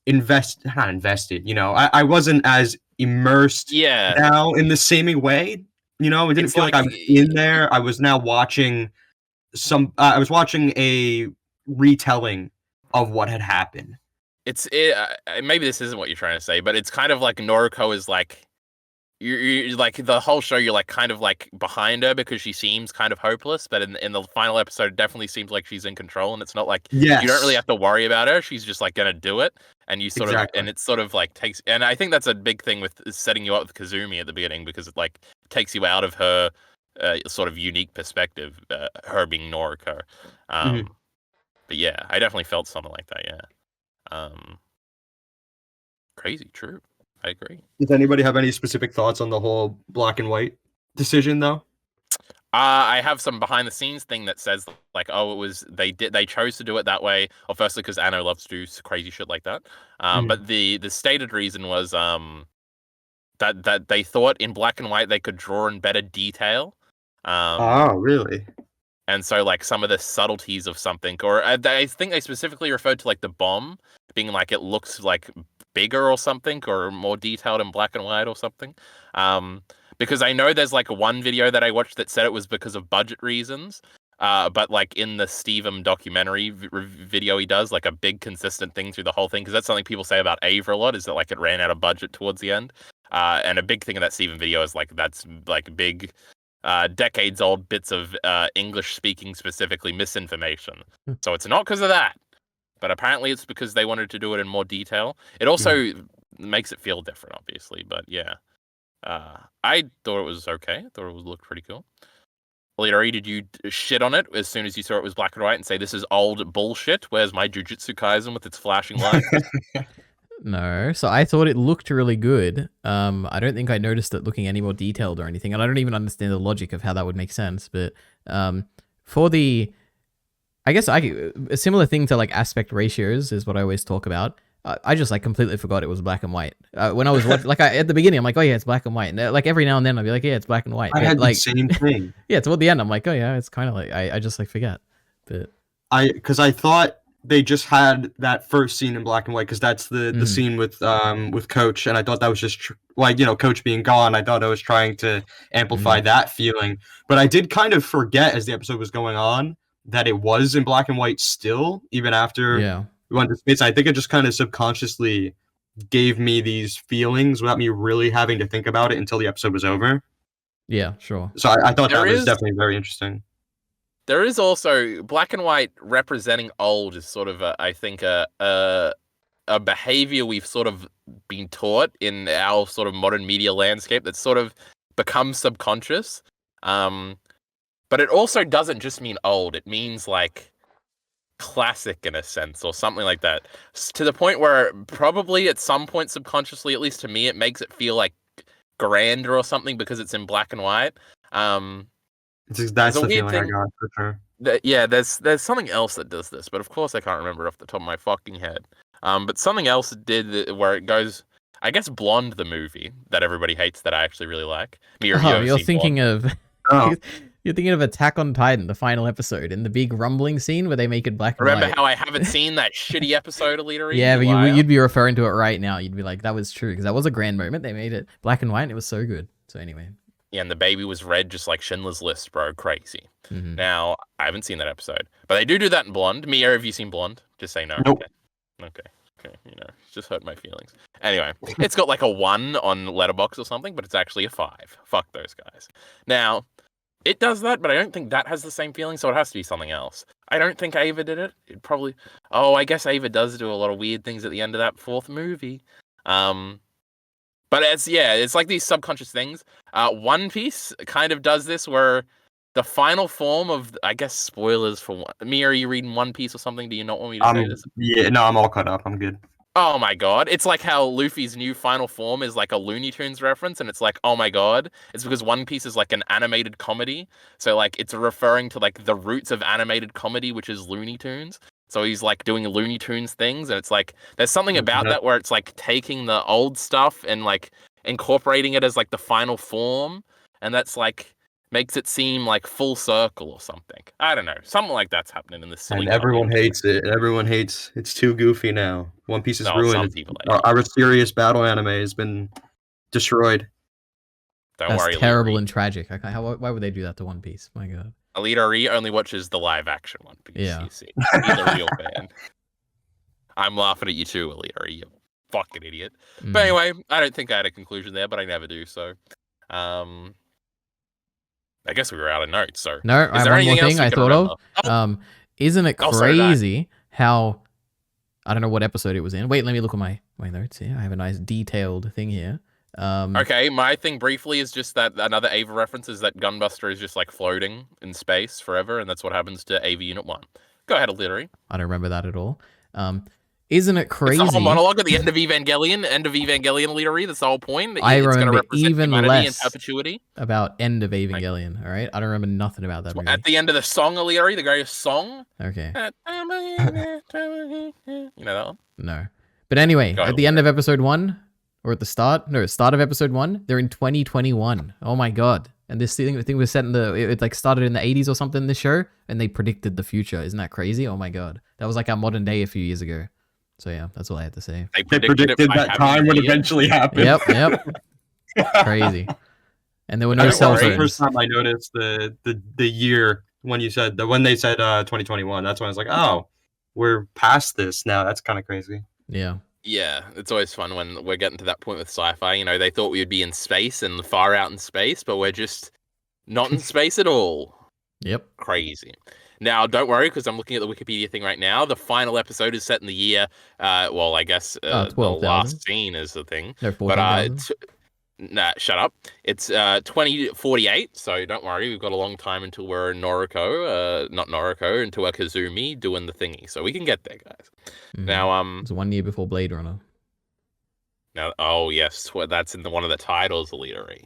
not invested, I wasn't as immersed now in the same way, it didn't feel like I was in there. I was now watching I was watching a retelling of what had happened. Maybe this isn't what you're trying to say, but it's kind of like Noriko is like, you're like the whole show you're like kind of like behind her because she seems kind of hopeless, but in the final episode it definitely seems like she's in control, and it's not like you don't really have to worry about her. She's just like gonna do it, and you sort of, and it sort of like takes, and I think that's a big thing with setting you up with Kazumi at the beginning, because it like takes you out of her sort of unique perspective, her being Noriko. But yeah, I definitely felt something like that. Crazy, true. I agree. Does anybody have any specific thoughts on the whole black and white decision, though? I have some behind the scenes thing that says like, oh, it was they chose to do it that way. Well, firstly, because Anno loves to do crazy shit like that. But the stated reason was that they thought in black and white they could draw in better detail. Oh, really? And so like some of the subtleties of something, or I think they specifically referred to like the bomb being like it looks like bigger or something, or more detailed in black and white or something. Because I know there's like one video that I watched that said it was because of budget reasons. But like in the Steven documentary video he does, like a big consistent thing through the whole thing, because that's something people say about Ava a lot, is that like it ran out of budget towards the end. And a big thing of that Steven video is like that's like big decades old bits of English speaking, specifically misinformation. So it's not because of that, but apparently it's because they wanted to do it in more detail. It also makes it feel different, obviously, but yeah. I thought it was okay. I thought it looked pretty cool. EliteAri, did you shit on it as soon as you saw it was black and white and say this is old bullshit? Where's my Jujutsu Kaisen with its flashing lights? No, so I thought it looked really good. I don't think I noticed it looking any more detailed or anything, and I don't even understand the logic of how that would make sense. But for the, I guess a similar thing to like aspect ratios is what I always talk about. I just like completely forgot it was black and white. When I was watching, like at the beginning, I'm like, oh yeah, it's black and white. And like every now and then, I'll be like, yeah, it's black and white. I But, had like, the same thing. yeah, toward the end, I'm like, oh yeah, it's kind of like I just like forget. But Because I thought they just had that first scene in black and white because that's the Mhm. scene with Coach, and I thought that was just like Coach being gone. I thought I was trying to amplify that feeling, but I did kind of forget as the episode was going on that it was in black and white still, even after yeah, we went to space. I think it just kind of subconsciously gave me these feelings without me really having to think about it until the episode was over. yeah, sure. So I thought There that was is- definitely very interesting. There is also black and white representing old is sort of I think a behavior we've sort of been taught in our sort of modern media landscape that's sort of become subconscious. But it also doesn't just mean old. It means like classic in a sense or something like that. To the point where probably at some point subconsciously, at least to me, it makes it feel like grander or something because it's in black and white. That's a the weird feeling I thing- got for sure. Yeah, there's something else that does this, but of course I can't remember off the top of my fucking head. But something else did where it goes. I guess Blonde, the movie that everybody hates, that I actually really like. You're thinking of Oh. you're thinking of Attack on Titan, the final episode, in the big rumbling scene where they make it black and Remember white. how I haven't seen that shitty episode of EliteAri? Yeah, but liar? you'd be referring to it right now. You'd be like, that was true because that was a grand moment. They made it black and white, and it was so good. So anyway, Yeah, and the baby was red, just like Schindler's List, bro. Crazy. Mhm. Now I haven't seen that episode, but they do that in Blonde. Mia, have you seen Blonde? Just say no. Nope. Okay. Just hurt my feelings. Anyway, it's got like a 1 on Letterboxd or something, but it's actually a 5. Fuck those guys. Now, it does that, but I don't think that has the same feeling, so it has to be something else. I don't think Ava did it. It probably. Oh, I guess Ava does do a lot of weird things at the end of that 4th movie. But it's like these subconscious things. One Piece kind of does this where the final form of, I guess, spoilers for one. Mia, are you reading One Piece or something? Do you not want me to say this? Yeah, no, I'm all caught up. I'm good. Oh my god. It's like how Luffy's new final form is like a Looney Tunes reference, and it's like, oh my god. It's because One Piece is like an animated comedy. So like it's referring to like the roots of animated comedy, which is Looney Tunes. So he's like doing Looney Tunes things, and it's like there's something about that where it's like taking the old stuff and like incorporating it as like the final form, and that's like makes it seem like full circle or something. I don't know. Something like that's happening in this silly And everyone comedy. hates it. Everyone hates it's too goofy now. One Piece is No, ruined. some people hate it. Our serious battle anime has been destroyed. Don't that's worry, terrible EliteAri. and tragic. Why would they do that to One Piece? My god. EliteAri only watches the live action One Piece. Yeah. You see. He's a real fan. I'm laughing at you too, EliteAri, you fucking idiot. Mm. But anyway, I don't think I had a conclusion there, but I never do, so I guess we were out of notes, so No, is I have there one more anything else thing you I can thought remember? of. Isn't it Oh, sorry, that. crazy how I don't know what episode it was in. Wait, let me look at my notes here. I have a nice detailed thing here. Okay, my thing briefly is just that another Ava reference is that Gunbuster is just like floating in space forever, and that's what happens to Ava Unit 1. Go ahead, EliteAri. I don't remember that at all. Isn't it It's crazy? the whole monologue at the end of Evangelion, EliteAri, that's the whole point. That I it's going to remember represent even humanity less. and perpetuity. About end of Evangelion, all right? I don't remember nothing about that movie. At the end of the song, EliteAri, the greatest song. Okay, You know that one? no. But anyway, Go at ahead, the end of episode 1, or at the start of episode 1, they're in 2021. Oh my god. And this thing was set in it like started in the 80s or something, this show, and they predicted the future. Isn't that crazy? Oh my god. That was like our modern day a few years ago. So yeah, that's all I had to say. They They predicted it by that having time a would year. eventually happen. Yep. Crazy. And there were no Don't cell worry. That's the first phones. time I noticed the year when they said 2021. That's when I was like, oh, we're past this now. That's kind of crazy. Yeah. Yeah, it's always fun when we're getting to that point with sci-fi. You know, they thought we would be in space and far out in space, but we're just not in space at all. Yep. Crazy. Now, don't worry, because I'm looking at the Wikipedia thing right now. The final episode is set in the year, well, I guess the 12,000. last scene is the thing. No, But 14,000. nah, shut up. It's 2048, so don't worry. We've got a long time until we're in Noriko, not Noriko, until we're Kazumi doing the thingy. So we can get there, guys. Mhm. Now, It was 1 year before Blade Runner. Now, oh yes, that's in one of the titles, EliteAri.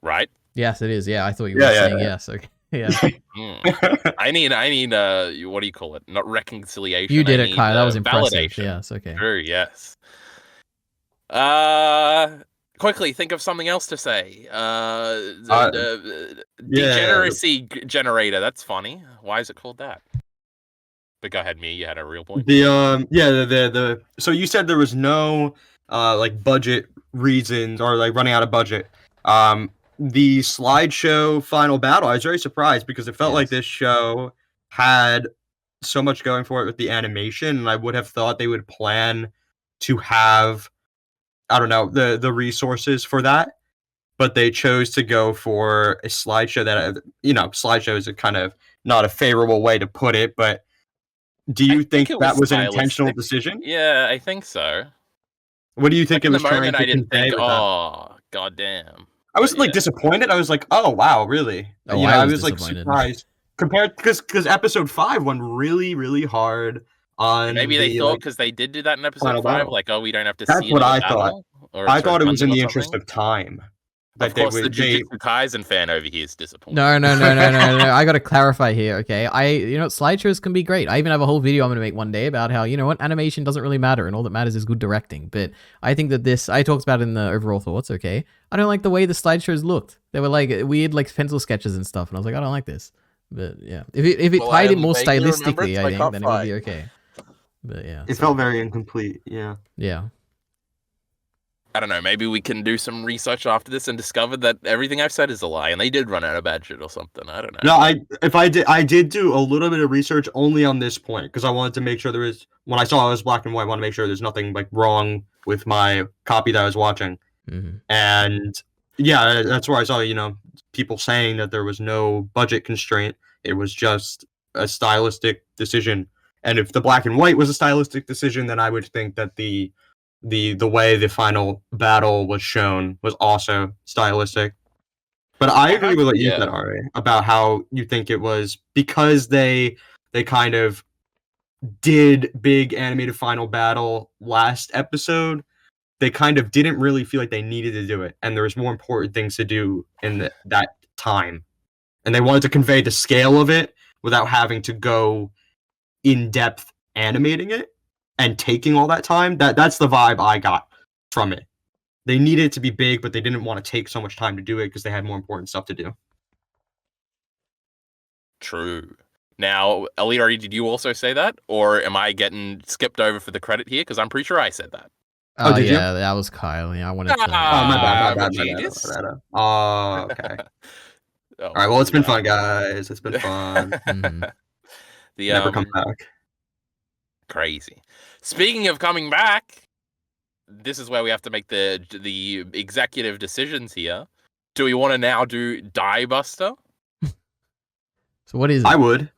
Right? Yes, it is. Yeah, I thought you Yeah, were yeah, saying yeah. yes. Okay. Yeah. I need what do you call it? Not reconciliation. You did I it, need Kai. That was impressive. validation. Yes. Okay. True. Yes. Quickly think of something else to say. Yeah. Degeneracy generator. That's funny. Why is it called that? But go ahead, me. You had a real point. The so you said there was no like budget reasons or like running out of budget. The slideshow final battle, I was very surprised because it felt like Yes. this show had so much going for it with the animation, and I would have thought they would plan to have, I don't know, the resources for that, but they chose to go for a slideshow that, slideshow is a kind of not a favorable way to put it, but do I you think think it that was was an intentional stylistic. decision? Yeah, I think so. What do you Like think it in the was trying moment, I to didn't convey think, with that? "Oh, goddamn." I But was like yeah, disappointed. I was like, "Oh wow, really?" Oh, I I was was like disappointed. surprised compared because episode 5 went really really hard and on maybe they the thought like because they did do that in episode final 5, battle. like, oh, we don't have to That's see what another I thought. battle, or I it's thought it was redundant in or the interest something. of time Of that course, the they Jujutsu Kaisen fan over here is disappointed. No. I got to clarify here, okay? Slideshows can be great. I even have a whole video I'm going to make one day about how, animation doesn't really matter and all that matters is good directing. But I think that I talked about it in the overall thoughts, okay? I don't like the way the slideshows looked. They were like weird, like pencil sketches and stuff. And I was like, I don't like this. But yeah, if it Well, tied I it more vaguely remember stylistically, it's I my think, top then it would be 5. okay. But yeah. it so, felt very incomplete. Yeah. Yeah. I don't know. Maybe we can do some research after this and discover that everything I've said is a lie, and they did run out of bad shit or something. I don't know. No, I did do a little bit of research only on this point because I wanted to make sure there was, when I saw it was black and white, I want to make sure there's nothing like wrong with my copy that I was watching. Mm-hmm. And yeah, that's where I saw, people saying that there was no budget constraint. It was just a stylistic decision. And if the black and white was a stylistic decision, then I would think that the way the final battle was shown was also stylistic. But I agree with what you said, Ari, about how you think it was because they kind of did big animated final battle last episode. They kind of didn't really feel like they needed to do it, and there was more important things to do in that time. And they wanted to convey the scale of it without having to go in depth animating it and taking all that time. That's the vibe I got from it. They needed it to be big, but they didn't want to take so much time to do it because they had more important stuff to do. True. Now, EliteAri, did you also say that, or am I getting skipped over for the credit here? Because I'm pretty sure I said that. Oh, did you? yeah, that was Kyle. Yeah, I wanted to. Oh, my bad. Genius. Oh, okay. Oh, All right. Well, it's been fun, guys. It's been fun. Mhm. The Never come back. Crazy. Speaking of coming back, this is where we have to make the executive decisions here. Do we want to now do Diebuster? So what is it? I would.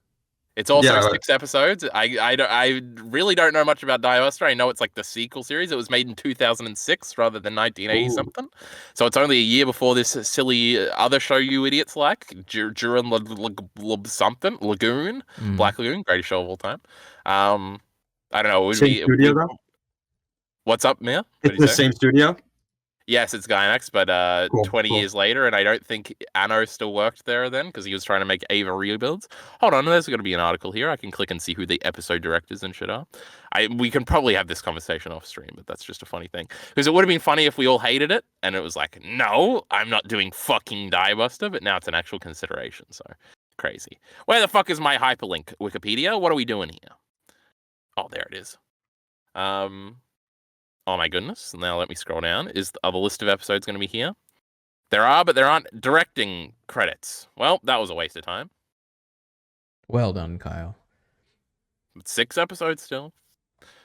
It's also Yeah, 6 episodes. I really don't know much about Diebuster. I know it's like the sequel series. It was made in 2006 rather than 1980 something. So it's only a year before this silly other show you idiots like, Duran something, Lagoon, Black Lagoon, greatest show of all time. I don't know. It would Same be studio, though? What's up, Mia? It's the same studio? Yes, it's Gianax, but 20 years later, and I don't think Anno still worked there then because he was trying to make Ava rebuilds. Hold on, there's going to be an article here. I can click and see who the episode directors and shit are. We can probably have this conversation off stream, but that's just a funny thing. Because it would have been funny if we all hated it, and it was like, no, I'm not doing fucking Diebuster, but now it's an actual consideration, so crazy. Where the fuck is my hyperlink? Wikipedia? What are we doing here? Oh, there it is. Oh my goodness. Now let me scroll down. Is the other list of episodes going to be here? There are, but there aren't directing credits. Well, that was a waste of time. Well done, Kyle. 6 episodes still.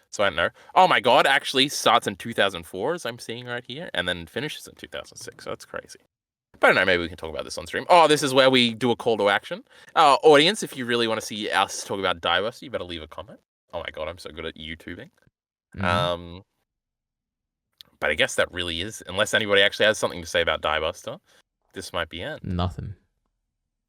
So I don't know. Oh my god, actually starts in 2004, as I'm seeing right here, and then finishes in 2006. So that's crazy. But I don't know, maybe we can talk about this on stream. Oh, this is where we do a call to action. Audience, if you really want to see us talk about Diebuster, you better leave a comment. Oh my god, I'm so good at YouTubing. But I guess that really is, unless anybody actually has something to say about Diebuster, this might be it. Nothing.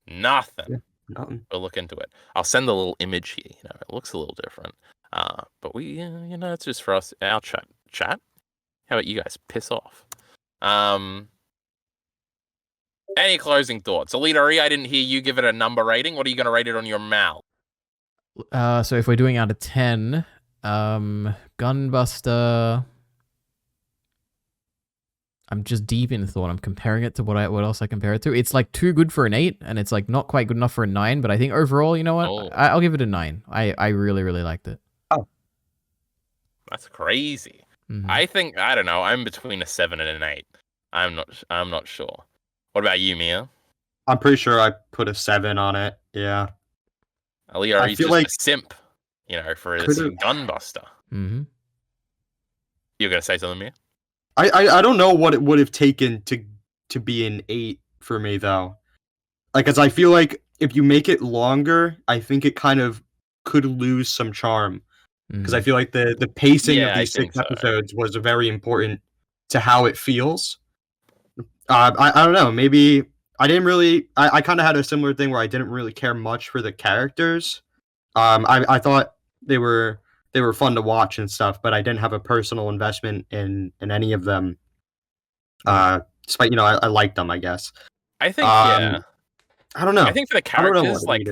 Nothing. Yeah, nothing. We'll look into it. I'll send the little image here. It looks a little different. But it's just for us, our chat. Chat. How about you guys? Piss off. Any closing thoughts? EliteAri, I didn't hear you give it a number rating. What are you going to rate it on your mal? So if we're doing out of 10, Gunbuster. I'm just deep in thought. I'm comparing it to what else I compare it to. It's like too good for an 8, and it's like not quite good enough for a 9. But I think overall, you know what? Oh. I'll give it a 9. I really, really liked it. Oh, that's crazy. Mm-hmm. I don't know. I'm between a 7 and an 8. I'm not sure. What about you, Mia? I'm pretty sure I put a 7 on it. Yeah. EliteAri's just like a simp, for this Gunbuster. Mm-hmm. You're gonna say something, Mia? I don't know what it would have taken to be an 8 for me though. Like, as I feel like if you make it longer, I think it kind of could lose some charm. Because I feel like the pacing of these 6 episodes was very important to how it feels. I don't know. Maybe I didn't really. I kind of had a similar thing where I didn't really care much for the characters. I thought they were fun to watch and stuff, but I didn't have a personal investment in any of them. Despite I liked them, I guess. I think I don't know. I think for the characters, like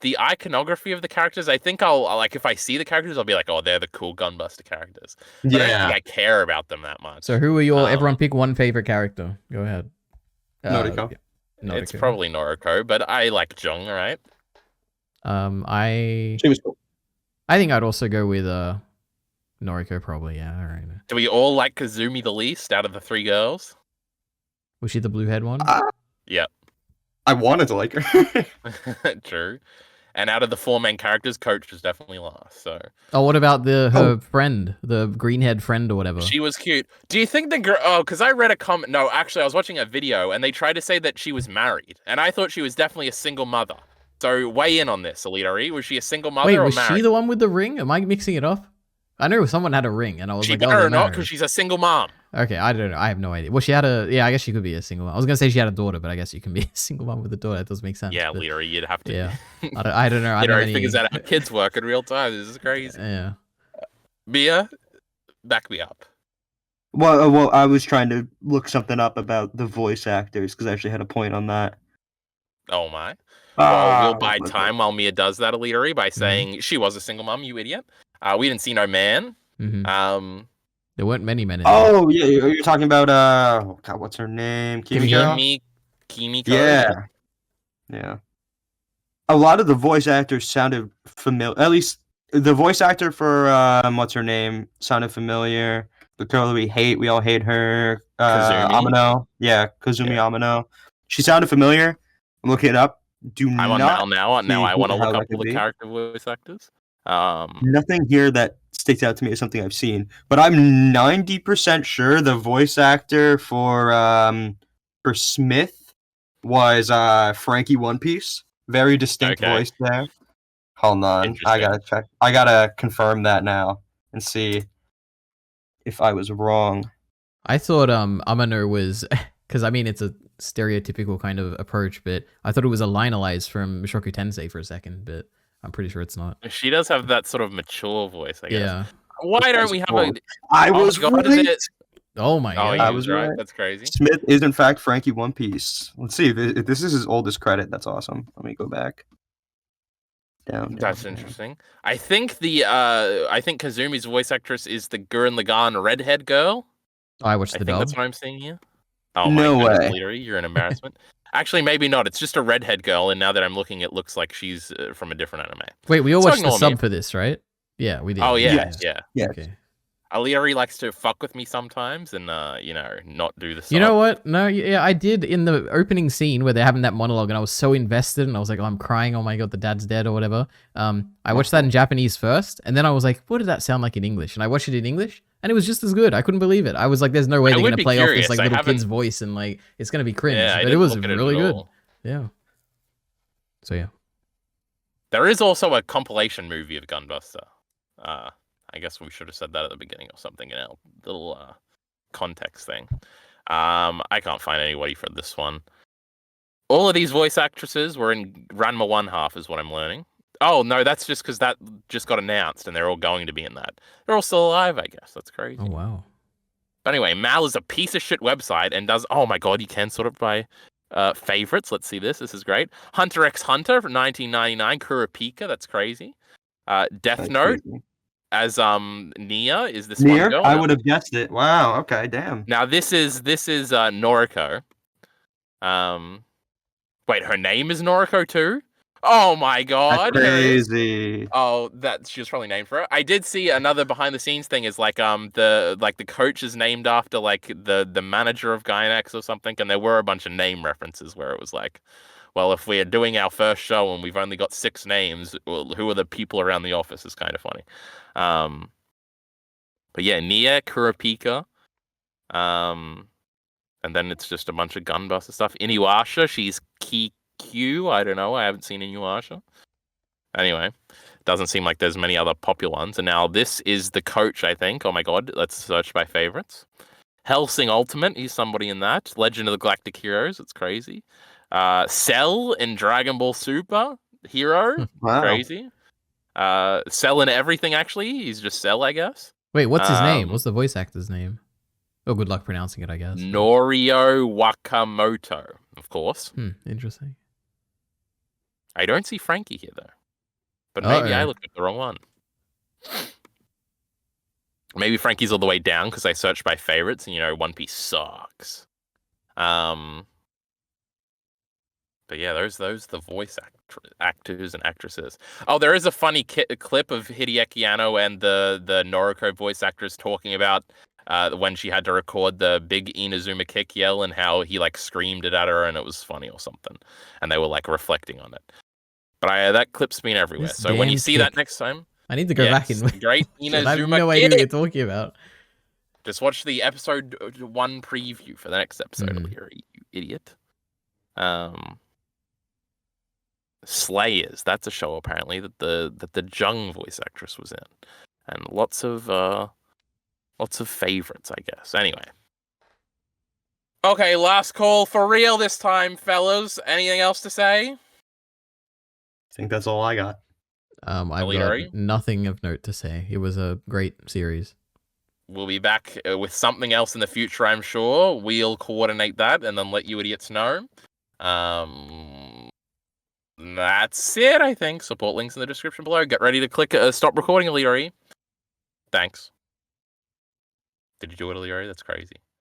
the iconography of the characters, I think I'll like if I see the characters, I'll be like, oh, they're the cool Gunbuster characters. But I don't think I care about them that much. So who are your? Everyone pick one favorite character. Go ahead. Noriko. Noriko. It's probably Noriko, but I like Jung, right? She was cool. I think I'd also go with Noriko, probably. Yeah, all right. Do we all like Kazumi the least out of the 3 girls? Was she the blue head one? Yep. I wanted to like her. True. And out of the 4 main characters, Coach was definitely last. So. Oh, what about her friend, the green-haired friend or whatever? She was cute. Do you think the girl? Oh, because I read a comment. No, actually, I was watching a video, and they tried to say that she was married, and I thought she was definitely a single mother. So weigh in on this, EliteAri. Was she a single mother or married? Wait, was she the one with the ring? Am I mixing it up? I know someone had a ring, and I was she like, better not, because she's a single mom. Okay, I don't know. I have no idea. Well, she had I guess she could be a single mom. I was going to say she had a daughter, but I guess you can be a single mom with a daughter. That does make sense. Yeah, EliteAri, you'd have to. Yeah. I don't know. EliteAri figures out how kids work in real time. This is crazy. Yeah. Mia, back me up. Well, I was trying to look something up about the voice actors, because I actually had a point on that. Oh, my. Well, we'll buy time while Mia does that, EliteAri, by saying she was a single mom, you idiot. We didn't see no man. Mm-hmm. There weren't many men in there. Yeah, you're talking about oh god, what's her name? Kimiko. Yeah. A lot of the voice actors sounded familiar. At least the voice actor for what's her name sounded familiar. The girl that we all hate her. Kazumi. Amino. Yeah, Kazumi Amino. She sounded familiar. I'm looking it up. I'm on Mal now. Now I want to look up all the character voice actors. Nothing here that sticks out to me as something I've seen, but I'm 90% sure the voice actor for Smith was Frankie One Piece. Very distinct voice there. Hold on, I gotta check. I gotta confirm that now and see if I was wrong. I thought Amano was, because I mean it's a stereotypical kind of approach, but I thought it was a Linealize from Mushoku Tensei for a second, but I'm pretty sure it's not. She does have that sort of mature voice, I guess. Yeah. Why don't we have a... I was right! Oh my god. I was right. That's crazy. Smith is in fact Frankie One Piece. Let's see if this is his oldest credit. That's awesome. Let me go back. Down. That's interesting. I think Kazumi's voice actress is the Gurren Lagann redhead girl. Oh, I watched the dub. That's what I'm seeing here. Oh no my way. EliteAri, you're an embarrassment. Actually, maybe not. It's just a redhead girl, and now that I'm looking, it looks like she's from a different anime. Wait, we all watched the sub for this, right? Yeah, we did. Oh yeah. Okay. EliteAri likes to fuck with me sometimes, and not do the sub. You know what? No, yeah, I did in the opening scene where they're having that monologue, and I was so invested, and I was like, oh, I'm crying. Oh my god, the dad's dead or whatever. I watched that in Japanese first, and then I was like, what did that sound like in English? And I watched it in English, and it was just as good. I couldn't believe it. I was like, there's no way they're gonna play off this like little kid's voice, and like it's gonna be cringe. Yeah, but it was really good. Yeah. So yeah. There is also a compilation movie of Gunbuster. I guess we should have said that at the beginning or something in our little context thing. I can't find anybody for this one. All of these voice actresses were in Ranma 1 half, is what I'm learning. Oh no, that's just because that just got announced, and they're all going to be in that. They're all still alive, I guess. That's crazy. Oh wow. But anyway, Mal is a piece of shit website and does. Oh my god, you can sort of buy favorites. Let's see this. This is great. Hunter x Hunter from 1999. Kurapika. That's crazy. Death That's Note crazy. as Nia is this one Nier? girl. I would have guessed it. Wow. Okay. Damn. Now this is Noriko. Wait, her name is Noriko too? Oh my god. That's crazy. Oh, that she was probably named for it. I did see another behind the scenes thing is like the coach is named after like the manager of Gianax or something, and there were a bunch of name references where it was like, well, if we're doing our first show and we've only got 6 names, well, who are the people around the office is kind of funny. But yeah, Nia, Kurapika, and then it's just a bunch of Gunbuster stuff. Inuyasha, she's Q. I don't know. I haven't seen Inuyasha. Anyway, doesn't seem like there's many other popular ones. And now this is the coach, I think. Oh my god, let's search by favorites. Hellsing Ultimate, he's somebody in that. Legend of the Galactic Heroes, it's crazy. Cell in Dragon Ball Super, Hero, Wow. crazy. Cell in everything, actually. He's just Cell, I guess. Wait, what's his name? What's the voice actor's name? Oh, good luck pronouncing it, I guess. Norio Wakamoto, of course. Interesting. I don't see Frankie here, though. But maybe I looked at the wrong one. Maybe Frankie's all the way down because I searched by favorites, and One Piece sucks. But yeah, those the voice actors and actresses. Oh, there is a funny clip of Hideaki Anno and the Noriko voice actress talking about when she had to record the big Inazuma kick yell and how he like screamed it at her and it was funny or something, and they were like reflecting on it. But that clip's been everywhere. This So when you damn see kick. that next time, I need to go back and great Inazuma. I have no idea what you're talking about. Just watch the episode 1 preview for the next episode. You idiot. Slayers. That's a show apparently that the Jung voice actress was in, and lots of favorites, I guess. Anyway. Okay, last call for real this time, fellas. Anything else to say? I think that's all I got. I've EliteAri? got nothing of note to say. It was a great series. We'll be back with something else in the future, I'm sure. We'll coordinate that and then let you idiots know. That's it, I think. Support links in the description below. Get ready to click stop recording, EliteAri. Thanks. Did you do it, EliteAri? That's crazy.